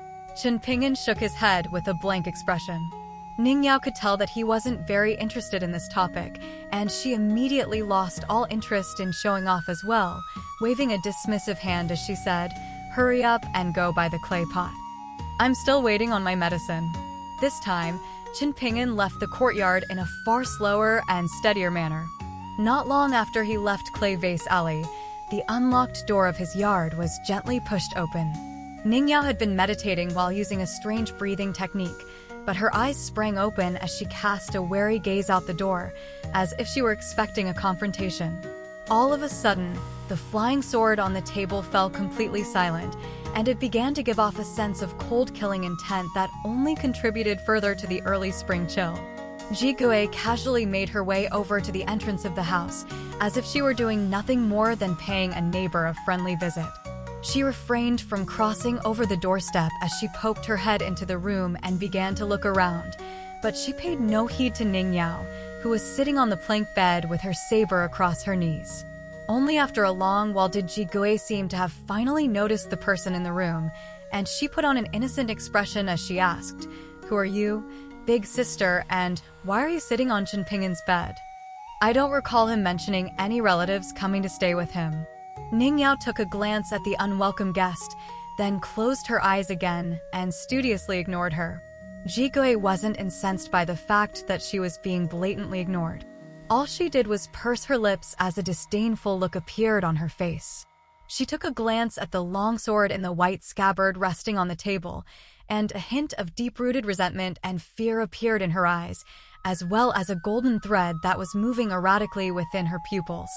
Qin Ping'an shook his head with a blank expression. Ning Yao could tell that he wasn't very interested in this topic, and she immediately lost all interest in showing off as well, waving a dismissive hand as she said, "Hurry up and go by the clay pot. I'm still waiting on my medicine." This time, Qin Ping'an left the courtyard in a far slower and steadier manner. Not long after he left Clay Vase Alley, the unlocked door of his yard was gently pushed open. Ning Yao had been meditating while using a strange breathing technique, but her eyes sprang open as she cast a wary gaze out the door, as if she were expecting a confrontation. All of a sudden, the flying sword on the table fell completely silent, and it began to give off a sense of cold-killing intent that only contributed further to the early spring chill. Zhuhou casually made her way over to the entrance of the house, as if she were doing nothing more than paying a neighbor a friendly visit. She refrained from crossing over the doorstep as she poked her head into the room and began to look around, but she paid no heed to Ning Yao, who was sitting on the plank bed with her saber across her knees. Only after a long while did Zhuhou seem to have finally noticed the person in the room, and she put on an innocent expression as she asked, "Who are you, big sister, and why are you sitting on Qin Ping'an's bed?" I don't recall him mentioning any relatives coming to stay with him. Ning Yao took a glance at the unwelcome guest, then closed her eyes again and studiously ignored her. Zhuhou wasn't incensed by the fact that she was being blatantly ignored. All she did was purse her lips as a disdainful look appeared on her face. She took a glance at the long sword in the white scabbard resting on the table, and a hint of deep-rooted resentment and fear appeared in her eyes, as well as a golden thread that was moving erratically within her pupils.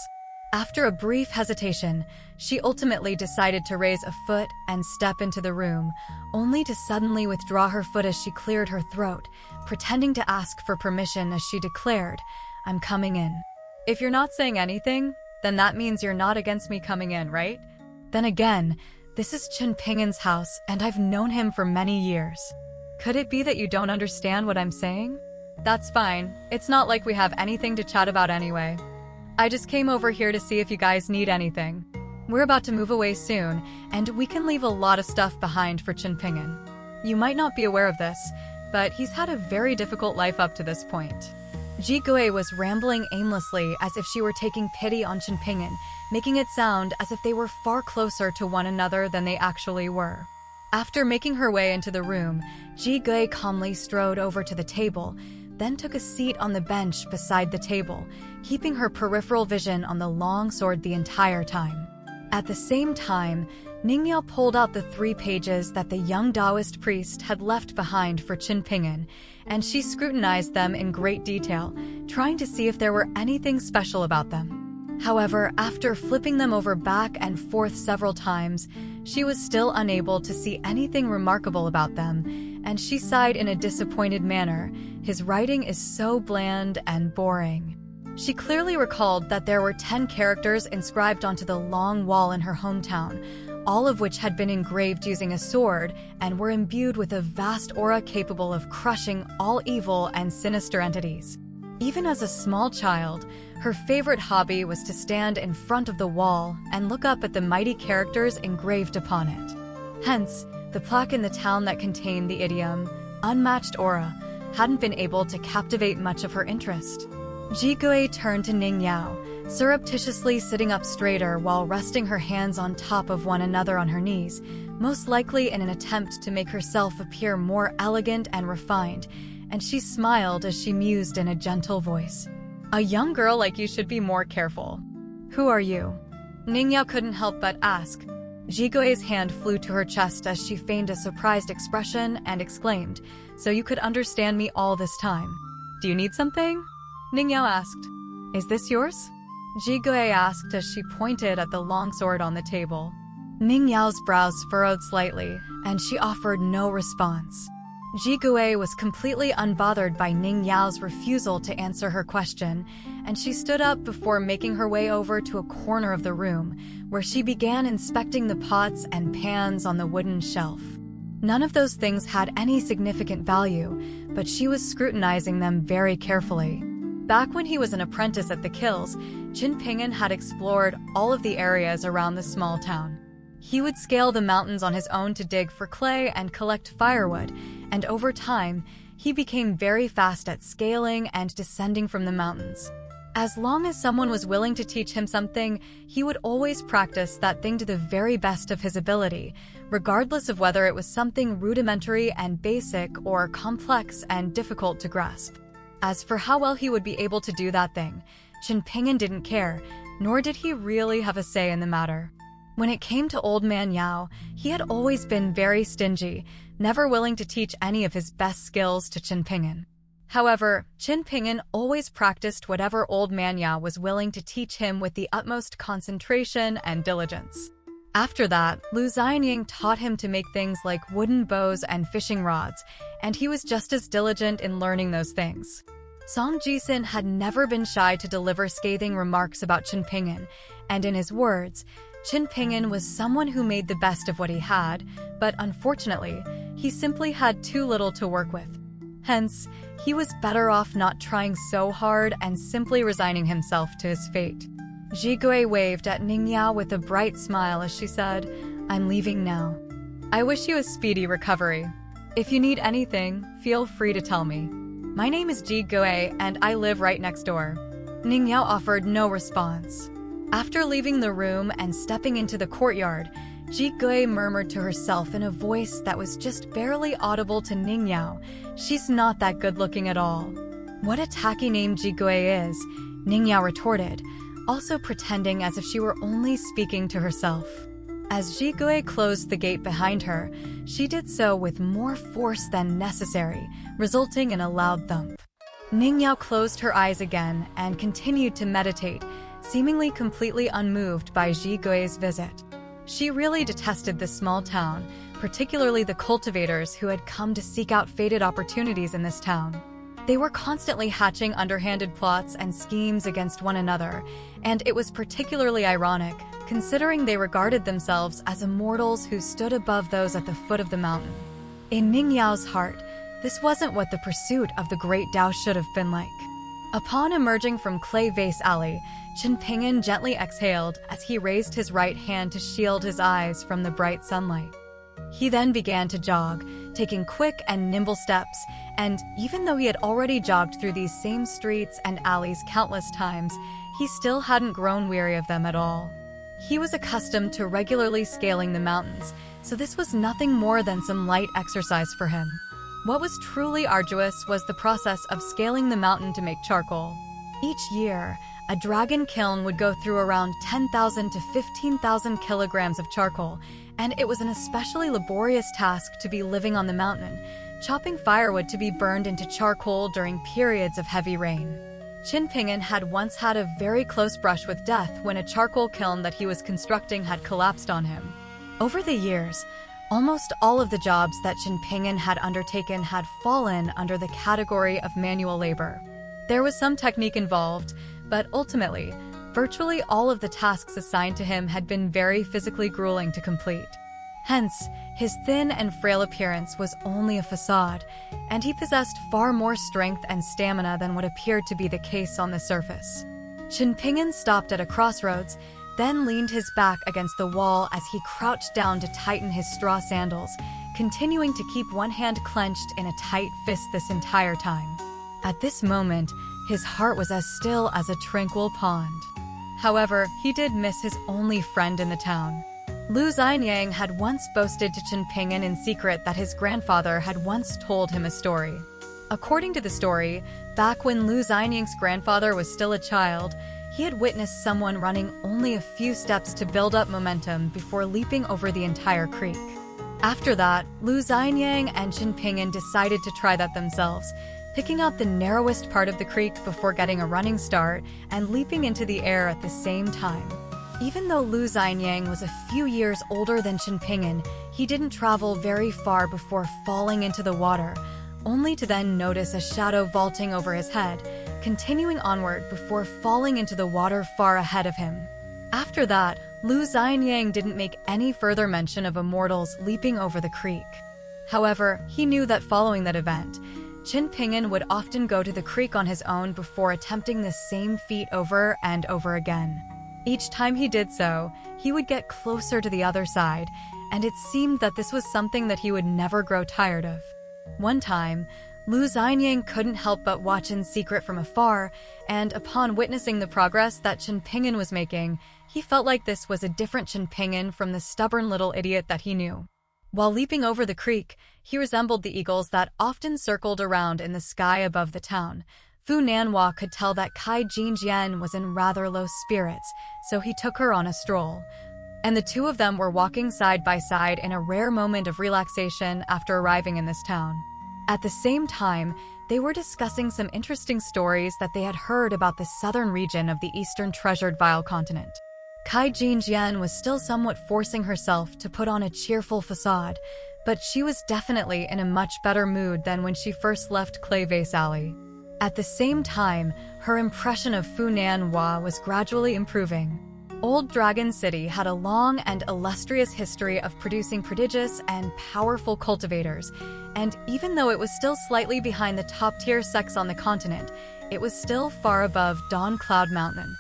After a brief hesitation, she ultimately decided to raise a foot and step into the room, only to suddenly withdraw her foot as she cleared her throat, pretending to ask for permission as she declared, "I'm coming in." "If you're not saying anything, then that means you're not against me coming in, right?" Then again, this is Qin Ping'an's house, and I've known him for many years. Could it be that you don't understand what I'm saying? That's fine. It's not like we have anything to chat about anyway. I just came over here to see if you guys need anything. We're about to move away soon, and we can leave a lot of stuff behind for Qin Ping'an. You might not be aware of this, but he's had a very difficult life up to this point. Zhuhou was rambling aimlessly as if she were taking pity on Qin Ping'an, making it sound as if they were far closer to one another than they actually were. After making her way into the room, Zhuhou calmly strode over to the table, then took a seat on the bench beside the table, keeping her peripheral vision on the long sword the entire time. At the same time, Ning Yao pulled out the 3 pages that the young Taoist priest had left behind for Qin Ping'an, and she scrutinized them in great detail, trying to see if there were anything special about them. However, after flipping them over back and forth several times, she was still unable to see anything remarkable about them, and she sighed in a disappointed manner. His writing is so bland and boring. She clearly recalled that there were 10 characters inscribed onto the long wall in her hometown, all of which had been engraved using a sword and were imbued with a vast aura capable of crushing all evil and sinister entities. Even as a small child, her favorite hobby was to stand in front of the wall and look up at the mighty characters engraved upon it. Hence, the plaque in the town that contained the idiom, unmatched aura, hadn't been able to captivate much of her interest. Jigui turned to Ning Yao, surreptitiously sitting up straighter while resting her hands on top of one another on her knees, most likely in an attempt to make herself appear more elegant and refined, and she smiled as she mused in a gentle voice. "A young girl like you should be more careful. Who are you?" Ning Yao couldn't help but ask. Jigui's hand flew to her chest as she feigned a surprised expression and exclaimed, "So you could understand me all this time. Do you need something?" Ning Yao asked. "Is this yours?" Jigui asked as she pointed at the longsword on the table. Ning Yao's brows furrowed slightly, and she offered no response. Jigui was completely unbothered by Ning Yao's refusal to answer her question, and she stood up before making her way over to a corner of the room, where she began inspecting the pots and pans on the wooden shelf. None of those things had any significant value, but she was scrutinizing them very carefully. Back when he was an apprentice at the Kills, Qin Ping'an had explored all of the areas around the small town. He would scale the mountains on his own to dig for clay and collect firewood, and over time, he became very fast at scaling and descending from the mountains. As long as someone was willing to teach him something, he would always practice that thing to the very best of his ability, regardless of whether it was something rudimentary and basic or complex and difficult to grasp. As for how well he would be able to do that thing, Qin Ping'an didn't care, nor did he really have a say in the matter. When it came to Old Man Yao, he had always been very stingy, never willing to teach any of his best skills to Qin Ping'an. However, Qin Ping'an always practiced whatever Old Man Yao was willing to teach him with the utmost concentration and diligence. After that, Lu Xianying taught him to make things like wooden bows and fishing rods, and he was just as diligent in learning those things. Song Jisin had never been shy to deliver scathing remarks about Qin Ping'an, and in his words, Qin Ping'an was someone who made the best of what he had, but unfortunately, he simply had too little to work with. Hence, he was better off not trying so hard and simply resigning himself to his fate. Jigui waved at Ning Yao with a bright smile as she said, "I'm leaving now. I wish you a speedy recovery. If you need anything, feel free to tell me. My name is Jigui and I live right next door." Ning Yao offered no response. After leaving the room and stepping into the courtyard, Jigui murmured to herself in a voice that was just barely audible to Ning Yao, "She's not that good-looking at all." "What a tacky name Jigui is," Ning Yao retorted, also pretending as if she were only speaking to herself. As Jigui closed the gate behind her, she did so with more force than necessary, resulting in a loud thump. Ning Yao closed her eyes again and continued to meditate, seemingly completely unmoved by Jigui's visit. She really detested this small town, particularly the cultivators who had come to seek out fated opportunities in this town. They were constantly hatching underhanded plots and schemes against one another, and it was particularly ironic, considering they regarded themselves as immortals who stood above those at the foot of the mountain. In Ning Yao's heart, this wasn't what the pursuit of the Great Tao should have been like. Upon emerging from Clay Vase Alley, Qin Ping'an gently exhaled as he raised his right hand to shield his eyes from the bright sunlight. He then began to jog, taking quick and nimble steps, and even though he had already jogged through these same streets and alleys countless times, he still hadn't grown weary of them at all. He was accustomed to regularly scaling the mountains, so this was nothing more than some light exercise for him. What was truly arduous was the process of scaling the mountain to make charcoal. Each year, a dragon kiln would go through around 10,000 to 15,000 kilograms of charcoal, and it was an especially laborious task to be living on the mountain, chopping firewood to be burned into charcoal during periods of heavy rain. Qin Ping'an had once had a very close brush with death when a charcoal kiln that he was constructing had collapsed on him. Over the years, almost all of the jobs that Chen Ping'an had undertaken had fallen under the category of manual labor. There was some technique involved, but ultimately, virtually all of the tasks assigned to him had been very physically grueling to complete. Hence, his thin and frail appearance was only a facade, and he possessed far more strength and stamina than what appeared to be the case on the surface. Chen Ping'an stopped at a crossroads, then leaned his back against the wall as he crouched down to tighten his straw sandals, continuing to keep one hand clenched in a tight fist this entire time. At this moment, his heart was as still as a tranquil pond. However, he did miss his only friend in the town. Lu Xianyang had once boasted to Chen Ping'an in secret that his grandfather had once told him a story. According to the story, back when Lu Xianyang's grandfather was still a child, he had witnessed someone running only a few steps to build up momentum before leaping over the entire creek. After that, Lu Xianyang and Chen Ping'an decided to try that themselves, picking out the narrowest part of the creek before getting a running start and leaping into the air at the same time. Even though Lu Xianyang was a few years older than Chen Ping'an, he didn't travel very far before falling into the water, only to then notice a shadow vaulting over his head, continuing onward before falling into the water far ahead of him. After that, Lu Xianyang didn't make any further mention of immortals leaping over the creek. However, he knew that following that event, Chen Ping'an would often go to the creek on his own before attempting the same feat over and over again. Each time he did so, he would get closer to the other side, and it seemed that this was something that he would never grow tired of. One time, Lu Xianyang couldn't help but watch in secret from afar, and upon witnessing the progress that Chen Ping'an was making, he felt like this was a different Chen Ping'an from the stubborn little idiot that he knew. While leaping over the creek, he resembled the eagles that often circled around in the sky above the town. Fu Nanhua could tell that Cai Jinjian was in rather low spirits, so he took her on a stroll. And the two of them were walking side by side in a rare moment of relaxation after arriving in this town. At the same time, they were discussing some interesting stories that they had heard about the southern region of the eastern treasured Vile continent. Cai Jinjian was still somewhat forcing herself to put on a cheerful facade, but she was definitely in a much better mood than when she first left Clay Vase Alley. At the same time, her impression of Fu Nanhua was gradually improving. Old Dragon City had a long and illustrious history of producing prodigious and powerful cultivators, and even though it was still slightly behind the top-tier sects on the continent, it was still far above Dawn Cloud Mountain,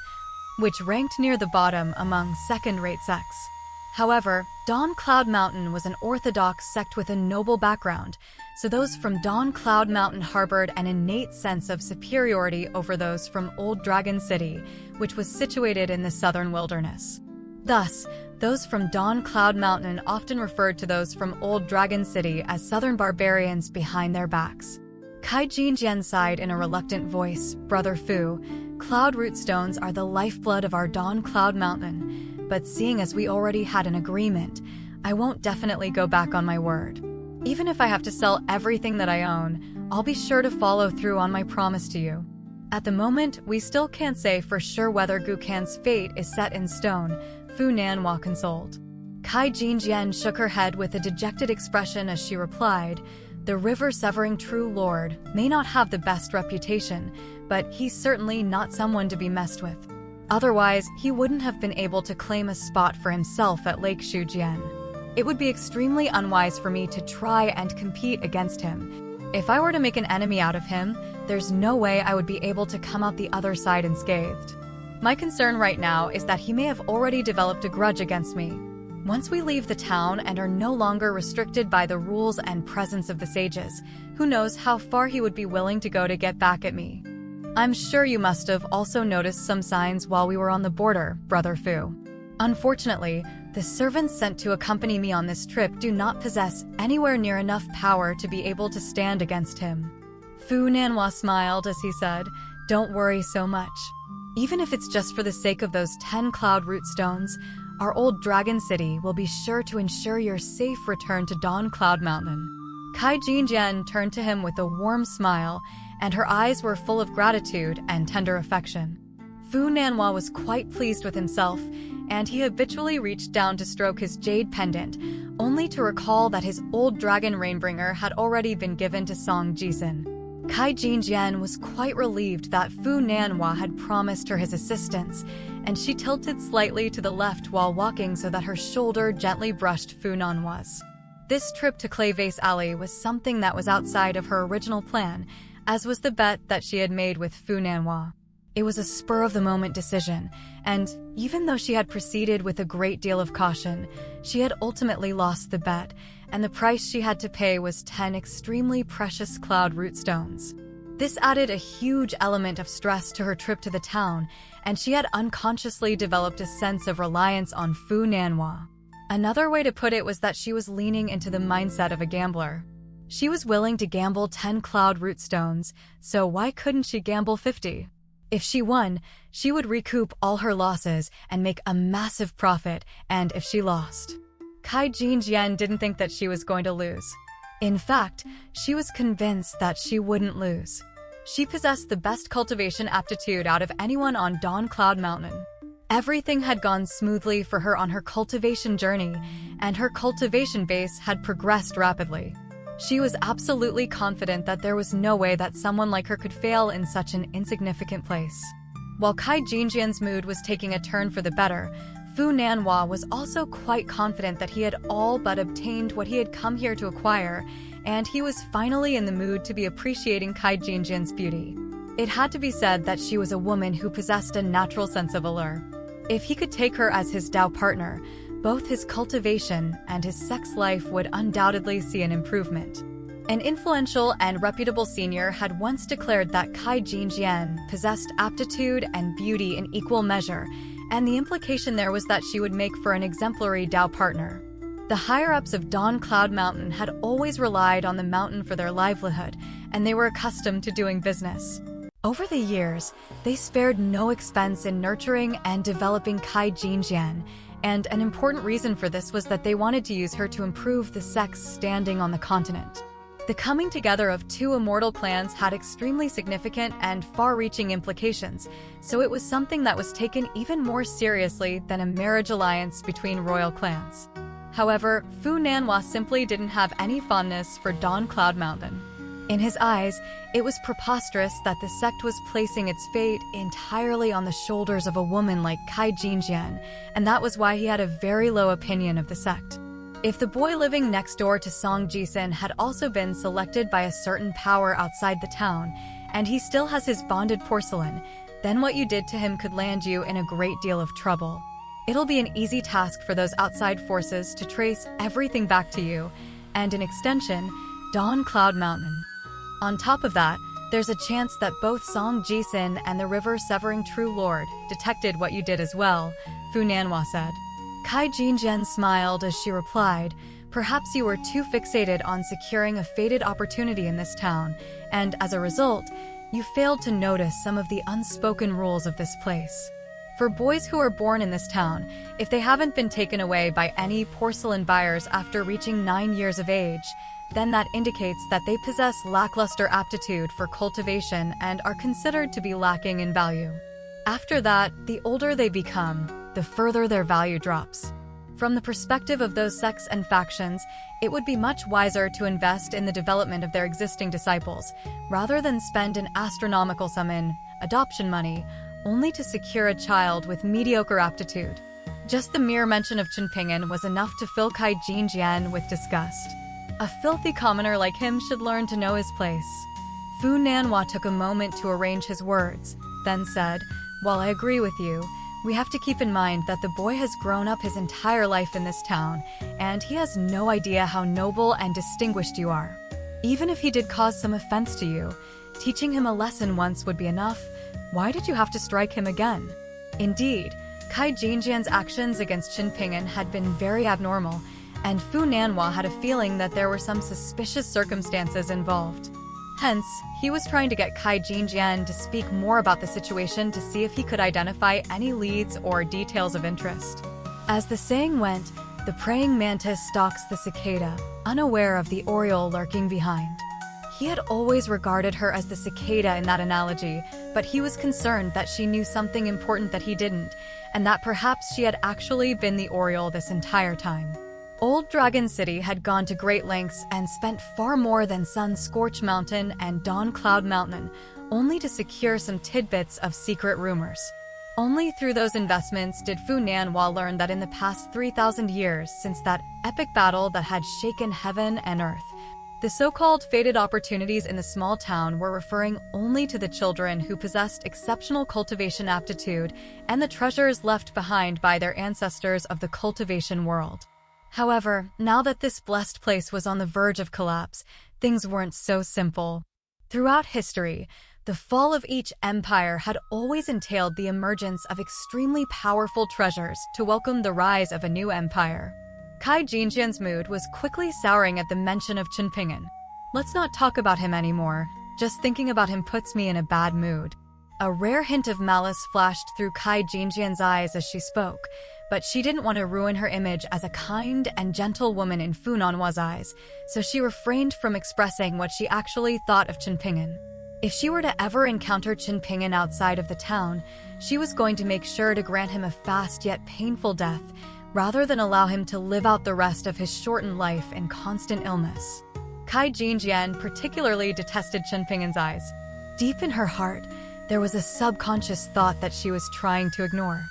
which ranked near the bottom among second-rate sects. However, Dawn Cloud Mountain was an orthodox sect with a noble background, so those from Dawn Cloud Mountain harbored an innate sense of superiority over those from Old Dragon City, which was situated in the southern wilderness. Thus, those from Dawn Cloud Mountain often referred to those from Old Dragon City as southern barbarians behind their backs. Cai Jinjian sighed in a reluctant voice, "Brother Fu, cloud root stones are the lifeblood of our Dawn Cloud Mountain, but seeing as we already had an agreement, I won't definitely go back on my word. Even if I have to sell everything that I own, I'll be sure to follow through on my promise to you. At the moment, we still can't say for sure whether Gukan's fate is set in stone," Fu Nanhua consoled. Cai Jinjian shook her head with a dejected expression as she replied, "The river-severing true lord may not have the best reputation, but he's certainly not someone to be messed with. Otherwise, he wouldn't have been able to claim a spot for himself at Lake Shujian. It would be extremely unwise for me to try and compete against him. If I were to make an enemy out of him, there's no way I would be able to come out the other side unscathed. My concern right now is that he may have already developed a grudge against me. Once we leave the town and are no longer restricted by the rules and presence of the sages, who knows how far he would be willing to go to get back at me. I'm sure you must have also noticed some signs while we were on the border, Brother Fu. Unfortunately, the servants sent to accompany me on this trip do not possess anywhere near enough power to be able to stand against him." Fu Nanhua smiled as he said, "Don't worry so much. Even if it's just for the sake of those 10 cloud root stones, our old Dragon City will be sure to ensure your safe return to Dawn Cloud Mountain." Cai Jinjian turned to him with a warm smile, and her eyes were full of gratitude and tender affection. Fu Nanhua was quite pleased with himself, and he habitually reached down to stroke his jade pendant, only to recall that his old dragon Rainbringer had already been given to Song Jisen. Kai Jinjian was quite relieved that Fu Nanhua had promised her his assistance, and she tilted slightly to the left while walking so that her shoulder gently brushed Fu Nanhua's. This trip to Clay Vase Alley was something that was outside of her original plan, as was the bet that she had made with Fu Nanhua. It was a spur-of-the-moment decision, and even though she had proceeded with a great deal of caution, she had ultimately lost the bet, and the price she had to pay was 10 extremely precious cloud root stones. This added a huge element of stress to her trip to the town, and she had unconsciously developed a sense of reliance on Fu Nanhua. Another way to put it was that she was leaning into the mindset of a gambler. She was willing to gamble 10 cloud root stones, so why couldn't she gamble 50? If she won, she would recoup all her losses and make a massive profit, and if she lost, Kai Jinjian didn't think that she was going to lose. In fact, she was convinced that she wouldn't lose. She possessed the best cultivation aptitude out of anyone on Dawn Cloud Mountain. Everything had gone smoothly for her on her cultivation journey, and her cultivation base had progressed rapidly. She was absolutely confident that there was no way that someone like her could fail in such an insignificant place. While Kai Jinjian's mood was taking a turn for the better, Fu Nanhua was also quite confident that he had all but obtained what he had come here to acquire, and he was finally in the mood to be appreciating Kai Jinjian's beauty. It had to be said that she was a woman who possessed a natural sense of allure. If he could take her as his Dao partner, both his cultivation and his sex life would undoubtedly see an improvement. An influential and reputable senior had once declared that Kai Jinjian possessed aptitude and beauty in equal measure, and the implication there was that she would make for an exemplary Dao partner. The higher-ups of Dawn Cloud Mountain had always relied on the mountain for their livelihood, and they were accustomed to doing business. Over the years, they spared no expense in nurturing and developing Kai Jinjian, and an important reason for this was that they wanted to use her to improve the sex standing on the continent. The coming together of two immortal clans had extremely significant and far-reaching implications, so it was something that was taken even more seriously than a marriage alliance between royal clans. However, Fu Nanhua simply didn't have any fondness for Dawn Cloud Mountain. In his eyes, it was preposterous that the sect was placing its fate entirely on the shoulders of a woman like Kai Jinjian, and that was why he had a very low opinion of the sect. If the boy living next door to Song Jisen had also been selected by a certain power outside the town, and he still has his bonded porcelain, then what you did to him could land you in a great deal of trouble. It'll be an easy task for those outside forces to trace everything back to you, and in extension, Dawn Cloud Mountain. On top of that, there's a chance that both Song Jisen and the River Severing True Lord detected what you did as well, Fu Nanhua said. Kai Jinjian smiled as she replied, "Perhaps you were too fixated on securing a fated opportunity in this town, and as a result, you failed to notice some of the unspoken rules of this place. For boys who are born in this town, if they haven't been taken away by any porcelain buyers after reaching 9 years of age, then that indicates that they possess lackluster aptitude for cultivation and are considered to be lacking in value. After that, the older they become, the further their value drops. From the perspective of those sects and factions, it would be much wiser to invest in the development of their existing disciples, rather than spend an astronomical sum in adoption money, only to secure a child with mediocre aptitude." Just the mere mention of Chenpingen was enough to fill Kai Jinjian with disgust. A filthy commoner like him should learn to know his place. Fu Nanhua took a moment to arrange his words, then said, "While I agree with you, we have to keep in mind that the boy has grown up his entire life in this town, and he has no idea how noble and distinguished you are. Even if he did cause some offense to you, teaching him a lesson once would be enough. Why did you have to strike him again?" Indeed, Kai Jinjian's actions against Chenpingen had been very abnormal, and Fu Nanhua had a feeling that there were some suspicious circumstances involved. Hence, he was trying to get Kai Jinjian to speak more about the situation to see if he could identify any leads or details of interest. As the saying went, the praying mantis stalks the cicada, unaware of the oriole lurking behind. He had always regarded her as the cicada in that analogy, but he was concerned that she knew something important that he didn't, and that perhaps she had actually been the Oriole this entire time. Old Dragon City had gone to great lengths and spent far more than Sun Scorch Mountain and Dawn Cloud Mountain, only to secure some tidbits of secret rumors. Only through those investments did Fu Nanhua learn that in the past 3,000 years since that epic battle that had shaken heaven and earth, the so-called fated opportunities in the small town were referring only to the children who possessed exceptional cultivation aptitude and the treasures left behind by their ancestors of the cultivation world. However, now that this blessed place was on the verge of collapse, things weren't so simple. Throughout history, the fall of each empire had always entailed the emergence of extremely powerful treasures to welcome the rise of a new empire. Kai Jinjian's mood was quickly souring at the mention of Chen Ping'an. Let's not talk about him anymore. Just thinking about him puts me in a bad mood. A rare hint of malice flashed through Kai Jinjian's eyes as she spoke, but she didn't want to ruin her image as a kind and gentle woman in Fu Nanhua's eyes, so she refrained from expressing what she actually thought of Chen Ping'an. If she were to ever encounter Chen Ping'an outside of the town, she was going to make sure to grant him a fast yet painful death, rather than allow him to live out the rest of his shortened life in constant illness. Kai Jinjian particularly detested Chen Ping'an's eyes. Deep in her heart, there was a subconscious thought that she was trying to ignore.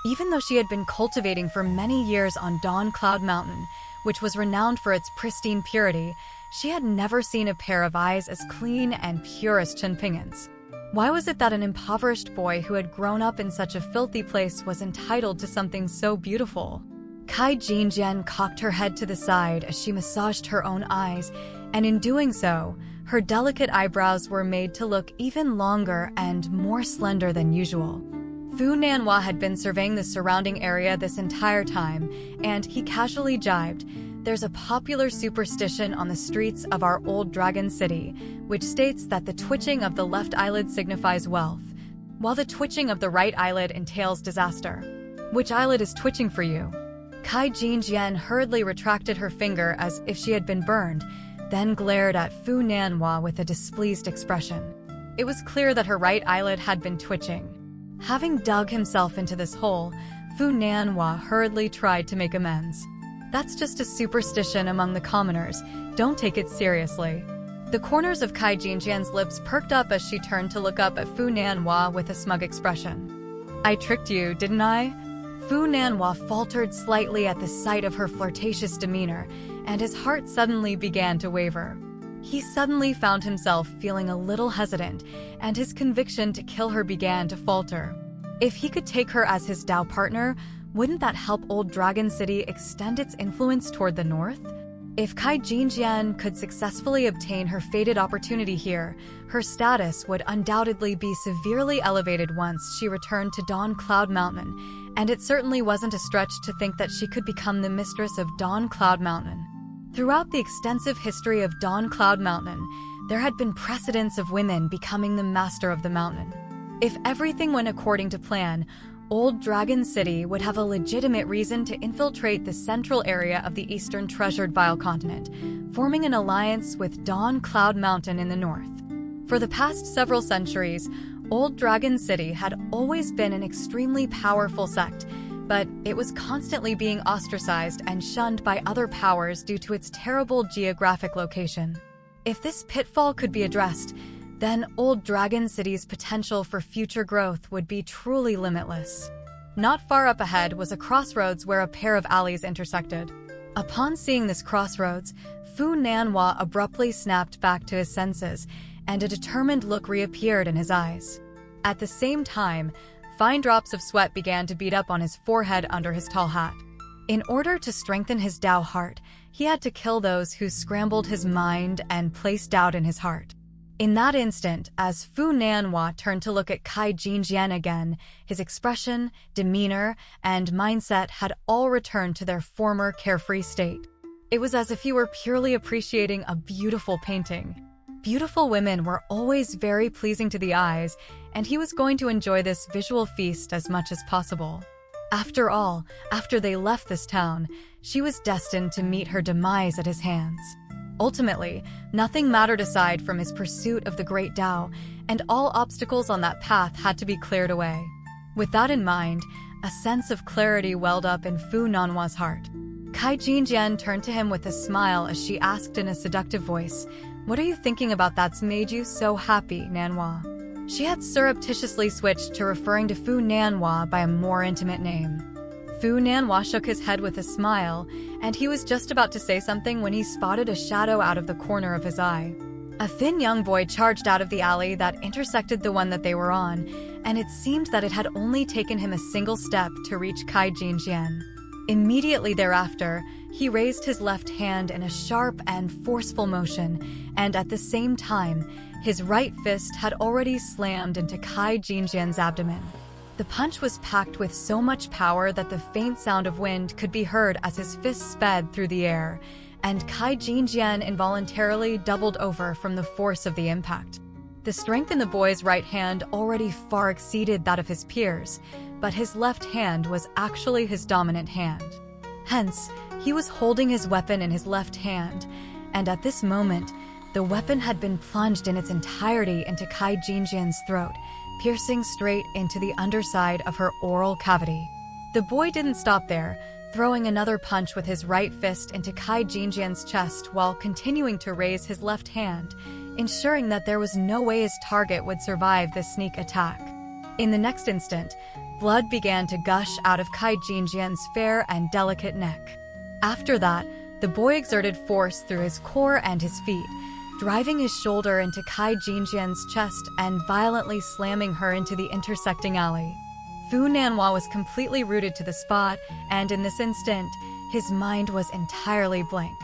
Even though she had been cultivating for many years on Dawn Cloud Mountain, which was renowned for its pristine purity, she had never seen a pair of eyes as clean and pure as Chen Ping'an's. Why was it that an impoverished boy who had grown up in such a filthy place was entitled to something so beautiful? Kai Jinjian cocked her head to the side as she massaged her own eyes, and in doing so, her delicate eyebrows were made to look even longer and more slender than usual. Fu Nanhua had been surveying the surrounding area this entire time, and he casually jibed, "There's a popular superstition on the streets of our old Dragon City, which states that the twitching of the left eyelid signifies wealth, while the twitching of the right eyelid entails disaster. Which eyelid is twitching for you?" Kai Jinjian hurriedly retracted her finger as if she had been burned, then glared at Fu Nanhua with a displeased expression. It was clear that her right eyelid had been twitching. Having dug himself into this hole, Fu Nanhua hurriedly tried to make amends. "That's just a superstition among the commoners. Don't take it seriously." The corners of Kai Jinjian's lips perked up as she turned to look up at Fu Nanhua with a smug expression. "I tricked you, didn't I?" Fu Nanhua faltered slightly at the sight of her flirtatious demeanor, and his heart suddenly began to waver. He suddenly found himself feeling a little hesitant, and his conviction to kill her began to falter. If he could take her as his Dao partner, wouldn't that help Old Dragon City extend its influence toward the north? If Kai Jinjian could successfully obtain her fated opportunity here, her status would undoubtedly be severely elevated once she returned to Dawn Cloud Mountain, and it certainly wasn't a stretch to think that she could become the mistress of Dawn Cloud Mountain. Throughout the extensive history of Dawn Cloud Mountain, there had been precedents of women becoming the master of the mountain. If everything went according to plan, Old Dragon City would have a legitimate reason to infiltrate the central area of the Eastern Treasured Vile Continent, forming an alliance with Dawn Cloud Mountain in the north. For the past several centuries, Old Dragon City had always been an extremely powerful sect, but it was constantly being ostracized and shunned by other powers due to its terrible geographic location. If this pitfall could be addressed, then Old Dragon City's potential for future growth would be truly limitless. Not far up ahead was a crossroads where a pair of alleys intersected. Upon seeing this crossroads, Fu Nanhua abruptly snapped back to his senses, and a determined look reappeared in his eyes. At the same time, fine drops of sweat began to bead up on his forehead under his tall hat. In order to strengthen his Dao heart, he had to kill those who scrambled his mind and placed doubt in his heart. In that instant, as Fu Nanhua turned to look at Kai Jinjian again, his expression, demeanor, and mindset had all returned to their former carefree state. It was as if he were purely appreciating a beautiful painting. Beautiful women were always very pleasing to the eyes, and he was going to enjoy this visual feast as much as possible. After all, after they left this town, she was destined to meet her demise at his hands. Ultimately, nothing mattered aside from his pursuit of the Great Tao, and all obstacles on that path had to be cleared away. With that in mind, a sense of clarity welled up in Fu Nanhua's heart. Kai Jinjian turned to him with a smile as she asked in a seductive voice, "What are you thinking about that's made you so happy, Nanhua?" She had surreptitiously switched to referring to Fu Nanhua by a more intimate name. Fu Nanhua shook his head with a smile, and he was just about to say something when he spotted a shadow out of the corner of his eye. A thin young boy charged out of the alley that intersected the one that they were on, and it seemed that it had only taken him a single step to reach Kai Jinjian. Immediately thereafter, he raised his left hand in a sharp and forceful motion, and at the same time, his right fist had already slammed into Kai Jinjian's abdomen. The punch was packed with so much power that the faint sound of wind could be heard as his fist sped through the air, and Kai Jinjian involuntarily doubled over from the force of the impact. The strength in the boy's right hand already far exceeded that of his peers, but his left hand was actually his dominant hand. Hence, he was holding his weapon in his left hand, and at this moment, the weapon had been plunged in its entirety into Kai Jinjian's throat, piercing straight into the underside of her oral cavity. The boy didn't stop there, throwing another punch with his right fist into Kai Jinjian's chest while continuing to raise his left hand, ensuring that there was no way his target would survive this sneak attack. In the next instant, blood began to gush out of Kai Jinjian's fair and delicate neck. After that, the boy exerted force through his core and his feet, driving his shoulder into Kai Jinjian's chest and violently slamming her into the intersecting alley. Fu Nanhua was completely rooted to the spot, and in this instant, his mind was entirely blank.